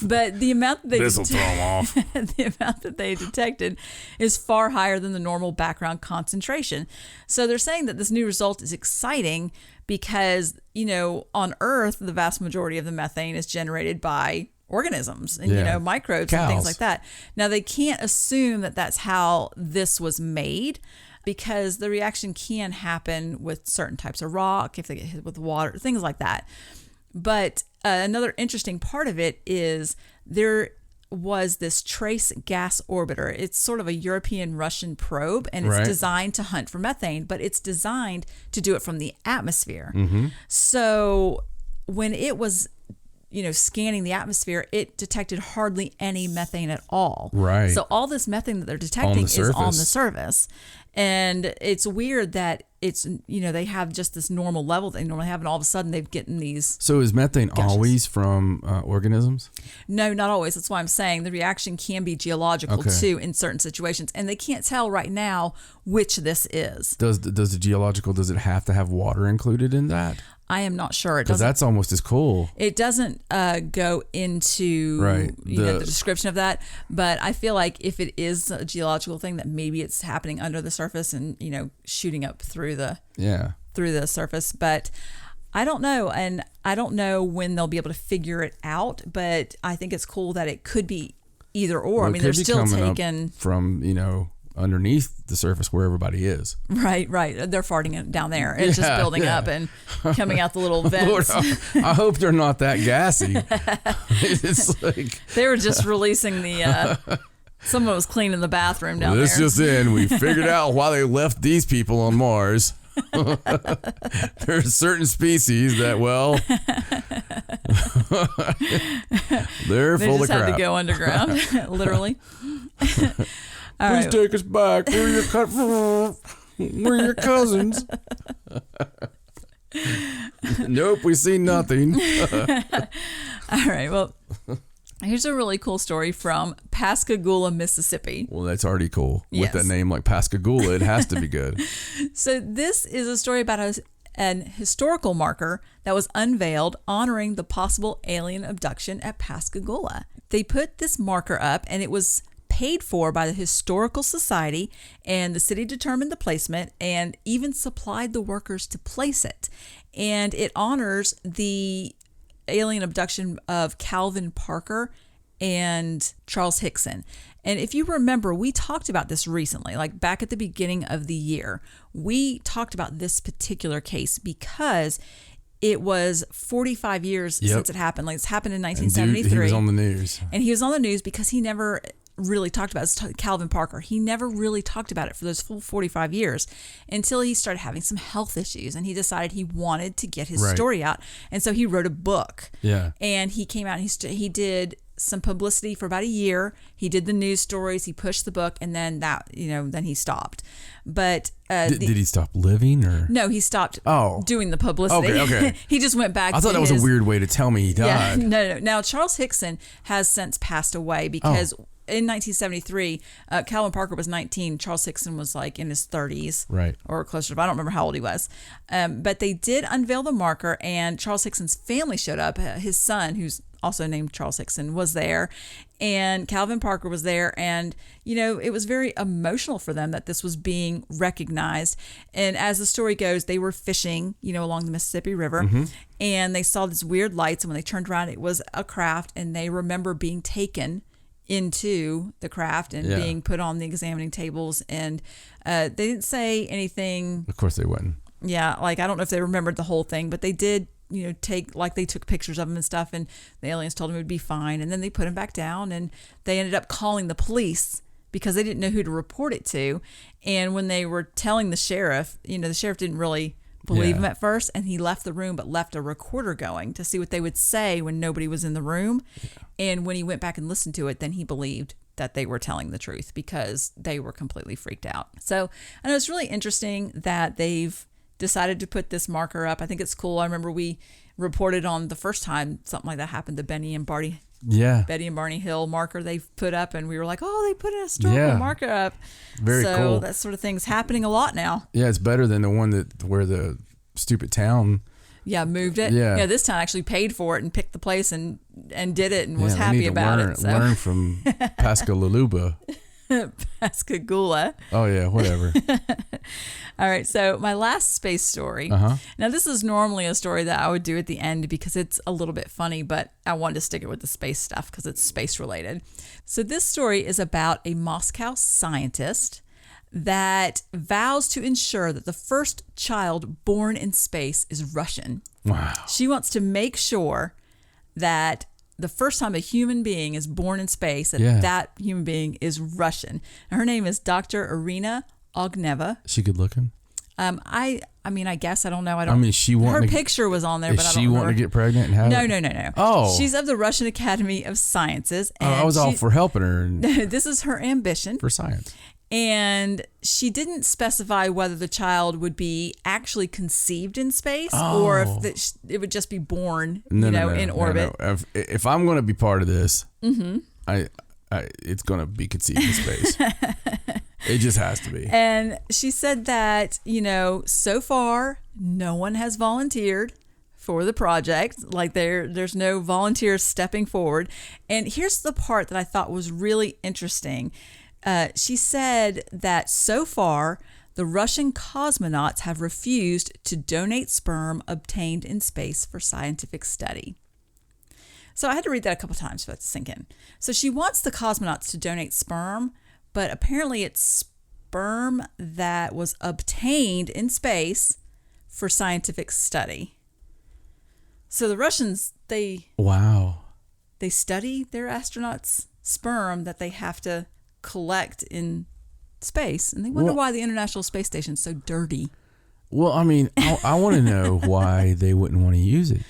But the amount that This'll throw them off. the amount that they detected is far higher than the normal background concentration. So they're saying that this new result is exciting because, you know, on Earth, the vast majority of the methane is generated by organisms and, you know, microbes and things like that. Now, they can't assume that that's how this was made because the reaction can happen with certain types of rock, if they get hit with water, things like that. But another interesting part of it is there was this trace gas orbiter. It's sort of a European-Russian probe, and it's designed to hunt for methane, but it's designed to do it from the atmosphere. So when it was, you know, scanning the atmosphere, it detected hardly any methane at all. Right. So all this methane that they're detecting is on the surface. And it's weird that it's, you know, they have just this normal level they normally have, and all of a sudden they've gotten these. So is methane always from organisms? No, not always. That's why I'm saying the reaction can be geological too in certain situations, and they can't tell right now which this is. Does the geological, does it have to have water included in that? I am not sure. Because that's almost as cool. It doesn't go into the description of that, but I feel like if it is a geological thing, that maybe it's happening under the surface and, you know, shooting up through the surface. But I don't know, and I don't know when they'll be able to figure it out. But I think it's cool that it could be either or. Well, I mean, they're still taking from, you know, underneath the surface where everybody is. Right. They're farting it down there. It's just building up and coming out the little vents. Lord, I hope they're not that gassy. It's like they were just releasing the. Someone was cleaning the bathroom down there. This just in. We figured out why they left these people on Mars. There's certain species that, well, they're full of crap. They just had to go underground, literally. Please take us back. We're your cousins. Nope, we see nothing. All right, well, here's a really cool story from Pascagoula, Mississippi. Well, that's already cool. Yes. With that name like Pascagoula, it has to be good. So this is a story about an historical marker that was unveiled honoring the possible alien abduction at Pascagoula. They put this marker up, and it was paid for by the Historical Society, and the city determined the placement and even supplied the workers to place it. And it honors the alien abduction of Calvin Parker and Charles Hickson. And if you remember, we talked about this recently, like back at the beginning of the year. We talked about this particular case because it was 45 years since it happened. Like, it's happened in 1973. He was on the news. And he was on the news because he never really talked about it. Calvin Parker. He never really talked about it for those full 45 years until he started having some health issues, and he decided he wanted to get his story out. And so he wrote a book. Yeah. And he came out and he did some publicity for about a year. He did the news stories, he pushed the book, and then then he stopped. But did he stop living, or no? He stopped doing the publicity. Okay. He just went back. I thought that was a weird way to tell me he died. Yeah, no. Now Charles Hickson has since passed away because in 1973, Calvin Parker was 19. Charles Hickson was like in his 30s, right, or closer to. I don't remember how old he was. But they did unveil the marker, and Charles Hickson's family showed up. His son, who's also named Charles Hickson, was there, and Calvin Parker was there, and it was very emotional for them that this was being recognized. And as the story goes, they were fishing, along the Mississippi River, and they saw these weird lights, and when they turned around, it was a craft, and they remember being taken into the craft and being put on the examining tables, and they didn't say anything. Of course they wouldn't. Yeah, like I don't know if they remembered the whole thing, but they did they took pictures of him and stuff, and the aliens told him it would be fine. And then they put him back down, and they ended up calling the police because they didn't know who to report it to. And when they were telling the sheriff, the sheriff didn't really believe him at first, and he left the room, but left a recorder going to see what they would say when nobody was in the room. Yeah. And when he went back and listened to it, then he believed that they were telling the truth because they were completely freaked out. So I know it's really interesting that they've decided to put this marker up. I think it's cool. I remember we reported on the first time something like that happened, the Betty and Barney Hill marker they put up, and we were like, oh, they put a historical marker up. Very cool. So that sort of thing's happening a lot now. Yeah, it's better than the one where the stupid town moved it. Yeah, this town actually paid for it and picked the place and did it and was happy about it. So. Learn from Pascagoula. Pascagoula. Oh yeah, whatever. All right, so my last space story. Now this is normally a story that I would do at the end because it's a little bit funny, but I wanted to stick it with the space stuff because it's space related. So this story is about a Moscow scientist that vows to ensure that the first child born in space is Russian. Wow. She wants to make sure that the first time a human being is born in space, that human being is Russian. And her name is Dr. Irina Ogneva. Is she good looking? I mean, I guess I don't know. Her picture was on there, but I don't know. She wanted to get pregnant and have No. Oh, she's of the Russian Academy of Sciences. And I was all for helping her. This is her ambition for science. And she didn't specify whether the child would be actually conceived in space or if it would just be born, in orbit. No. If I'm going to be part of this, it's going to be conceived in space. It just has to be. And she said that, so far, no one has volunteered for the project. Like there's no volunteers stepping forward. And here's the part that I thought was really interesting. She said that so far, the Russian cosmonauts have refused to donate sperm obtained in space for scientific study. So I had to read that a couple times for it to sink in. So she wants the cosmonauts to donate sperm, but apparently it's sperm that was obtained in space for scientific study. So the Russians, they study their astronauts' sperm that they have to collect in space, and they wonder why the International Space Station is so dirty. Well, I mean, I want to know why they wouldn't want to use it.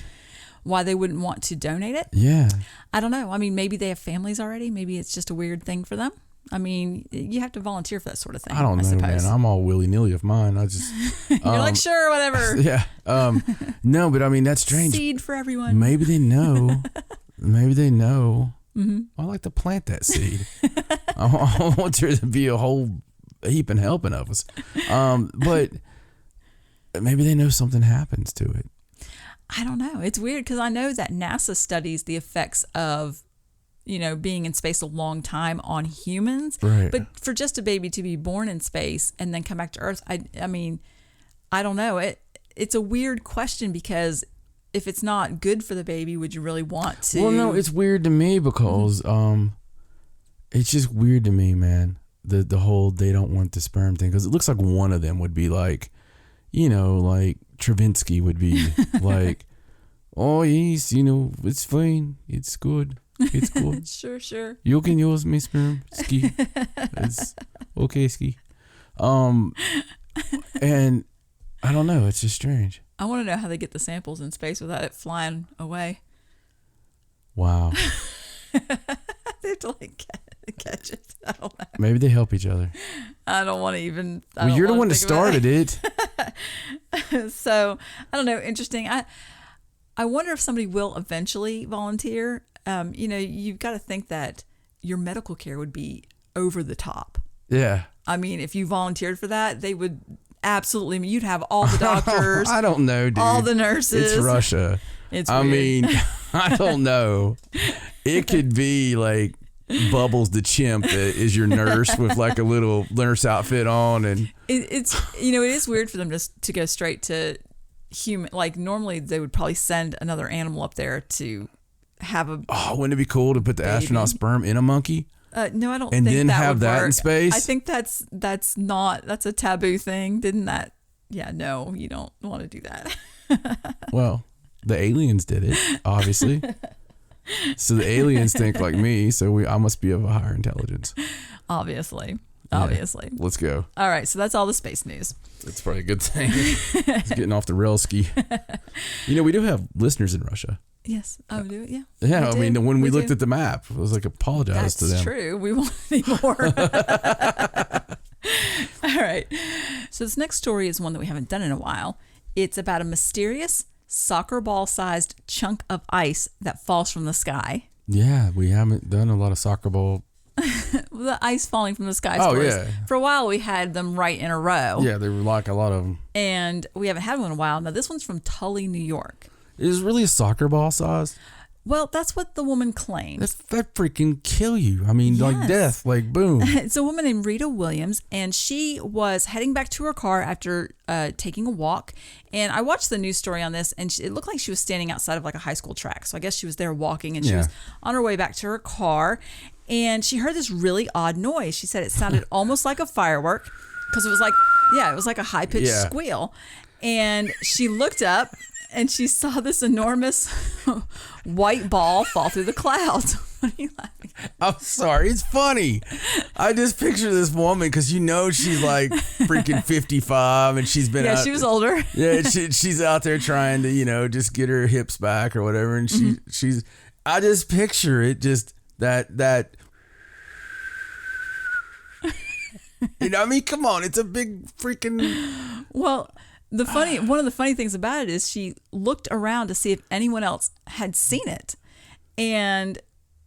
Why they wouldn't want to donate it? Yeah. I don't know. I mean, maybe they have families already. Maybe it's just a weird thing for them. I mean, you have to volunteer for that sort of thing. I don't know, man. I'm all willy-nilly of mine. I just... You're like, sure, whatever. Yeah. No, but I mean, that's strange. Seed for everyone. Maybe they know. Mm-hmm. I like to plant that seed. I want there to be a whole heaping helping of us. But maybe they know something happens to it. I don't know. It's weird because I know that NASA studies the effects of, being in space a long time on humans. Right. But for just a baby to be born in space and then come back to Earth, I mean, I don't know. It's a weird question because if it's not good for the baby, would you really want to? Well, no, it's weird to me because it's just weird to me, man. The whole they don't want the sperm thing, because it looks like one of them would be like, like Travinsky would be like, oh yes, it's fine, it's good. Sure. You can use my sperm, ski. It's okay, ski. And I don't know. It's just strange. I want to know how they get the samples in space without it flying away. Wow. They have to catch it. I don't know. Maybe they help each other. I don't want to even. Well, you're the one that started it. So I don't know. Interesting. I wonder if somebody will eventually volunteer. You've got to think that your medical care would be over the top. Yeah. I mean, if you volunteered for that, they would absolutely. You'd have all the doctors. I don't know, dude. All the nurses. It's Russia. It's weird. I mean, I don't know. It could be like Bubbles the chimp that is your nurse with like a little nurse outfit on, and it's it is weird for them to go straight to human. Like normally they would probably send another animal up there to have a. Oh, wouldn't it be cool to put the astronaut sperm in a monkey? No, I don't. And think then that have would that work. in space. I think that's a taboo thing. Didn't that? Yeah, no, you don't want to do that. Well, The aliens did it, obviously. So the aliens think like me, so I must be of a higher intelligence. Obviously. Yeah. Obviously. Let's go. All right, so that's all the space news. That's probably a good thing. It's getting off the rail ski. You know, we do have listeners in Russia. Yes. Oh, do it? Yeah. Yeah, I mean, when we looked do. at the map, it was like apologize to them. That's true. We won't anymore. All right. So this next story is one that we haven't done in a while. It's about a mysterious soccer ball-sized chunk of ice that falls from the sky. Yeah, we haven't done a lot of soccer ball. The ice falling from the sky Oh, stories. yeah. For a while, we had them right in a row. Yeah, they were like a lot of them. And we haven't had one in a while. Now, this one's from Tully, New York. Is it really a soccer ball size? Well, that's what the woman claimed. That freaking kill you. I mean, like Yes. death, like boom. It's a woman named Rita Williams, and she was heading back to her car after taking a walk. And I watched the news story on this, and it looked like she was standing outside of like a high school track. So I guess she was there walking, and she was on her way back to her car. And she heard this really odd noise. She said it sounded almost like a firework because it was like a high-pitched squeal. And she looked up, and she saw this enormous white ball fall through the clouds. What are you laughing at? I'm sorry, it's funny. I just picture this woman because you know she's like freaking 55 and she's been out. She was older. Yeah, she's out there trying to, you know, just get her hips back or whatever. And she's I just picture it just that you know, I mean, come on, it's a big freaking. Well, one of the funny things about it is she looked around to see if anyone else had seen it, and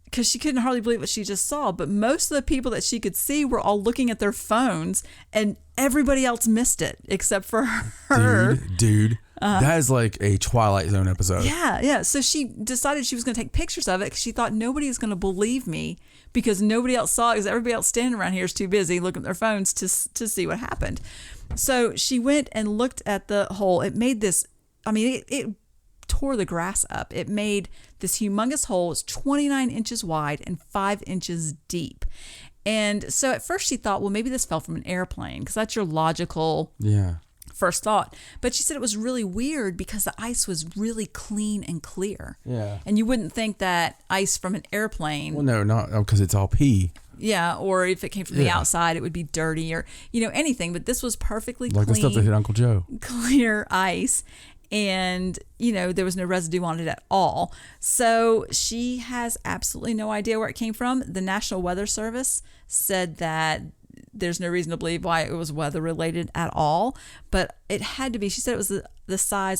because she couldn't hardly believe what she just saw, but most of the people that she could see were all looking at their phones, and everybody else missed it except for her. Dude. That is like a Twilight Zone episode. Yeah. So she decided she was going to take pictures of it because she thought nobody is going to believe me because nobody else saw it because everybody else standing around here is too busy looking at their phones to see what happened. So she went and looked at the hole. It made this, I mean, it tore the grass up. It made this humongous hole. It's 29 inches wide and 5 inches deep. And so at first she thought, well, maybe this fell from an airplane because that's your logical first thought. But she said it was really weird because the ice was really clean and clear. Yeah. And you wouldn't think that ice from an airplane. Well, no, not because it's all pee. Yeah, or if it came from the outside, it would be dirty or, anything. But this was perfectly like clean. the stuff that hit Uncle Joe. Clear ice. And, there was no residue on it at all. So she has absolutely no idea where it came from. The National Weather Service said that there's no reason to believe why it was weather related at all, but it had to be. She said it was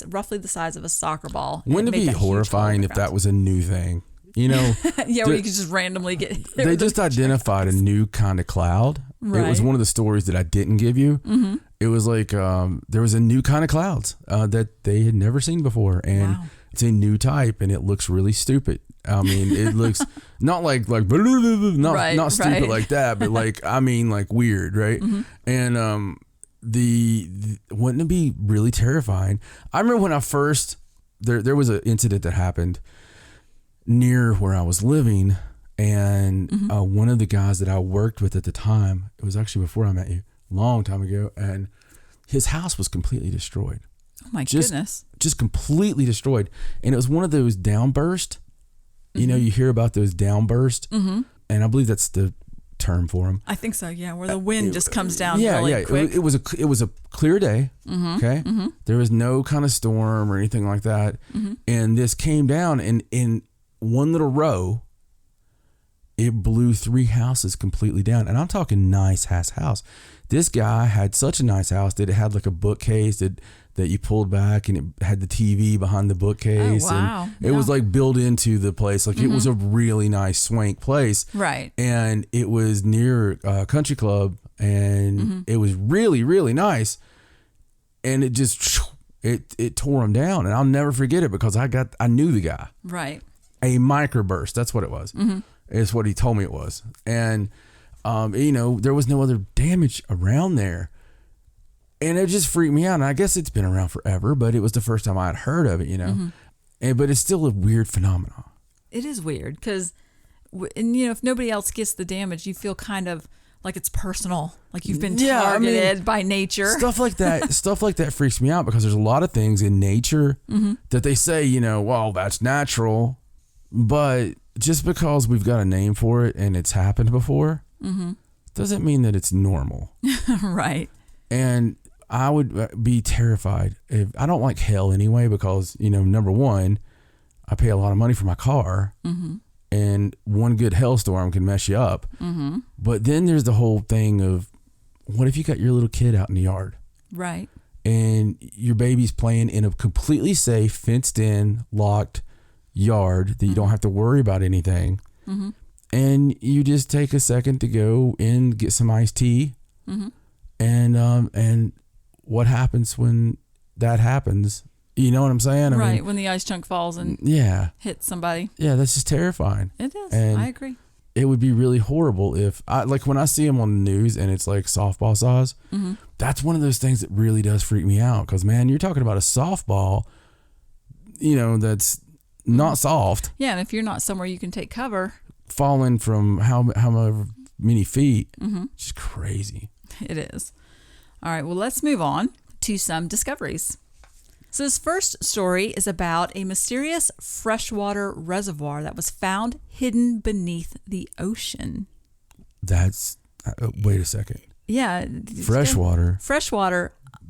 roughly the size of a soccer ball. Wouldn't it be horrifying if that was a new thing? Yeah, where you could just randomly get. They just identified a new kind of cloud. Right. It was one of the stories that I didn't give you. Mm-hmm. It was like there was a new kind of clouds that they had never seen before, and it's a new type, and it looks really stupid. I mean, it looks not like not stupid like that, but like weird, right? Mm-hmm. And wouldn't it be really terrifying? I remember when I first there was an incident that happened near where I was living, and one of the guys that I worked with at the time, it was actually before I met you, a long time ago, and his house was completely destroyed. Oh my goodness! Just completely destroyed, and it was one of those downburst. You hear about those downbursts, and I believe that's the term for them. I think so. Yeah, where the wind just comes down. Really quick. It was a clear day. Okay, there was no kind of storm or anything like that, and this came down, and in one little row, it blew 3 houses completely down, and I'm talking nice ass house. This guy had such a nice house that it had like a bookcase that you pulled back, and it had the TV behind the bookcase. Oh, wow. And it was like built into the place. Like it was a really nice swank place. Right. And it was near a country club, and it was really, really nice. And it just, it tore him down. And I'll never forget it because I knew the guy. Right. A microburst. That's what it was. It's what he told me it was. And, there was no other damage around there. And it just freaked me out. And I guess it's been around forever, but it was the first time I had heard of it, but it's still a weird phenomenon. It is weird because, if nobody else gets the damage, you feel kind of like it's personal, like you've been targeted by nature. Stuff like that freaks me out because there's a lot of things in nature that they say, well, that's natural, but just because we've got a name for it and it's happened before doesn't mean that it's normal. Right. And I would be terrified if I don't like hell anyway, because, number one, I pay a lot of money for my car and one good hailstorm can mess you up. But then there's the whole thing of, what if you got your little kid out in the yard? Right. And your baby's playing in a completely safe, fenced in, locked yard that you don't have to worry about anything. And you just take a second to go in, get some iced tea. And what happens when that happens? You know what I'm saying? I mean, when the ice chunk falls and hits somebody. Yeah, that's just terrifying. It is. And I agree. It would be really horrible if when I see them on the news and it's like softball size, that's one of those things that really does freak me out. Because, man, you're talking about a softball, that's not soft. Yeah, and if you're not somewhere you can take cover. Falling from how many feet, it's just crazy. It is. All right, well, let's move on to some discoveries. So this first story is about a mysterious freshwater reservoir that was found hidden beneath the ocean. That's, wait a second. Yeah. Freshwater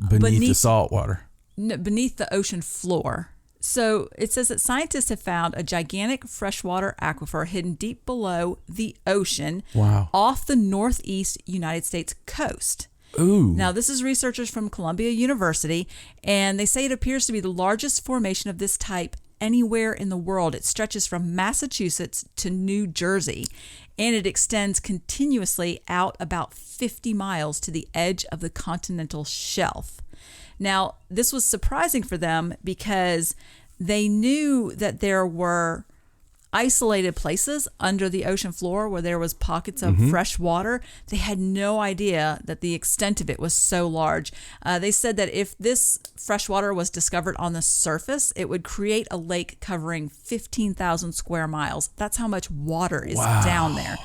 beneath the salt water. Beneath the ocean floor. So it says that scientists have found a gigantic freshwater aquifer hidden deep below the ocean off the northeast United States coast. Ooh. Now, this is researchers from Columbia University, and they say it appears to be the largest formation of this type anywhere in the world. It stretches from Massachusetts to New Jersey, and it extends continuously out about 50 miles to the edge of the continental shelf. Now, this was surprising for them because they knew that there were isolated places under the ocean floor where there was pockets of fresh water. They had no idea that the extent of it was so large. They said that if this fresh water was discovered on the surface, it would create a lake covering 15,000 square miles. That's how much water is down there.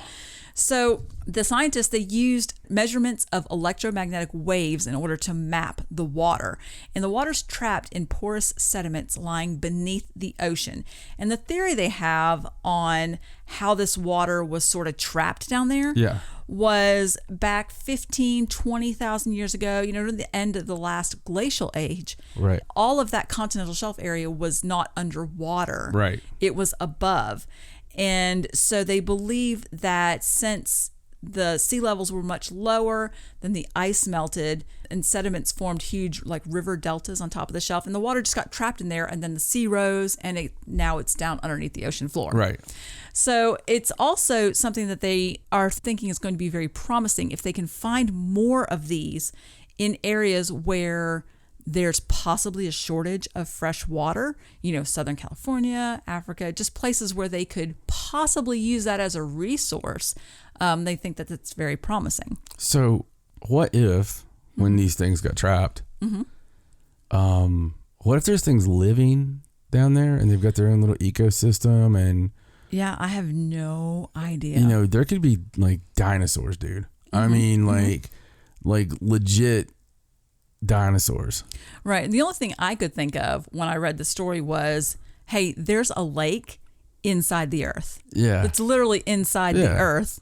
So the scientists, they used measurements of electromagnetic waves in order to map the water. And the water's trapped in porous sediments lying beneath the ocean. And the theory they have on how this water was sort of trapped down there was back 20,000 years ago, near the end of the last glacial age. Right. All of that continental shelf area was not underwater. Right. It was above. And so they believe that since the sea levels were much lower, then the ice melted and sediments formed huge river deltas on top of the shelf, and the water just got trapped in there, and then the sea rose, and now it's down underneath the ocean floor. Right. So it's also something that they are thinking is going to be very promising if they can find more of these in areas where there's possibly a shortage of fresh water, Southern California, Africa, just places where they could possibly use that as a resource. They think that it's very promising. So what if when these things got trapped, what if there's things living down there and they've got their own little ecosystem? And yeah, I have no idea. There could be dinosaurs, dude. I mean, like legit dinosaurs. Right. And the only thing I could think of when I read the story was, hey, there's a lake inside the earth. Yeah. It's literally inside the earth.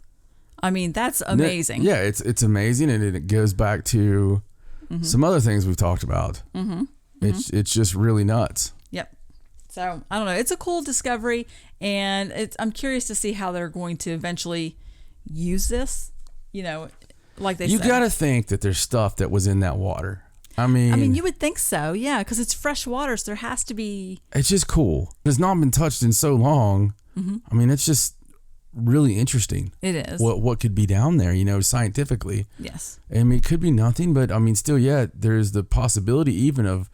I mean, that's amazing. Yeah, it's amazing, and it goes back to some other things we've talked about. It's just really nuts. Yep. So I don't know. It's a cool discovery, and I'm curious to see how they're going to eventually use this. Like they said. You got to think that there's stuff that was in that water. I mean, you would think so, yeah, because it's fresh water, so there has to be. It's just cool. It's not been touched in so long. I mean, it's just really interesting. It is. What could be down there, scientifically. Yes. I mean, it could be nothing, but I mean, still, there's the possibility even of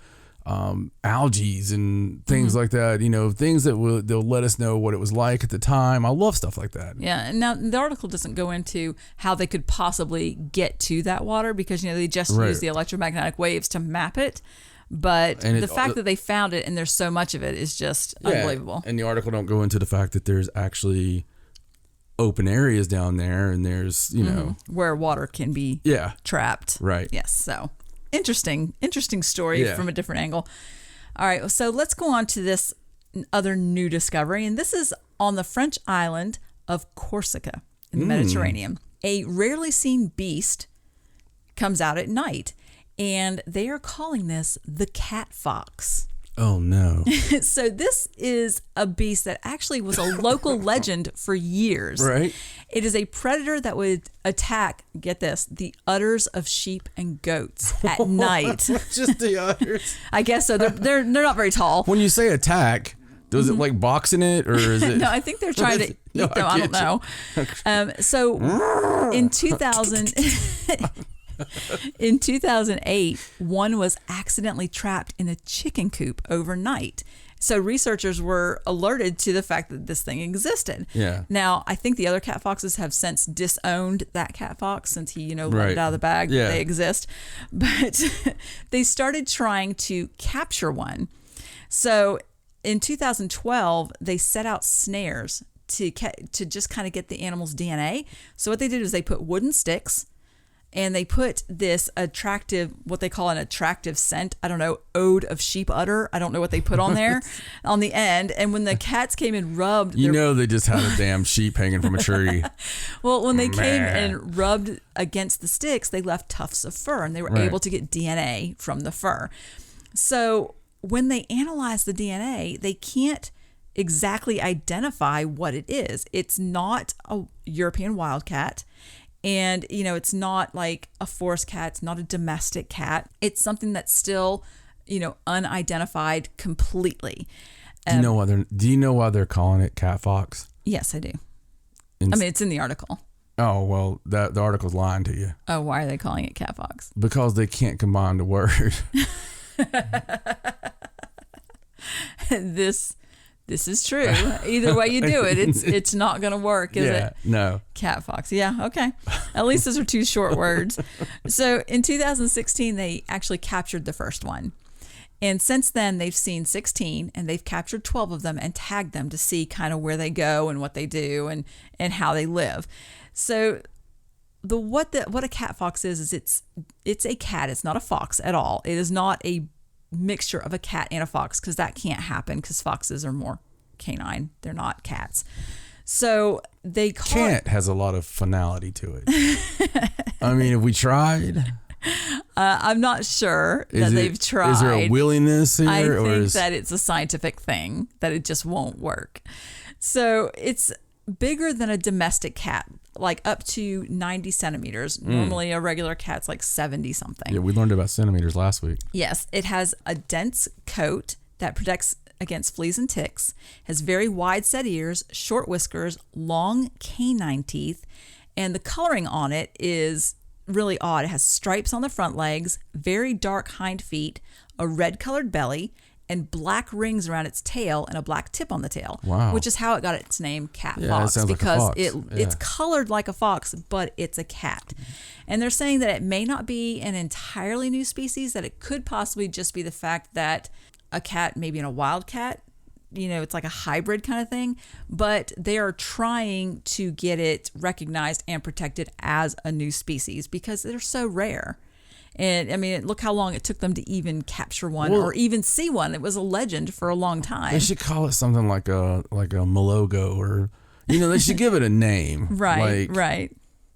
algae and things like that, things that they'll let us know what it was like at the time. I love stuff like that. Yeah. And now the article doesn't go into how they could possibly get to that water because, they just use the electromagnetic waves to map it. But the fact that they found it and there's so much of it is just unbelievable. And the article don't go into the fact that there's actually open areas down there, and there's, you know, where water can be trapped. Right. Yes. So interesting story from a different angle. All right. So let's go on to this other new discovery. And this is on the French island of Corsica in the Mediterranean. A rarely seen beast comes out at night, and they are calling this the cat fox. Oh, no. So this is a beast that actually was a local legend for years. Right. It is a predator that would attack, get this, the udders of sheep and goats at night. Just the udders. I guess so. They're not very tall. When you say attack, does it like boxing it, or is it? No, I think they're trying to eat them. I don't know. So in 2000... In 2008, one was accidentally trapped in a chicken coop overnight. So researchers were alerted to the fact that this thing existed. Yeah. Now, I think the other cat foxes have since disowned that cat fox since he, let it out of the bag. Yeah. They exist. But they started trying to capture one. So in 2012, they set out snares to just kind of get the animal's DNA. So what they did is they put wooden sticks, and they put this attractive, what they call an attractive scent, I don't know, ode of sheep udder. I don't know what they put on there on the end. And when the cats came and rubbed... they just had a damn sheep hanging from a tree. Well, when they came and rubbed against the sticks, they left tufts of fur, and they were able to get DNA from the fur. So when they analyze the DNA, they can't exactly identify what it is. It's not a European wildcat. And, it's not like a forest cat. It's not a domestic cat. It's something that's still, unidentified completely. Do you know why they're calling it cat fox? Yes, I do. It's in the article. Oh, well, the article's lying to you. Oh, why are they calling it cat fox? Because they can't combine the word. This is true. Either way you do it, it's not going to work, is it? No. Cat fox. Yeah, okay. At least those are two short words. So in 2016, they actually captured the first one. And since then, they've seen 16, and they've captured 12 of them and tagged them to see kind of where they go and what they do and how they live. So what a cat fox is it's a cat. It's not a fox at all. It is not a mixture of a cat and a fox, because that can't happen, because foxes are more canine. They're not cats. So they call Can't has a lot of finality to it. If we tried, I'm not sure that they've tried. Is there a willingness here? I think that it's a scientific thing, that it just won't work. So it's bigger than a domestic cat, like up to 90 centimeters. Normally a regular cat's like 70 something. Yeah, we learned about centimeters last week. Yes, it has a dense coat that protects against fleas and ticks, has very wide set ears, short whiskers, long canine teeth, and the coloring on it is really odd. It has stripes on the front legs, very dark hind feet, a red colored belly, and black rings around its tail and a black tip on the tail. Wow. Which is how it got its name, cat Yeah, fox, it sounds because like a fox. it's colored like a fox, but it's a cat. And they're saying that it may not be an entirely new species, that it could possibly just be the fact that a cat, maybe in a wildcat, it's like a hybrid kind of thing, but they are trying to get it recognized and protected as a new species because they're so rare. And look how long it took them to even capture one or even see one. It was a legend for a long time. They should call it something like a Malogo, or they should give it a name. Right.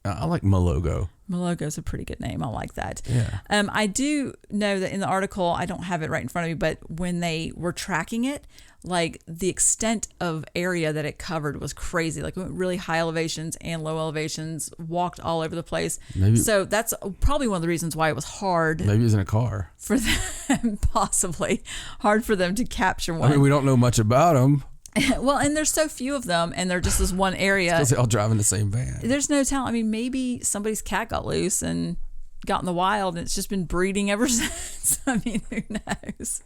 I like Malogo. Malogo's a pretty good name. I like that. Yeah. I do know that in the article, I don't have it right in front of me, but when they were tracking it, like the extent of area that it covered was crazy. Like really high elevations and low elevations, walked all over the place. So that's probably one of the reasons why it was hard. Maybe it's in a car. For them, possibly hard for them to capture one. We don't know much about them. Well, and there's so few of them, and they're just this one area. Because they all drive in the same van. There's no telling. Maybe somebody's cat got loose and got in the wild, and it's just been breeding ever since. Who knows?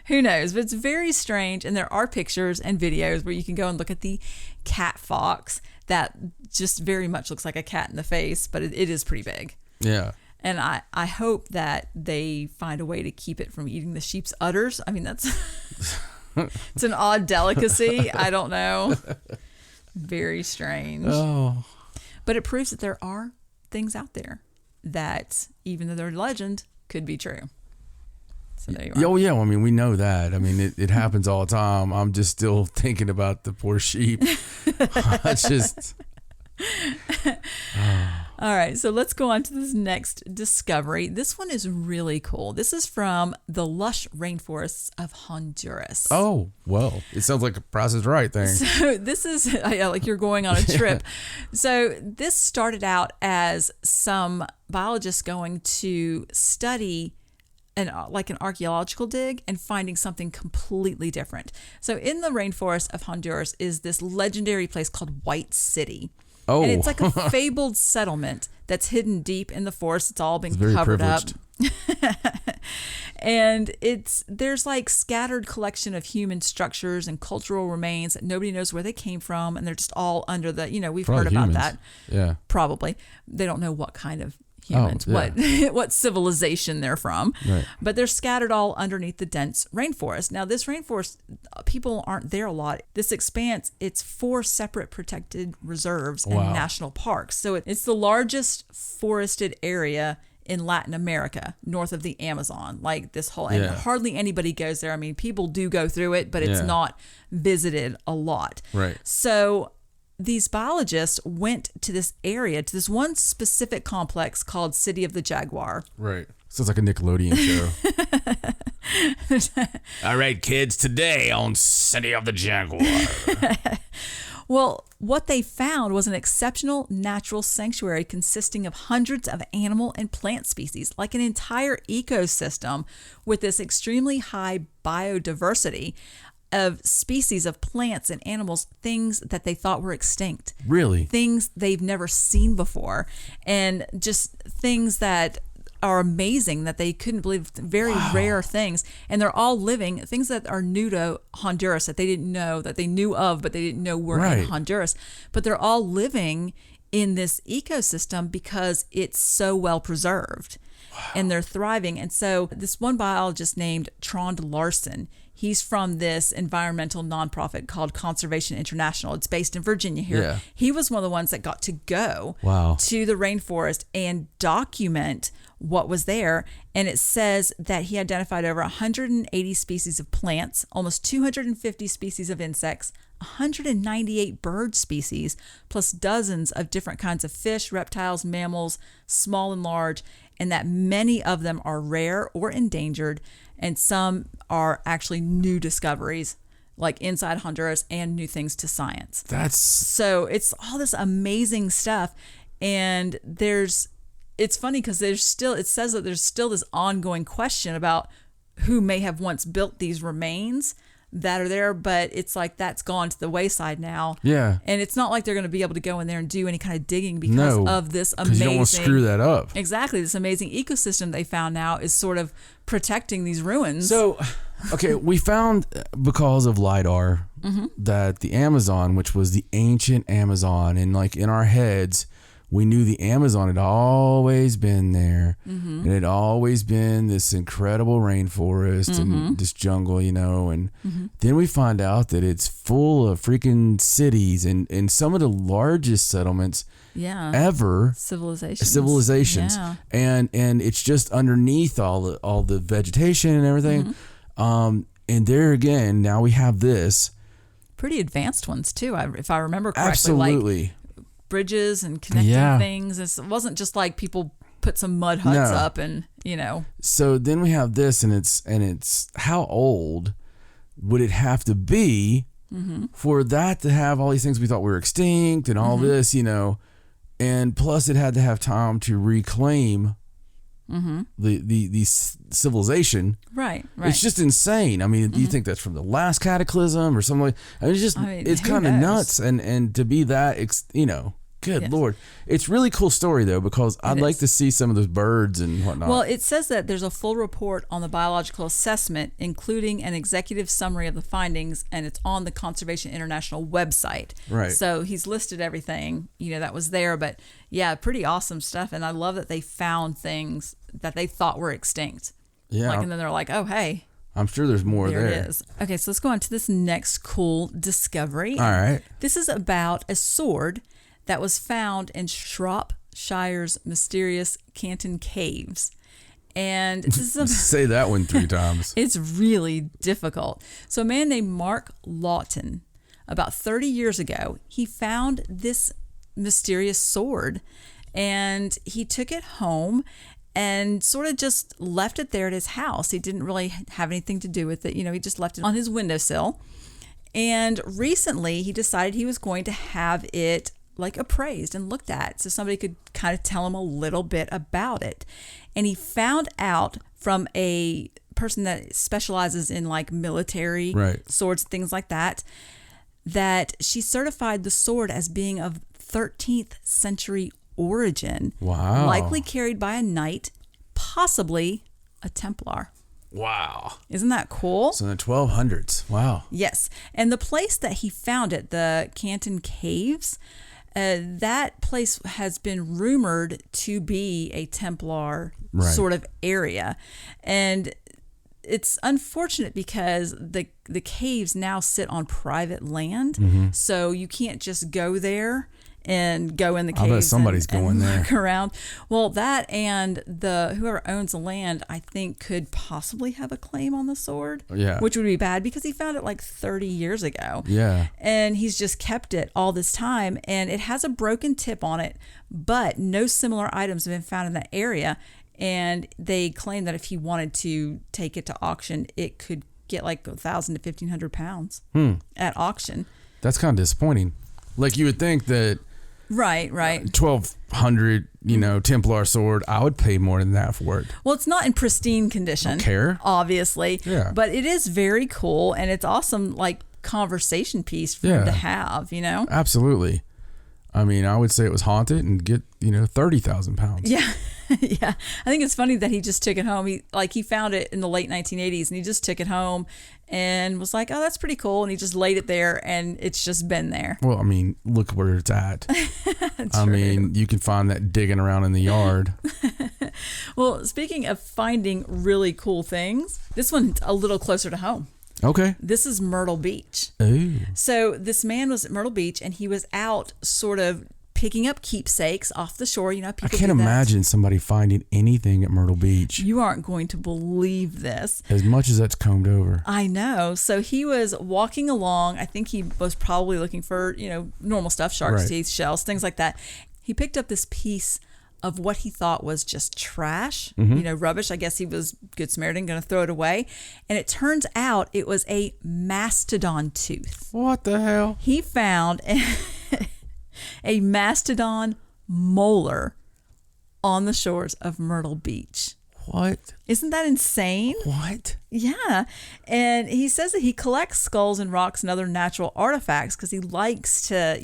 Who knows? But it's very strange, and there are pictures and videos where you can go and look at the cat fox that just very much looks like a cat in the face, but it is pretty big. Yeah. And I hope that they find a way to keep it from eating the sheep's udders. That's... It's an odd delicacy. I don't know. Very strange. Oh. But it proves that there are things out there that, even though they're legend, could be true. So there you are. Oh, yeah. Well, I mean, we know that. I mean, it happens all the time. I'm just still thinking about the poor sheep. It's just... All right, so let's go on to this next discovery. This one is really cool. This is from the lush rainforests of Honduras. Oh, well, it sounds like a Price is Right thing. So this is like you're going on a trip. So this started out as some biologists going to study an archaeological dig and finding something completely different. So in the rainforest of Honduras is this legendary place called White City. Oh. And it's like a fabled settlement that's hidden deep in the forest. It's all been Very covered privileged. up. And there's like scattered collection of human structures and cultural remains that nobody knows where they came from. And they're just all under the, we've Probably heard about humans. that. Yeah. Probably. They don't know what kind of humans, yeah. what civilization they're from. Right. But they're scattered all underneath the dense rainforest. Now, this rainforest, people aren't there a lot. This expanse, it's 4 separate protected reserves and Wow. national parks. So it's the largest forested area in Latin America, north of the Amazon. Like this whole, and Yeah. hardly anybody goes there. I mean, people do go through it, but it's Yeah. not visited a lot. Right. So these biologists went to this area, to this one specific complex called City of the Jaguar. Right. Sounds like a Nickelodeon show. All right, kids, today on City of the Jaguar. Well, what they found was an exceptional natural sanctuary consisting of hundreds of animal and plant species, like an entire ecosystem with this extremely high biodiversity of species of plants and animals, things that they thought were extinct. Really? Things they've never seen before, and just things that are amazing that they couldn't believe, very rare things. And they're all living, things that are new to Honduras that they didn't know, that they knew of, but they didn't know were in Right. Honduras. But they're all living in this ecosystem because it's so well preserved. And they're thriving. And so this one biologist named Trond Larson, he's from this environmental nonprofit called Conservation International. It's based in Virginia here. Yeah. He was one of the ones that got to go Wow. to the rainforest and document what was there. And it says that he identified over 180 species of plants, almost 250 species of insects, 198 bird species, plus dozens of different kinds of fish, reptiles, mammals, small and large, and that many of them are rare or endangered, and some are actually new discoveries, like inside Honduras, and new things to science. So it's all this amazing stuff, and it's funny because it says that there's still this ongoing question about who may have once built these remains that are there, but it's like that's gone to the wayside now. Yeah. And it's not like they're going to be able to go in there and do any kind of digging because of this amazing... Because you don't want to screw that up. Exactly. This amazing ecosystem they found now is sort of protecting these ruins. So, okay, we found, because of LiDAR, that the Amazon, which was the ancient Amazon, and like in our heads, we knew the Amazon had always been there. And it had always been this incredible rainforest and this jungle, and then we find out that it's full of freaking cities and some of the largest settlements ever. Civilizations. Yeah. And it's just underneath all the vegetation and everything. And there again, now we have this. Pretty advanced ones too, if I remember correctly. Absolutely. Like bridges and connecting things. It wasn't just like people put some mud huts up and, So then we have this, and it's how old would it have to be for that to have all these things we thought were extinct and all this, and plus it had to have time to reclaim the civilization. Right. It's just insane. I mean, do you think that's from the last cataclysm or something? It's who kind of knows? nuts, and to be that, good Yes. Lord. It's really cool story though, because I'd like to see some of those birds and whatnot. Well, it says that there's a full report on the biological assessment, including an executive summary of the findings, and it's on the Conservation International website. Right. So he's listed everything, that was there. But yeah, pretty awesome stuff. And I love that they found things that they thought were extinct. Yeah. And then they're like, oh, hey. I'm sure there's more there. There it is. Okay, so let's go on to this next cool discovery. All right. This is about a sword that was found in Shropshire's mysterious Canton Caves. And this is Say that one 3 times. It's really difficult. So a man named Mark Lawton, about 30 years ago, he found this mysterious sword and he took it home and sort of just left it there at his house. He didn't really have anything to do with it. He just left it on his windowsill. And recently he decided he was going to have it like appraised and looked at so somebody could kind of tell him a little bit about it. And he found out from a person that specializes in like military swords, things like that, that she certified the sword as being of 13th century origin. Wow. Likely carried by a knight, possibly a Templar. Wow. Isn't that cool? So in the 1200s. Wow. Yes. And the place that he found it, the Canton Caves, that place has been rumored to be a Templar sort of area. And it's unfortunate because the caves now sit on private land. So you can't just go there and go in the caves. I bet somebody's going there. Look around. Well, that and whoever owns the land, I think, could possibly have a claim on the sword. Yeah. Which would be bad because he found it like 30 years ago. Yeah. And he's just kept it all this time. And it has a broken tip on it, but no similar items have been found in that area. And they claim that if he wanted to take it to auction, it could get like 1,000 to 1,500 pounds at auction. That's kind of disappointing. Like you would think that. Right. 1,200, Templar sword. I would pay more than that for it. Well, it's not in pristine condition. Don't care. Obviously. Yeah. But it is very cool, and it's awesome, like conversation pice for him to have. Absolutely. I mean, I would say it was haunted and get 30,000 pounds. Yeah. Yeah. I think it's funny that he just took it home. He found it in the late 1980s and he just took it home and was like, oh, that's pretty cool. And he just laid it there and it's just been there. Well, I mean, look where it's at. I mean, you can find that digging around in the yard. Well, speaking of finding really cool things, this one's a little closer to home. Okay. This is Myrtle Beach. Ooh. So this man was at Myrtle Beach and he was out sort of picking up keepsakes off the shore. People I can't imagine somebody finding anything at Myrtle Beach. You aren't going to believe this. As much as that's combed over. I know. So he was walking along. I think he was probably looking for, normal stuff, shark's teeth, shells, things like that. He picked up this piece of what he thought was just trash, rubbish. I guess he was Good Samaritan, going to throw it away. And it turns out it was a mastodon tooth. What the hell? He found a mastodon molar on the shores of Myrtle Beach. What? Isn't that insane? What? Yeah. And he says that he collects skulls and rocks and other natural artifacts because he likes to,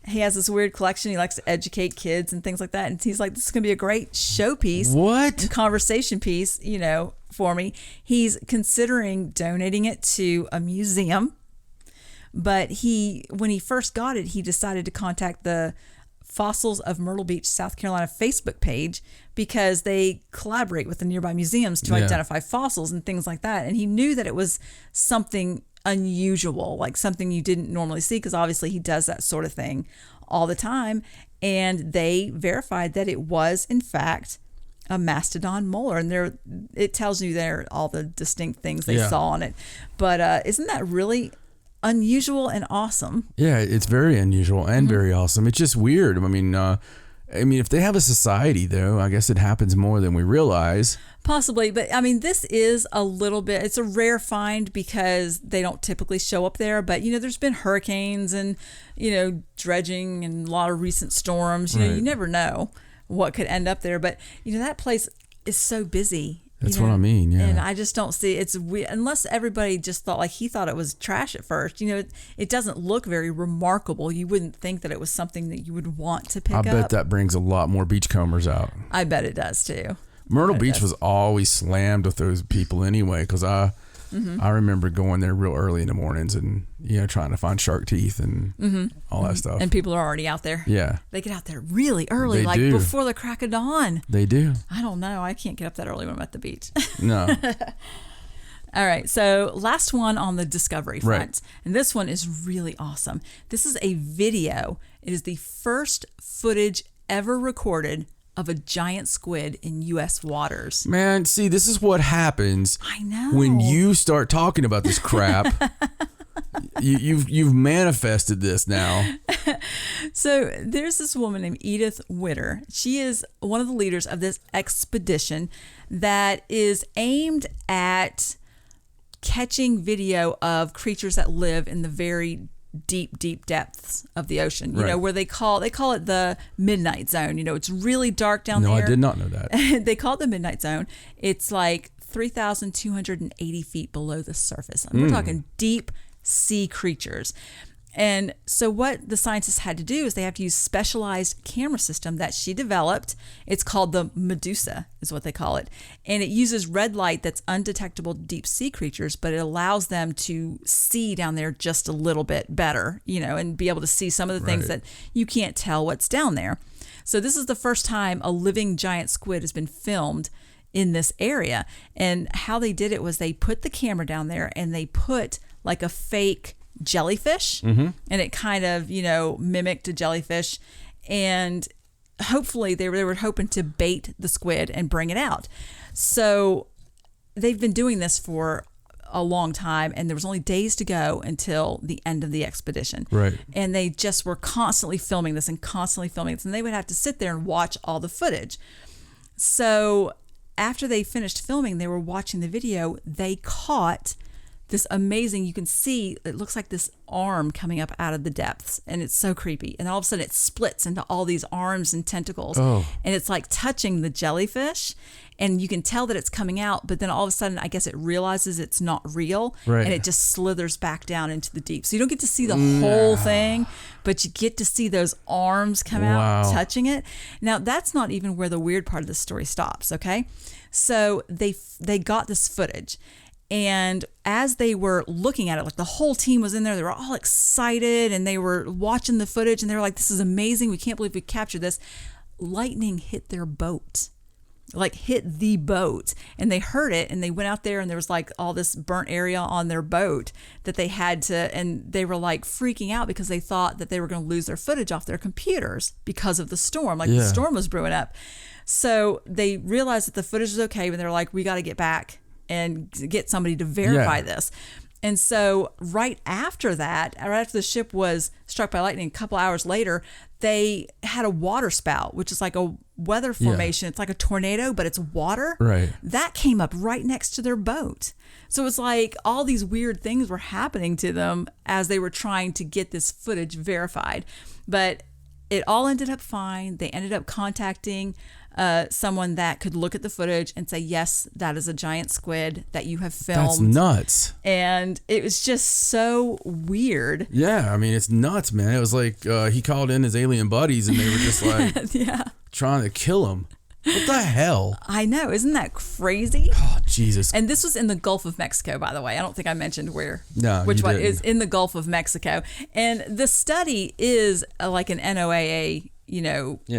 he has this weird collection. He likes to educate kids and things like that. And he's like, this is going to be a great showpiece. What? And conversation piece, for me. He's considering donating it to a museum. But when he first got it, he decided to contact the Fossils of Myrtle Beach, South Carolina Facebook page because they collaborate with the nearby museums to identify fossils and things like that. And he knew that it was something unusual, like something you didn't normally see, because obviously he does that sort of thing all the time. And they verified that it was, in fact, a mastodon molar. And it tells you there all the distinct things they saw on it. But isn't that really unusual and awesome? Yeah, it's very unusual and very awesome. It's just weird. I mean, if they have a society, though, I guess it happens more than we realize. Possibly, but I mean, this is a little bit, it's a rare find because they don't typically show up there. But, there's been hurricanes and, dredging and a lot of recent storms. You never know what could end up there. But, that place is so busy. That's what I mean, yeah. And I just don't see it's weird unless everybody just thought like he thought it was trash at first. It doesn't look very remarkable. You wouldn't think that it was something that you would want to pick up. I bet that brings a lot more beachcombers out. I bet it does too. Myrtle Beach was always slammed with those people anyway, because I remember going there real early in the mornings and trying to find shark teeth and all that stuff. And people are already out there. Yeah, they get out there really early, before the crack of dawn. They do. I don't know. I can't get up that early when I'm at the beach. No. All right, so last one on the discovery front. Right. And this one is really awesome. This is a video. It is the first footage ever recorded of a giant squid in U.S. waters. Man, see, this is what happens I know. when you start talking about this crap. You've manifested this now. So there's this woman named Edith Witter. She is one of the leaders of this expedition that is aimed at catching video of creatures that live in the very deep depths of the ocean. You know, where they call it the midnight zone. You know, it's really dark down there. No, I did not know that. They call it the midnight zone. It's like 3,280 feet below the surface. And we're talking deep sea creatures. And so what the scientists had to do is they have to use specialized camera system that she developed. It's called the Medusa is what they call it. And it uses red light that's undetectable to deep sea creatures, but it allows them to see down there just a little bit better, you know, and be able to see some of the things that you can't tell what's down there. So this is the first time a living giant squid has been filmed in this area. And how they did it was they put the camera down there and they put like a fake jellyfish, and it kind of, you know, mimicked a jellyfish, and hopefully they were hoping to bait the squid and bring it out. So they've been doing this for a long time, and there was only days to go until the end of the expedition. Right. And they just were constantly filming this, and they would have to sit there and watch all the footage. So after they finished filming, they were watching the video, they caught this amazing, you can see, it looks like this arm coming up out of the depths, and it's so creepy. And all of a sudden it splits into all these arms and tentacles, and it's like touching the jellyfish, and you can tell that it's coming out, but then all of a sudden, I guess it realizes it's not real, and it just slithers back down into the deep. So you don't get to see the whole thing, but you get to see those arms come out touching it. Now, that's not even where the weird part of the story stops, okay? So they got this footage. And as they were looking at it, like the whole team was in there, they were all excited and they were watching the footage and they were like, this is amazing. We can't believe we captured this. Lightning hit their boat, like hit the boat, and they heard it and they went out there and there was like all this burnt area on their boat that they had to, and they were like freaking out because they thought that they were going to lose their footage off their computers because of the storm. Like the storm was brewing up. So they realized that the footage was okay, but they were like, we got to get back and get somebody to verify this. And so right after that, right after the ship was struck by lightning, a couple hours later, they had a water spout, which is like a weather formation. It's like a tornado, but it's water. Right. That came up right next to their boat. So it's like all these weird things were happening to them as they were trying to get this footage verified. But it all ended up fine. They ended up contacting someone that could look at the footage and say, yes, that is a giant squid that you have filmed. That's nuts. And it was just so weird. Yeah, I mean, it's nuts, man. It was like he called in his alien buddies and they were just like trying to kill him. What the hell? I know. Isn't that crazy? Oh, Jesus. And this was in the Gulf of Mexico, by the way. I don't think I mentioned which one didn't. is in the Gulf of Mexico. And the study is like an NOAA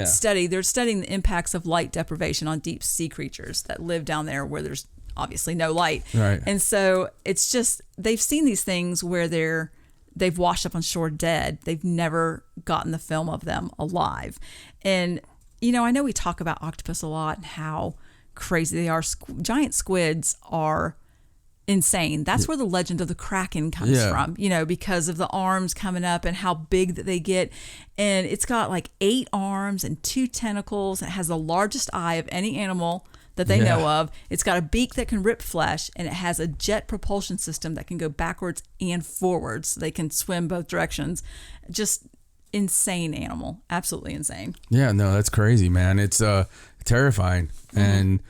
study. They're studying the impacts of light deprivation on deep sea creatures that live down there where there's obviously no light. Right. And so it's just, they've seen these things where they've washed up on shore dead. They've never gotten the film of them alive. And, you know, I know we talk about octopus a lot and how crazy they are. Giant squids are insane. That's where the legend of the Kraken comes from, you know, because of the arms coming up and how big that they get. And it's got like 8 arms and 2 tentacles. It has the largest eye of any animal that they know of. It's got a beak that can rip flesh, and it has a jet propulsion system that can go backwards and forwards. So they can swim both directions. Just insane animal. Absolutely insane. Yeah, no, that's crazy, man. It's terrifying. And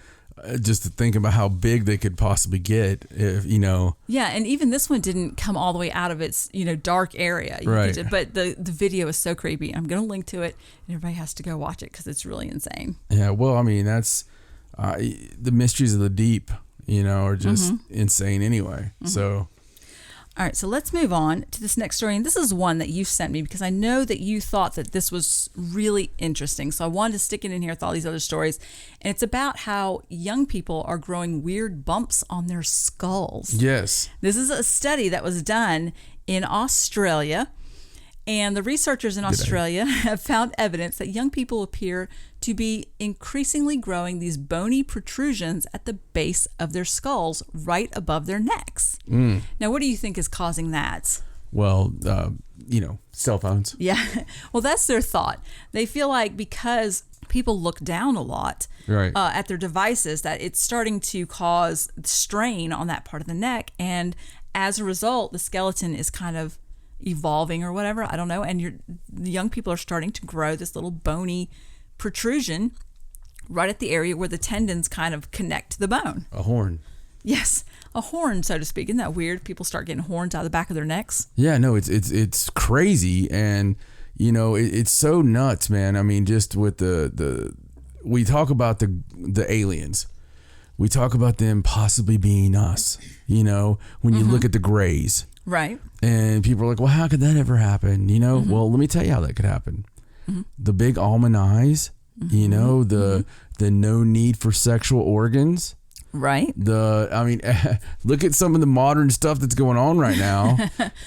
just to think about how big they could possibly get, if you know. Yeah, and even this one didn't come all the way out of its, you know, dark area. Right. But the video is so creepy. I'm going to link to it, and everybody has to go watch it because it's really insane. Yeah, well, I mean, that's the mysteries of the deep, you know, are just insane anyway. So. All right, so let's move on to this next story. And this is one that you sent me because I know that you thought that this was really interesting. So I wanted to stick it in here with all these other stories. And it's about how young people are growing weird bumps on their skulls. Yes. This is a study that was done in Australia. And the researchers in Australia have found evidence that young people appear to be increasingly growing these bony protrusions at the base of their skulls right above their necks. Now, what do you think is causing that? Well, cell phones. Yeah. Well, that's their thought. They feel like because people look down a lot Right. at their devices, that it's starting to cause strain on that part of the neck. And as a result, the skeleton is kind of evolving or whatever. I don't know. And the young people are starting to grow this little bony protrusion right at the area where the tendons kind of connect to the bone. A horn. Yes, a horn, so to speak. Isn't that weird? People start getting horns out of the back of their necks. Yeah, no, it's crazy, and it's so nuts, man. I mean, just with the we talk about the aliens. We talk about them possibly being us, when you look at the Greys. Right. And people are like, well, how could that ever happen? Well, let me tell you how that could happen. The big almond eyes, the no need for sexual organs. Right. Look at some of the modern stuff that's going on right now,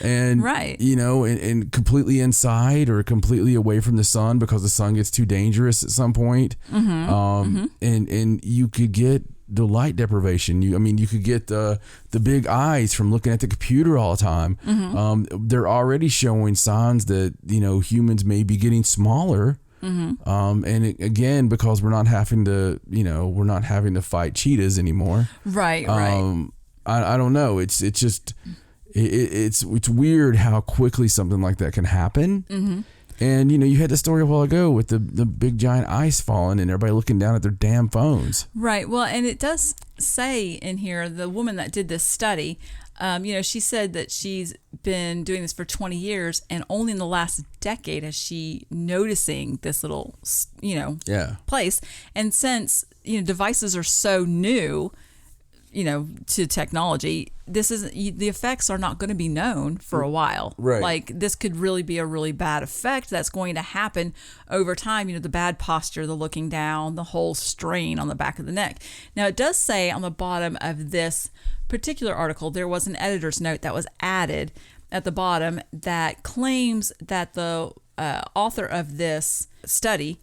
and Right. And completely inside or completely away from the sun because the sun gets too dangerous at some point. And you could get the light deprivation. You could get the big eyes from looking at the computer all the time. They're already showing signs that humans may be getting smaller. Again, because we're not having to fight cheetahs anymore. Right. I don't know. It's just it's weird how quickly something like that can happen. And you had the story a while ago with the big giant ice falling and everybody looking down at their damn phones. Right. Well, and it does say in here, the woman that did this study, she said that she's been doing this for 20 years and only in the last decade is she noticing this little, place. And since, devices are so new, to technology, the effects are not going to be known for a while. Right. Like this could really be a really bad effect that's going to happen over time. The bad posture, the looking down, the whole strain on the back of the neck. Now it does say on the bottom of this particular article, there was an editor's note that was added at the bottom that claims that the author of this study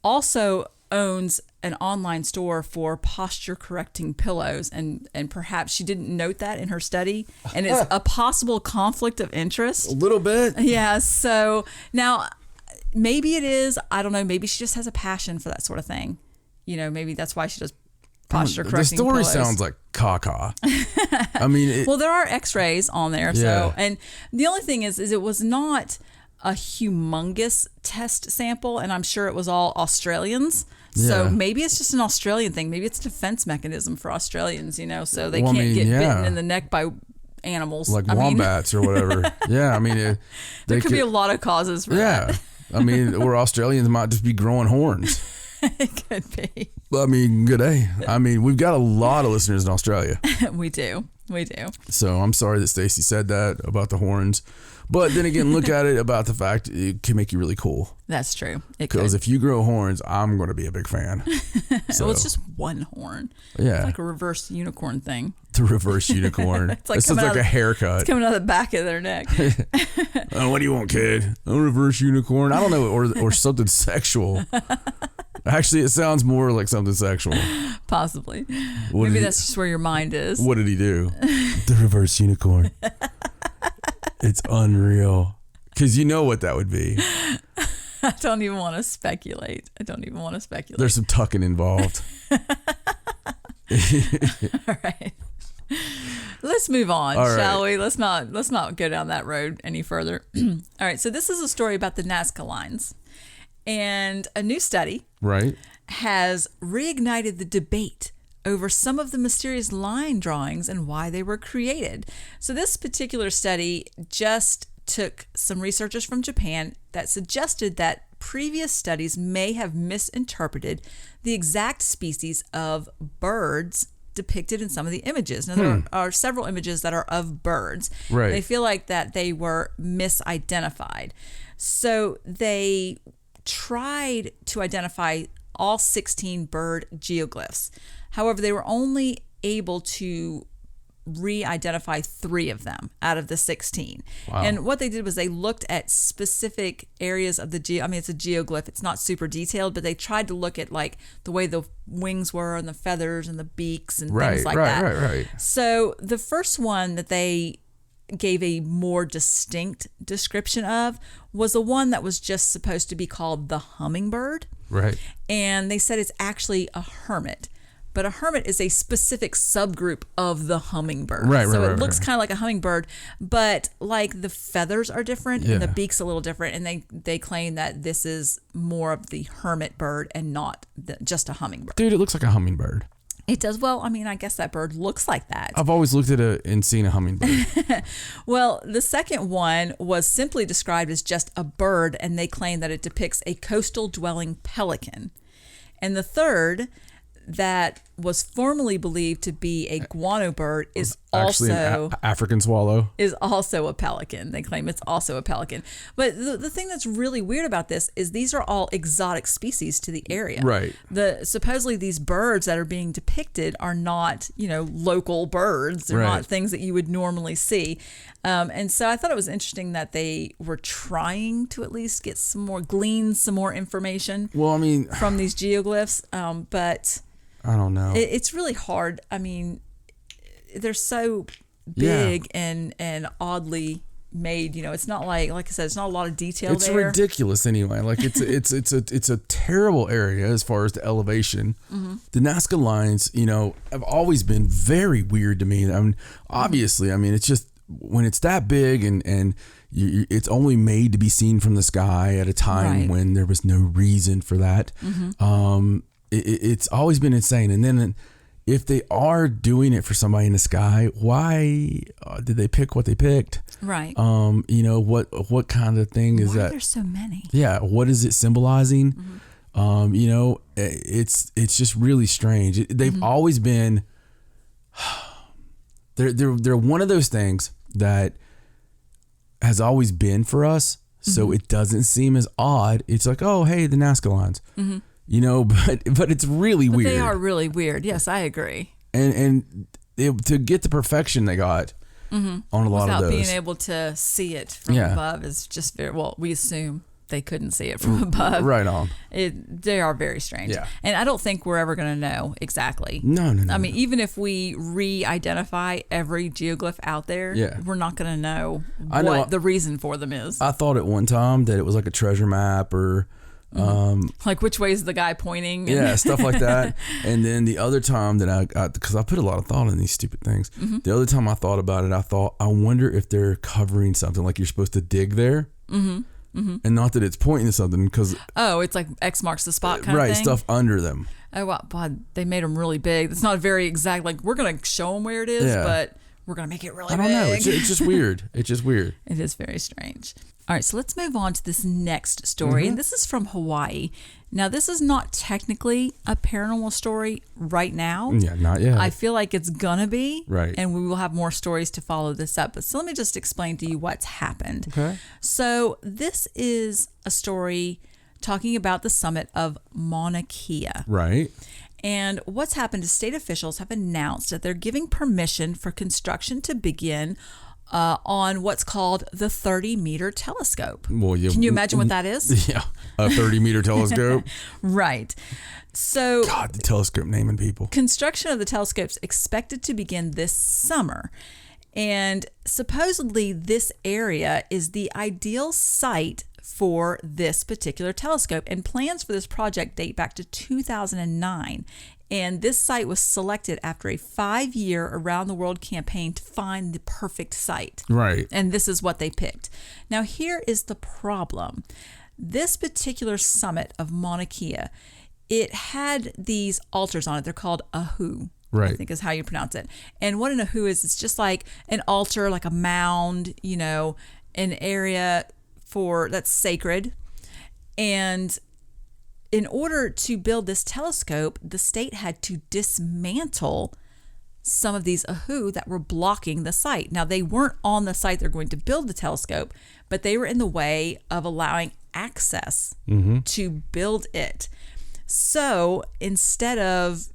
also owns an online store for posture correcting pillows, and perhaps she didn't note that in her study, and it's a possible conflict of interest. A little bit. Yeah. So now maybe it is, I don't know, maybe she just has a passion for that sort of thing. Maybe that's why she does posture correcting pillows. The story pillows. sounds like caca. Well, there are x-rays on there. Yeah. So, and the only thing is it was not a humongous test sample, and I'm sure it was all Australians. So Yeah. maybe it's just an Australian thing. Maybe it's a defense mechanism for Australians, so they can't get bitten in the neck by animals. Like wombats or whatever. Yeah, there could be a lot of causes for that. Or Australians might just be growing horns. It could be. Good day. We've got a lot of listeners in Australia. We do. So I'm sorry that Stacey said that about the horns. But then again, look at it about the fact it can make you really cool. That's true. Because if you grow horns, I'm going to be a big fan. Well, it's just one horn. Yeah. It's like a reverse unicorn thing. The reverse unicorn. It's like this looks like a haircut. It's coming out of the back of their neck. What do you want, kid? A reverse unicorn? I don't know. Or something sexual. Actually, it sounds more like something sexual. Possibly. Maybe that's just where your mind is. What did he do? The reverse unicorn. It's unreal. Because you know what that would be. I don't even want to speculate. There's some tucking involved. All right. Let's move on, shall we? Let's not go down that road any further. All right. So this is a story about the Nazca lines. And a new study has reignited the debate over some of the mysterious line drawings and why they were created. So this particular study just took some researchers from Japan that suggested that previous studies may have misinterpreted the exact species of birds depicted in some of the images. Now, there are several images that are of birds. Right. They feel like that they were misidentified. So they tried to identify all 16 bird geoglyphs. However, they were only able to re-identify 3 of them out of the 16. Wow. And what they did was they looked at specific areas of the it's a geoglyph. It's not super detailed, but they tried to look at like the way the wings were and the feathers and the beaks and things like that. Right. So the first one that they gave a more distinct description of was the one that was just supposed to be called the hummingbird. Right. And they said it's actually a hermit. But a hermit is a specific subgroup of the hummingbird. So it looks kind of like a hummingbird, but like the feathers are different and the beak's a little different. And they claim that this is more of the hermit bird and not just a hummingbird. Dude, it looks like a hummingbird. It does. Well, I mean, I guess that bird looks like that. I've always looked at it and seen a hummingbird. Well, the second one was simply described as just a bird, and they claim that it depicts a coastal dwelling pelican. And the third, that was formerly believed to be a guano bird, is Actually, also an African swallow. Is also a pelican. They claim it's also a pelican. But the thing that's really weird about this is these are all exotic species to the area. Right. Supposedly these birds that are being depicted are not, local birds. They're not things that you would normally see. And so I thought it was interesting that they were trying to at least glean some more information. Well, I mean, from these geoglyphs. But I don't know. It's really hard. I mean, they're so big and oddly made. It's not like I said, it's not a lot of detail. It's ridiculous anyway. Like it's a terrible area as far as the elevation. Mm-hmm. The Nazca lines, have always been very weird to me. I mean, obviously, it's just when it's that big and it's only made to be seen from the sky at a time when there was no reason for that. Mm-hmm. It's always been insane. And then if they are doing it for somebody in the sky, why did they pick what they picked? Right. What kind of thing is that? There's so many. Yeah. What is it symbolizing? Mm-hmm. It's just really strange. They've always been. They're one of those things that has always been for us, so it doesn't seem as odd. It's like, oh, hey, the Nazca lines. Mm-hmm. But it's really weird. They are really weird. Yes, I agree. And to get the perfection they got on a lot of those. Without being able to see it from above is just very, we assume they couldn't see it from above. Right on. They are very strange. Yeah. And I don't think we're ever going to know exactly. No. I mean, even if we re-identify every geoglyph out there, we're not going to know what the reason for them is. I thought at one time that it was like a treasure map or... like which way is the guy pointing? Stuff like that. And then the other time that because I put a lot of thought in these stupid things. Mm-hmm. The other time I thought about it, I wonder if they're covering something, like you're supposed to dig there. Mm-hmm. Mm-hmm. And not that it's pointing to something, because it's like X marks the spot kind of thing. Right, stuff under them. Oh wow, God, they made them really big. It's not very exact. Like we're gonna show them where it is, but we're gonna make it really big. I don't know. It's just weird. It's just weird. It is very strange. All right, so let's move on to this next story. Mm-hmm. And this is from Hawaii. Now, this is not technically a paranormal story right now. Yeah, not yet. I feel like it's going to be. Right. And we will have more stories to follow this up. But so let me just explain to you what's happened. Okay. So this is a story talking about the summit of Mauna Kea. Right. And what's happened is state officials have announced that they're giving permission for construction to begin on what's called the 30-meter telescope. Well, can you imagine what that is? Yeah, a 30-meter telescope. Right. So, God, the telescope naming people. Construction of the telescope is expected to begin this summer. And supposedly this area is the ideal site for this particular telescope. And plans for this project date back to 2009. And this site was selected after a 5-year around-the-world campaign to find the perfect site. Right. And this is what they picked. Now, here is the problem. This particular summit of Mauna Kea, it had these altars on it. They're called ahu. Right. I think is how you pronounce it. And what an ahu is, it's just like an altar, like a mound, an area that's sacred. And in order to build this telescope, the state had to dismantle some of these ahu that were blocking the site. Now, they weren't on the site they're going to build the telescope, but they were in the way of allowing access to build it. So instead of,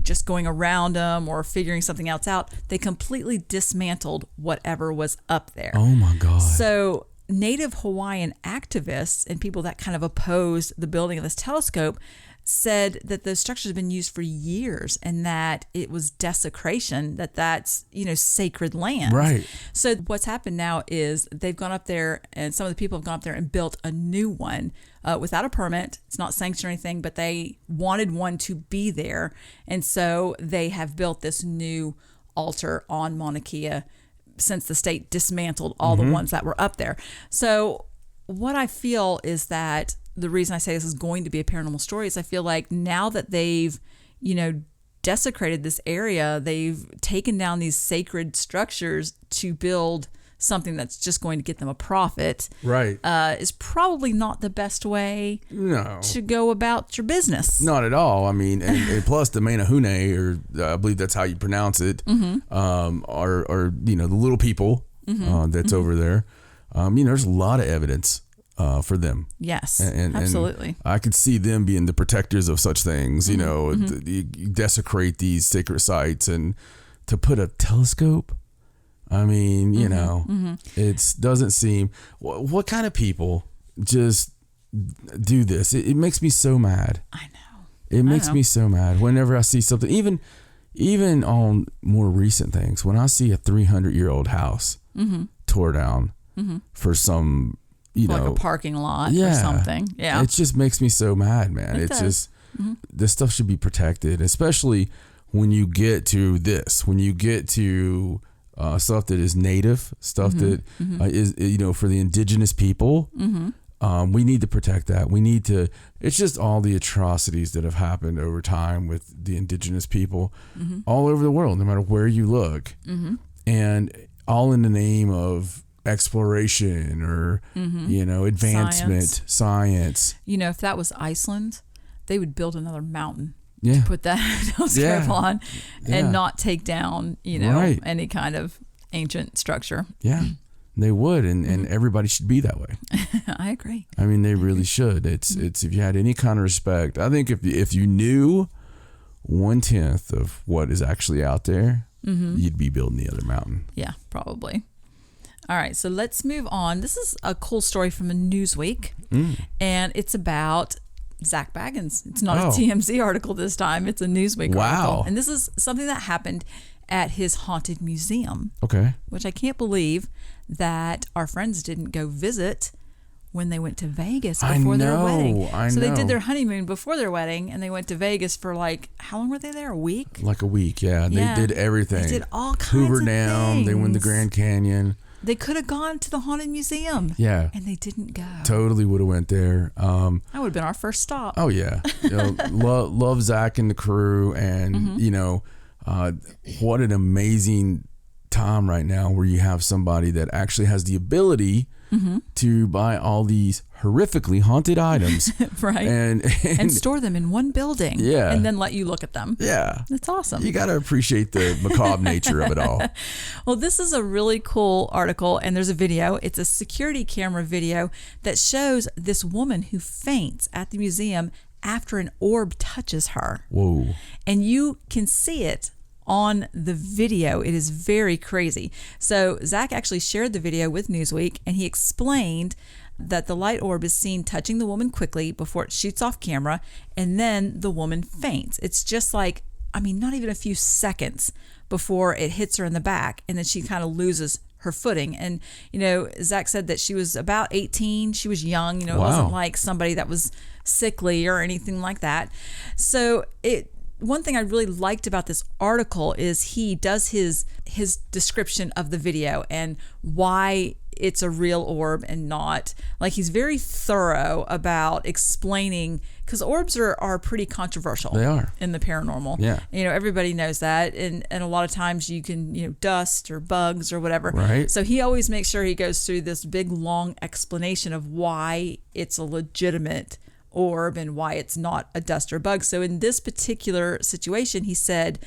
just going around them or figuring something else out, they completely dismantled whatever was up there. Oh my God. So Native Hawaiian activists and people that kind of opposed the building of this telescope said that the structure has been used for years and that it was desecration, that's, sacred land. Right. So what's happened now is they've gone up there, and some of the people have gone up there and built a new one without a permit. It's not sanctioned or anything, but they wanted one to be there. And so they have built this new altar on Mauna Kea since the state dismantled all the ones that were up there. So what I feel is that the reason I say this is going to be a paranormal story is I feel like now that they've, desecrated this area, they've taken down these sacred structures to build something that's just going to get them a profit. Right. Is probably not the best way No. to go about your business. Not at all. I mean, and plus the Menehune, or I believe that's how you pronounce it, are the little people that's over there. There's a lot of evidence for them. Yes, and absolutely. I could see them being the protectors of such things. You desecrate these sacred sites, and to put a telescope. I mean, it doesn't seem. What kind of people just do this? It makes me so mad. I know. It makes me so mad whenever I see something, even on more recent things. When I see a 300-year-old house tore down for some, like a parking lot or something. Yeah. It just makes me so mad, man. It It's does. just, this stuff should be protected, especially when you get to this, when you get to stuff that is native, stuff that is, for the indigenous people. We need to protect that. We need to, it's just all the atrocities that have happened over time with the indigenous people all over the world, no matter where you look. And all in the name of exploration or, advancement, science. If that was Iceland, they would build another mountain Yeah. to put that telescope on and not take down, Right. any kind of ancient structure. Yeah, they would. And everybody should be that way. I agree. I mean, they really should. It's if you had any kind of respect, I think if you knew 1/10 of what is actually out there, you'd be building the other mountain. Yeah, probably. All right, so let's move on. This is a cool story from a Newsweek, and it's about Zach Baggins. It's not a TMZ article this time. It's a Newsweek article. And this is something that happened at his haunted museum. Okay. Which I can't believe that our friends didn't go visit when they went to Vegas before their wedding. So they did their honeymoon before their wedding, and they went to Vegas for how long were they there? A week? Like a week, yeah. They did everything. They did all kinds Hoover of down. things. They went to Grand Canyon. They could have gone to the haunted museum. Yeah. And they didn't go. Totally would have went there. That would have been our first stop. Oh yeah. Love Zach and the crew, and what an amazing time right now where you have somebody that actually has the ability to buy all these horrifically haunted items. Right. And store them in one building. Yeah. And then let you look at them. Yeah. It's awesome. You got to appreciate the macabre nature of it all. Well, this is a really cool article, and there's a video. It's a security camera video that shows this woman who faints at the museum after an orb touches her. Whoa. And you can see it on the video. It is very crazy. So Zach actually shared the video with Newsweek, and he explained that the light orb is seen touching the woman quickly before it shoots off camera, and then the woman faints. It's just not even a few seconds before it hits her in the back, and then she kind of loses her footing. And, Zach said that she was about 18. She was young. It wasn't like somebody that was sickly or anything like that. So one thing I really liked about this article is he does his description of the video and why it's a real orb and not. He's very thorough about explaining, because orbs are pretty controversial. They are. In the paranormal. Yeah. Everybody knows that. And a lot of times you can, dust or bugs or whatever. Right. So he always makes sure he goes through this big, long explanation of why it's a legitimate orb and why it's not a dust or bug. So in this particular situation, he said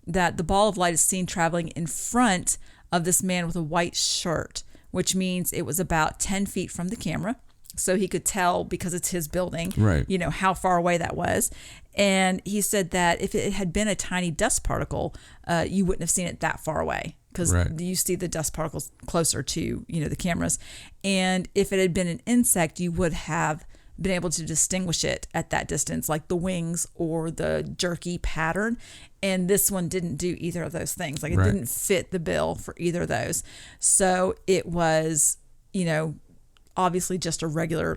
that the ball of light is seen traveling in front of this man with a white shirt, which means it was about 10 feet from the camera. So he could tell, because it's his building, Right. How far away that was. And he said that if it had been a tiny dust particle, you wouldn't have seen it that far away, because you see the dust particles closer to, the cameras. And if it had been an insect, you would have been able to distinguish it at that distance, like the wings or the jerky pattern. And this one didn't do either of those things. Like, it didn't fit the bill for either of those. So it was, obviously just a regular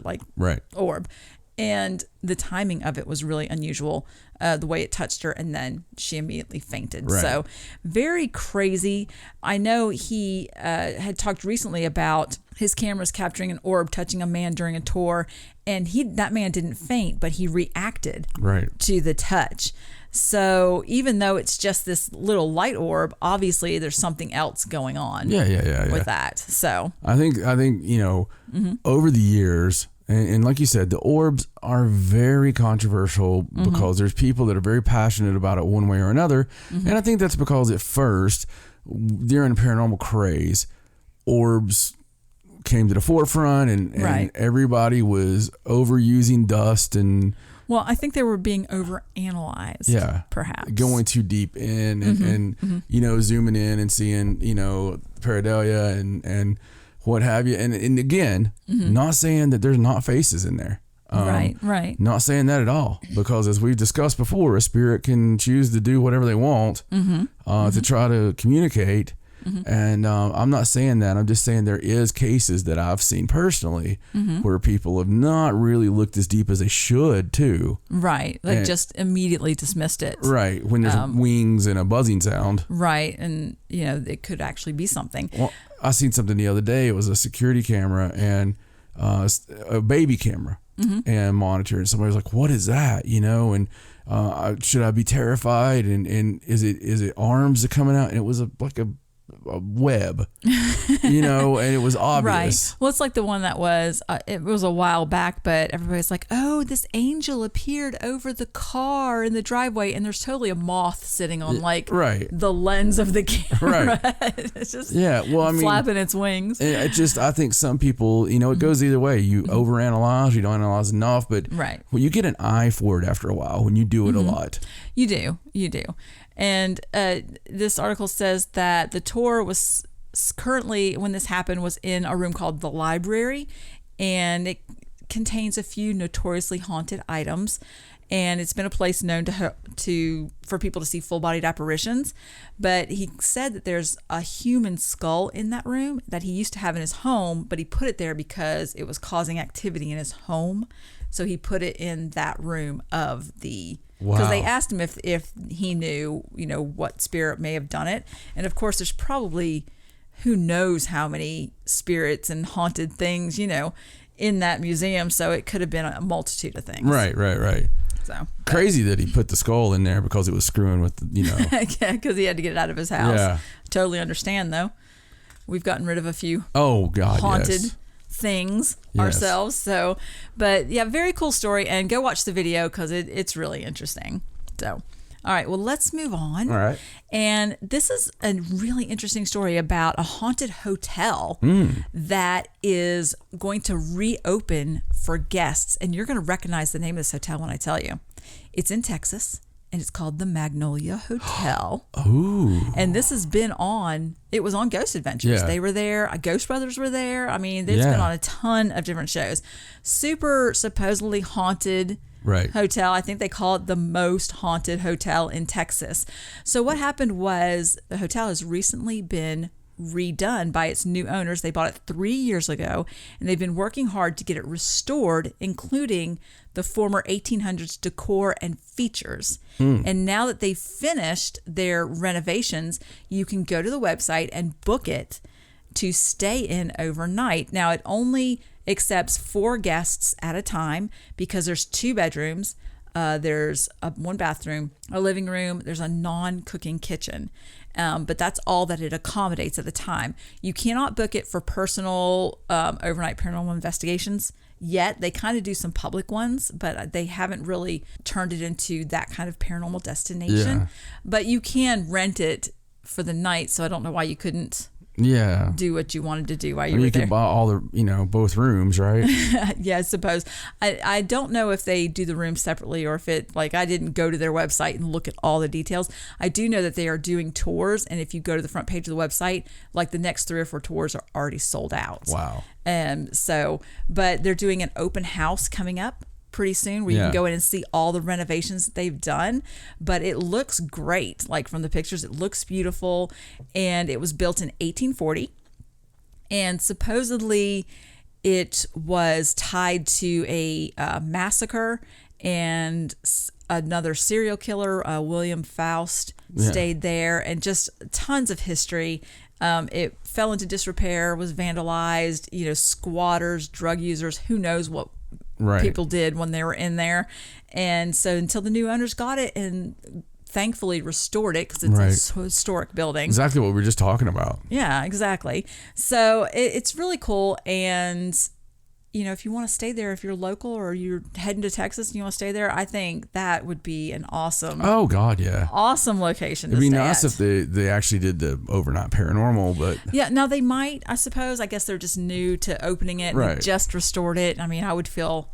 orb. And the timing of it was really unusual, the way it touched her, and then she immediately fainted. Right. So very crazy. I know he had talked recently about his cameras capturing an orb touching a man during a tour, and that man didn't faint, but he reacted to the touch. So even though it's just this little light orb, obviously there's something else going on with that. So I think over the years, and like you said, the orbs are very controversial because there's people that are very passionate about it one way or another. And I think that's because at first, during the paranormal craze, orbs came to the forefront, and everybody was overusing dust and... Well, I think they were being overanalyzed, perhaps. Going too deep in and zooming in and seeing, pareidolia and what have you. And again, not saying that there's not faces in there. Right. Not saying that at all, because as we've discussed before, a spirit can choose to do whatever they want to try to communicate. And I'm not saying that. I'm just saying there is cases that I've seen personally where people have not really looked as deep as they should too. Right. Like, just immediately dismissed it. Right. When there's wings and a buzzing sound. Right. And, it could actually be something. Well, I seen something the other day. It was a security camera and a baby camera and monitor. And somebody was like, what is that? And should I be terrified? And is it arms that coming out? And it was like a web, and it was obvious. Right. Well, it's like the one that was, it was a while back, but everybody's like, oh, this angel appeared over the car in the driveway, and there's totally a moth sitting on the lens of the camera. Right. It's just flapping its wings. I think some people, it goes either way. You overanalyze, you don't analyze enough, but well, you get an eye for it after a while when you do it a lot. You do. And this article says that the tour was currently, when this happened, was in a room called the library, and it contains a few notoriously haunted items. And it's been a place known for people to see full-bodied apparitions. But he said that there's a human skull in that room that he used to have in his home, but he put it there because it was causing activity in his home. So he put it in that room of the... Because they asked him if he knew, what spirit may have done it. And of course, there's probably who knows how many spirits and haunted things, in that museum. So it could have been a multitude of things. Right. So crazy that he put the skull in there because it was screwing with, Yeah, because he had to get it out of his house. Yeah. Totally understand, though. We've gotten rid of a few haunted things ourselves. So, but yeah, very cool story, and go watch the video because it's really interesting. So, all right, well, let's move on. All right. And this is a really interesting story about a haunted hotel that is going to reopen for guests, and you're going to recognize the name of this hotel when I tell you. It's in Texas, and it's called the Magnolia Hotel. Ooh. And this has been it was on Ghost Adventures. Yeah. They were there. Ghost Brothers were there. I mean, it's been on a ton of different shows. Super supposedly haunted hotel. I think they call it the most haunted hotel in Texas. So what happened was the hotel has recently been redone by its new owners. They bought it 3 years ago, and they've been working hard to get it restored, including the former 1800s decor and features. And now that they've finished their renovations, you can go to the website and book it to stay in overnight. Now, it only accepts 4 guests at a time because there's 2 bedrooms. There's one bathroom, a living room. There's a non-cooking kitchen. But that's all that it accommodates at the time. You cannot book it for personal overnight paranormal investigations. yet. They kind of do some public ones, but they haven't really turned it into that kind of paranormal destination. Yeah. But you can rent it for the night, so I don't know why you couldn't do what you wanted to do while you were you there. could buy all the, both rooms, right? Yeah, I suppose. I don't know if they do the rooms separately or if it, like, I didn't go to their website and look at all the details. I do know that they are doing tours, and if you go to the front page of the website, like the next 3 or 4 tours are already sold out. Wow. But they're doing an open house coming up pretty soon where you can go in and see all the renovations that they've done. But it looks great. Like from the pictures, it looks beautiful. And it was built in 1840. And supposedly it was tied to a massacre, and another serial killer, William Faust, stayed there, and just tons of history. It fell into disrepair, was vandalized, squatters, drug users, who knows what people did when they were in there. And so until the new owners got it and thankfully restored it, because it's a historic building. Exactly what we were just talking about. Yeah, exactly. So it's really cool. And, if you want to stay there, if you're local or you're heading to Texas and you want to stay there, I think that would be an awesome awesome location. It'd be nice if they actually did the overnight paranormal, but yeah, now they might, I suppose. I guess they're just new to opening it and they just restored it. I mean, I would feel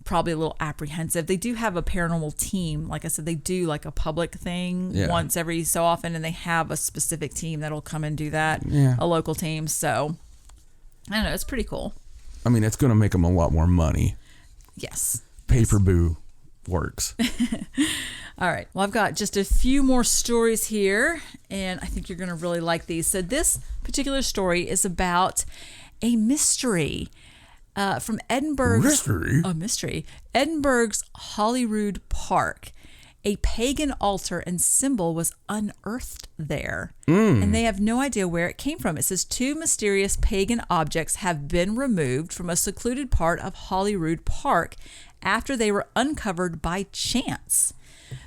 probably a little apprehensive. They do have a paranormal team. Like I said, they do like a public thing once every so often, and they have a specific team that'll come and do that, a local team. So I don't know, it's pretty cool. I mean, it's going to make them a lot more money. Yes. Pay-per-boo works. All right. Well, I've got just a few more stories here, and I think you're going to really like these. So this particular story is about a mystery from Edinburgh's... Mystery? A mystery. Edinburgh's Holyrood Park. A pagan altar and symbol was unearthed there, and they have no idea where it came from. It says 2 mysterious pagan objects have been removed from a secluded part of Holyrood Park after they were uncovered by chance.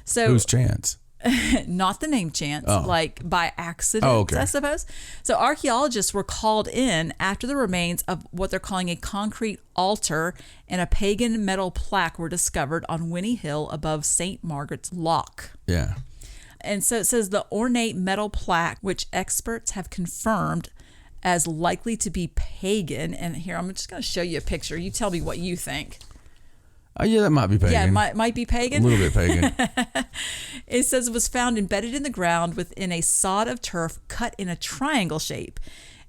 So whose chance? Not the name chance, like by accident, I suppose. So archaeologists were called in after the remains of what they're calling a concrete altar and a pagan metal plaque were discovered on Winnie Hill above St. Margaret's Loch. Yeah. And so it says the ornate metal plaque, which experts have confirmed as likely to be pagan. And here, I'm just going to show you a picture. You tell me what you think. Yeah, that might be pagan. Yeah, might be pagan. A little bit pagan. It says it was found embedded in the ground within a sod of turf cut in a triangle shape.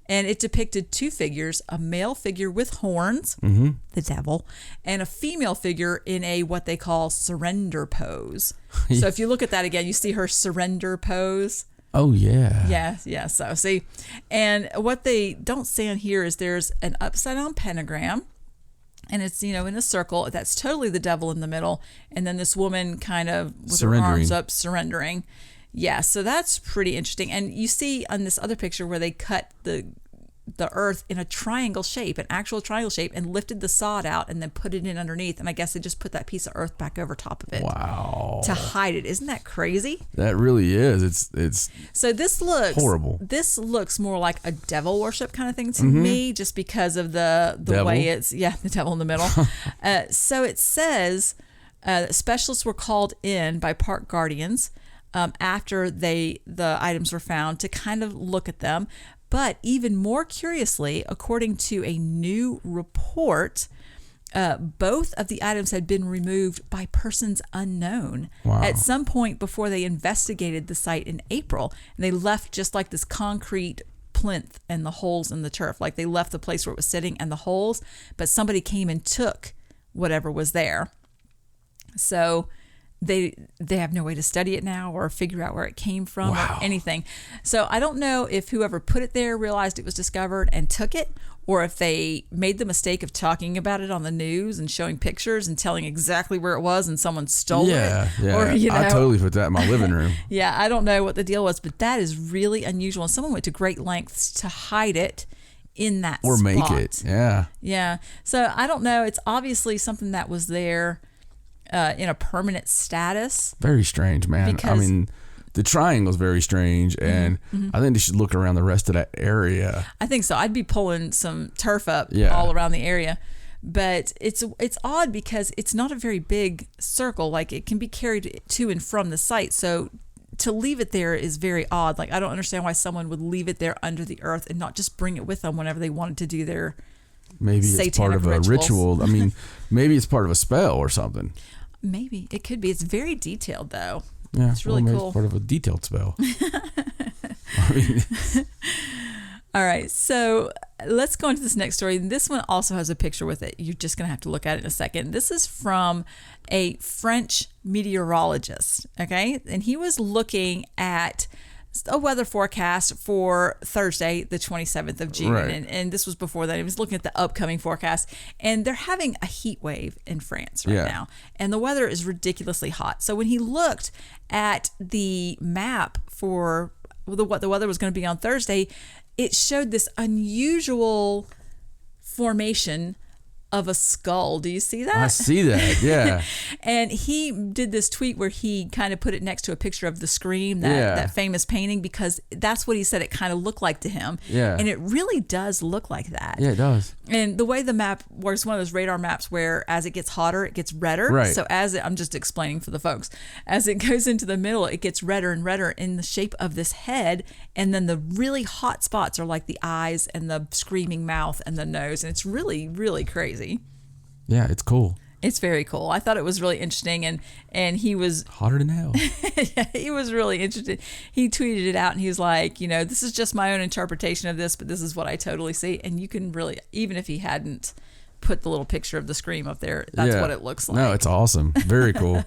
And it depicted 2 figures, a male figure with horns, the devil, and a female figure in a what they call surrender pose. So if you look at that again, you see her surrender pose. Oh, yeah. Yeah. So see, and what they don't say on here is there's an upside down pentagram. And it's, in a circle. That's totally the devil in the middle. And then this woman kind of with her arms up, surrendering. Yeah, so that's pretty interesting. And you see on this other picture where they cut the earth in a triangle shape, an actual triangle shape, and lifted the sod out and then put it in underneath. And I guess they just put that piece of earth back over top of it. Wow. To hide it. Isn't that crazy? That really is. It's so this looks horrible. This looks more like a devil worship kind of thing to me, just because of the way it's the devil in the middle. So it says specialists were called in by park guardians after the items were found to kind of look at them. But even more curiously, according to a new report, both of the items had been removed by persons unknown at some point before they investigated the site in April. And they left just like this concrete plinth and the holes in the turf. Like they left the place where it was sitting and the holes, but somebody came and took whatever was there. So they have no way to study it now or figure out where it came from or anything. So I don't know if whoever put it there realized it was discovered and took it, or if they made the mistake of talking about it on the news and showing pictures and telling exactly where it was and someone stole it. Yeah. Or, I totally put that in my living room. Yeah, I don't know what the deal was, but that is really unusual. And someone went to great lengths to hide it in that or spot. Make it. Yeah. Yeah. So I don't know. It's obviously something that was there in a permanent status. Very strange, man. I mean, the triangle's very strange, and I think they should look around the rest of that area. I think so. I'd be pulling some turf up all around the area. But it's odd because it's not a very big circle. Like, it can be carried to and from the site. So to leave it there is very odd. Like, I don't understand why someone would leave it there under the earth and not just bring it with them whenever they wanted to do their maybe it's part of a ritual. I mean, maybe it's part of a spell or something. Maybe it could be. It's very detailed, though. Yeah, it's really maybe cool. It's part of a detailed spell. I mean, all right, so let's go into this next story. This one also has a picture with it. You're just going to have to look at it in a second. This is from a French meteorologist, okay? And he was looking at a weather forecast for Thursday, the 27th of June. Right. And this was before that. He was looking at the upcoming forecast. And they're having a heat wave in France right now. And the weather is ridiculously hot. So when he looked at the map for what the weather was going to be on Thursday, it showed this unusual formation of a skull. Do you see that? I see that, yeah. And he did this tweet where he kind of put it next to a picture of the Scream, that famous painting, because that's what he said it kind of looked like to him. Yeah. And it really does look like that. Yeah, it does. And the way the map works, one of those radar maps where as it gets hotter, it gets redder. Right. So I'm just explaining for the folks, as it goes into the middle, it gets redder and redder in the shape of this head. And then the really hot spots are like the eyes and the screaming mouth and the nose. And it's really, really crazy. Yeah, it's cool. It's very cool. I thought it was really interesting, and he was hotter than hell. Yeah, he was really interested. He tweeted it out, and he was like, this is just my own interpretation of this, but this is what I totally see. And you can really, even if he hadn't put the little picture of the Scream up there, that's what it looks like. No, it's awesome. Very cool. All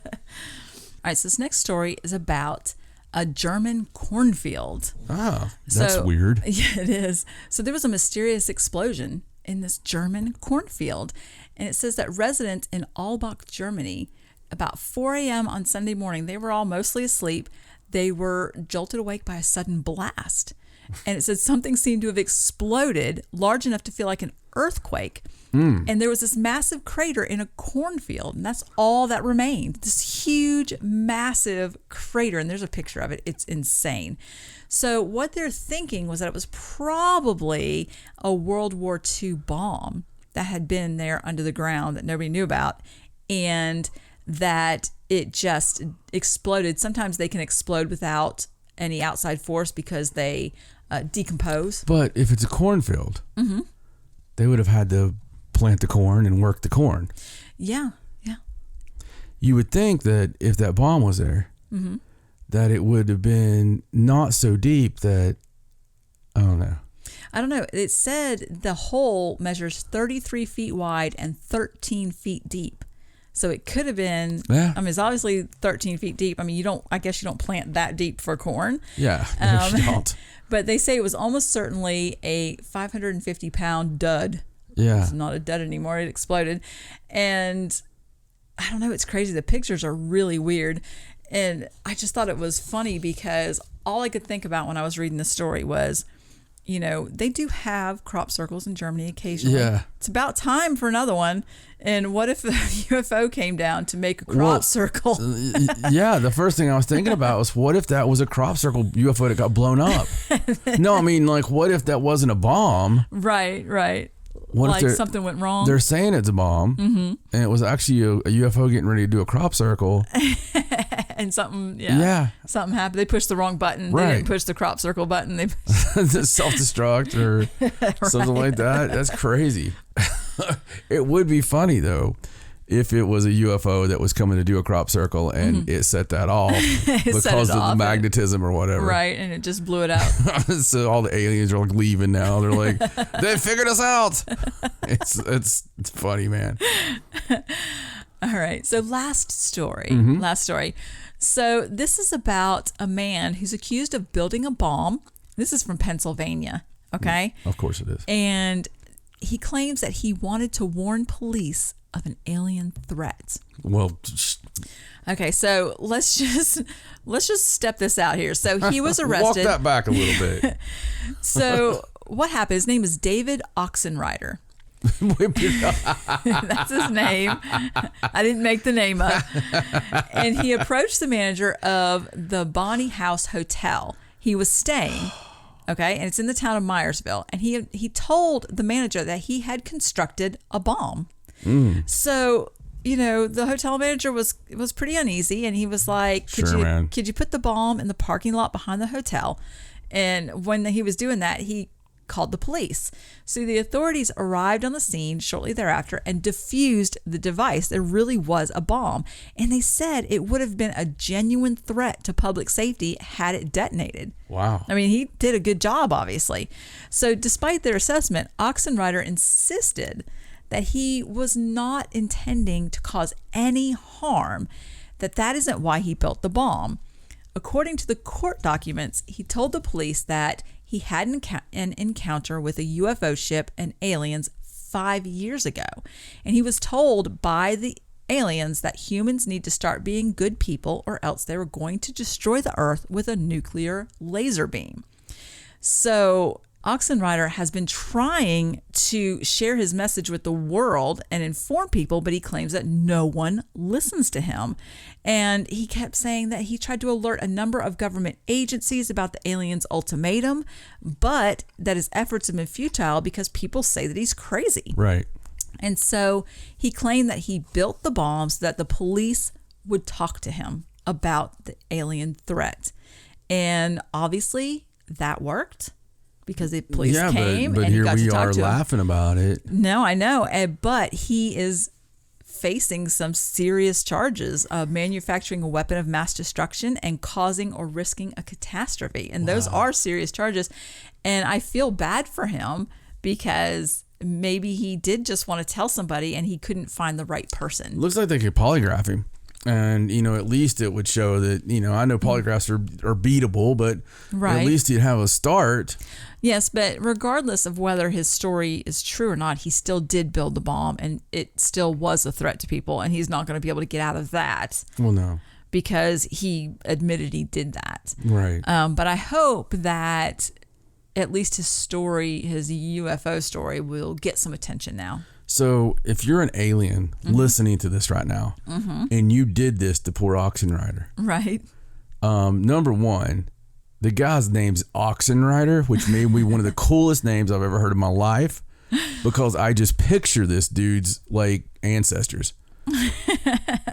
right, so this next story is about a German cornfield. Ah, that's weird. Yeah, it is. So there was a mysterious explosion in this German cornfield. And it says that residents in Albach, Germany, about 4 a.m. on Sunday morning, they were all mostly asleep. They were jolted awake by a sudden blast. And it said something seemed to have exploded large enough to feel like an earthquake. And there was this massive crater in a cornfield, and that's all that remained. This huge, massive crater, and there's a picture of it. It's insane. So what they're thinking was that it was probably a World War II bomb that had been there under the ground that nobody knew about, and that it just exploded. Sometimes they can explode without any outside force because they decompose. But if it's a cornfield, they would have had to plant the corn and work the corn. Yeah. You would think that if that bomb was there, that it would have been not so deep that, I don't know. It said the hole measures 33 feet wide and 13 feet deep. So it could have been, it's obviously 13 feet deep. I mean, I guess you don't plant that deep for corn. Yeah, you don't. But they say it was almost certainly a 550-pound dud. Yeah. It's not a dud anymore. It exploded. And I don't know. It's crazy. The pictures are really weird. And I just thought it was funny because all I could think about when I was reading the story was, they do have crop circles in Germany occasionally. Yeah. It's about time for another one. And what if a UFO came down to make a crop circle? Yeah, the first thing I was thinking about was, what if that was a crop circle UFO that got blown up? No, I mean, like, what if that wasn't a bomb? Right. What like if something went wrong? They're saying it's a bomb, and it was actually a UFO getting ready to do a crop circle. And something happened. They pushed the wrong button. Right. They didn't push the crop circle button. They self-destruct or something like that. That's crazy. It would be funny though if it was a UFO that was coming to do a crop circle and it set that off because of the magnetism or whatever. Right, and it just blew it out. So all the aliens are like leaving now. They're like, they figured us out. It's funny, man. All right, so last story. So this is about a man who's accused of building a bomb. This is from Pennsylvania, okay? Of course it is. And he claims that he wanted to warn police of an alien threat. Well, okay, so let's just step this out here. So he was arrested. Walk that back a little bit. So what happened? His name is David Oxenrider. That's his name. I didn't make the name up. And he approached the manager of the Bonnie House Hotel he was staying. Okay, and it's in the town of Myersville. And he told the manager that he had constructed a bomb. So, the hotel manager was pretty uneasy, and he was like, could you put the bomb in the parking lot behind the hotel? And when he was doing that, he called the police. So the authorities arrived on the scene shortly thereafter and defused the device. There really was a bomb. And they said it would have been a genuine threat to public safety had it detonated. Wow. I mean, he did a good job, obviously. So despite their assessment, Oxenreider insisted that he was not intending to cause any harm, that isn't why he built the bomb. According to the court documents, he told the police that he had an encounter with a UFO ship and aliens 5 years ago. And he was told by the aliens that humans need to start being good people or else they were going to destroy the earth with a nuclear laser beam. So Oxenreider has been trying to share his message with the world and inform people, but he claims that no one listens to him. And he kept saying that he tried to alert a number of government agencies about the aliens' ultimatum, but that his efforts have been futile because people say that he's crazy. Right. And so he claimed that he built the bomb so that the police would talk to him about the alien threat. And obviously that worked, because the police came but and he here got to we talk are to him. laughing about it. No, I know. But he is facing some serious charges of manufacturing a weapon of mass destruction and causing or risking a catastrophe. And those are serious charges. And I feel bad for him because maybe he did just want to tell somebody and he couldn't find the right person. Looks like they could polygraph him. And, at least it would show that, I know polygraphs are beatable, but at least he'd have a start. Yes, but regardless of whether his story is true or not, he still did build the bomb, and it still was a threat to people, and he's not going to be able to get out of that. Well, no. Because he admitted he did that. Right. But I hope that at least his story, his UFO story, will get some attention now. So if you're an alien listening to this right now, and you did this to poor Oxenreider, right? Number one, the guy's name's Oxenreider, which may be one of the coolest names I've ever heard in my life, because I just picture this dude's like ancestors,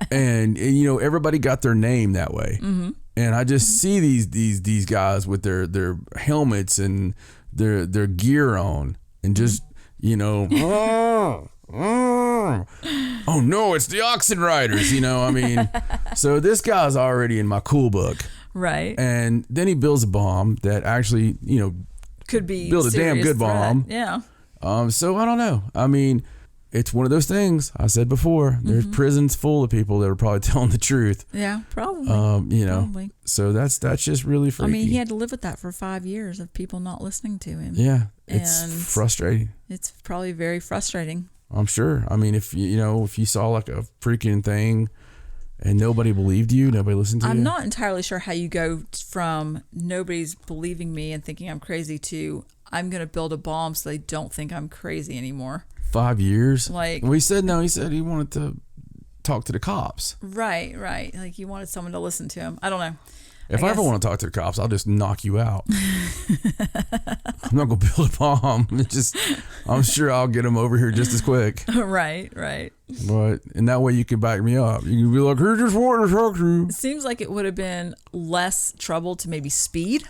and everybody got their name that way, and I just see these guys with their helmets and their gear on, and just. Oh no, it's the Oxenriders, so this guy's already in my cool book. Right. And then he builds a bomb that actually, could be build a damn good bomb. Yeah. So I don't know. I mean, it's one of those things I said before. There's prisons full of people that are probably telling the truth. Yeah, probably. Probably. So that's just really freaky. I mean, he had to live with that for 5 years of people not listening to him. Yeah, it's frustrating. It's probably very frustrating. I'm sure. I mean, if you saw like a freaking thing and nobody believed you, nobody listened to you. I'm not entirely sure how you go from nobody's believing me and thinking I'm crazy to I'm going to build a bomb so they don't think I'm crazy anymore. 5 years? Like, well, he said he wanted to talk to the cops. Right. Like he wanted someone to listen to him. I don't know. If I ever want to talk to the cops, I'll just knock you out. I'm not going to build a bomb. I'm sure I'll get them over here just as quick. Right. But in that way, you can back me up. You can be like, "Who just wanted to talk to you?" It seems like it would have been less trouble to maybe speed.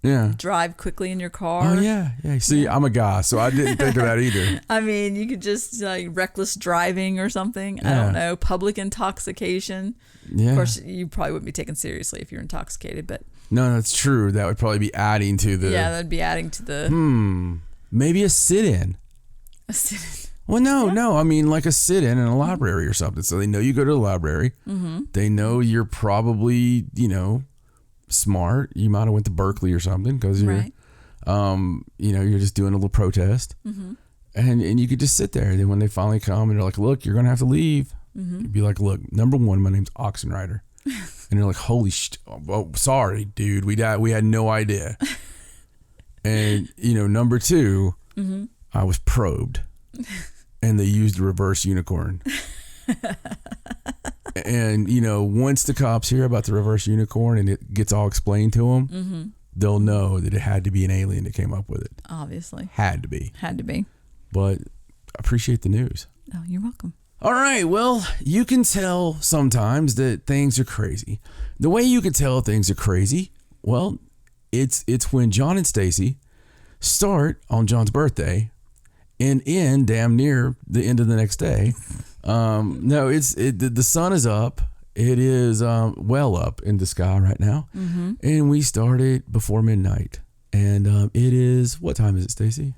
Yeah. Drive quickly in your car. Oh, yeah. See, I'm a guy, so I didn't think of that either. I mean, you could just like reckless driving or something. Yeah. I don't know. Public intoxication. Yeah. Of course, you probably wouldn't be taken seriously if you're intoxicated, but. No, that's true. That would probably be adding to the. Yeah, that'd be adding to the. Maybe a sit-in. A sit-in. Well, no. I mean, like a sit-in in a library or something. So they know you go to the library. Mm-hmm. They know you're probably, smart. You might have went to Berkeley or something because you're, you're just doing a little protest, and you could just sit there. And then when they finally come and they're like, "Look, you're gonna have to leave," you'd be like, "Look, number one, my name's Oxenreider," and they're like, "Holy oh, sorry, dude, we had no idea," and number two, I was probed, and they used a reverse unicorn. And once the cops hear about the reverse unicorn and it gets all explained to them, they'll know that it had to be an alien that came up with it. Obviously, had to be. But I appreciate the news. Oh, you're welcome. All right. Well, you can tell sometimes that things are crazy. The way you can tell things are crazy, well, it's when John and Stacey start on John's birthday and end damn near the end of the next day. No, the sun is up. It is well up in the sky right now. Mm-hmm. And we started before midnight. And it is, what time is it, Stacey?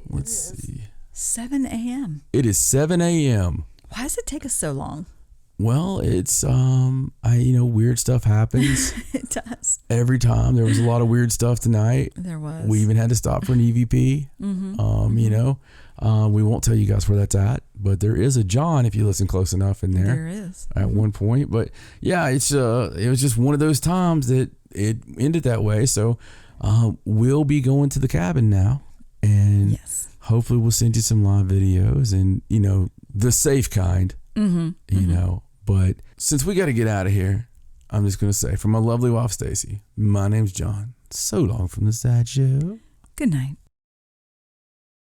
Let's see. 7 a.m. It is 7 a.m. Why does it take us so long? Well, it's weird stuff happens. It does. Every time. There was a lot of weird stuff tonight. There was. We even had to stop for an EVP. Mm-hmm. We won't tell you guys where that's at, but there is a John if you listen close enough in there. There is. At one point. But yeah, it was just one of those times that it ended that way. So we'll be going to the cabin now, and yes. Hopefully we'll send you some live videos and, the safe kind, but since we got to get out of here, I'm just going to say, for my lovely wife, Stacey, my name's John. So long from the Sad Show. Good night.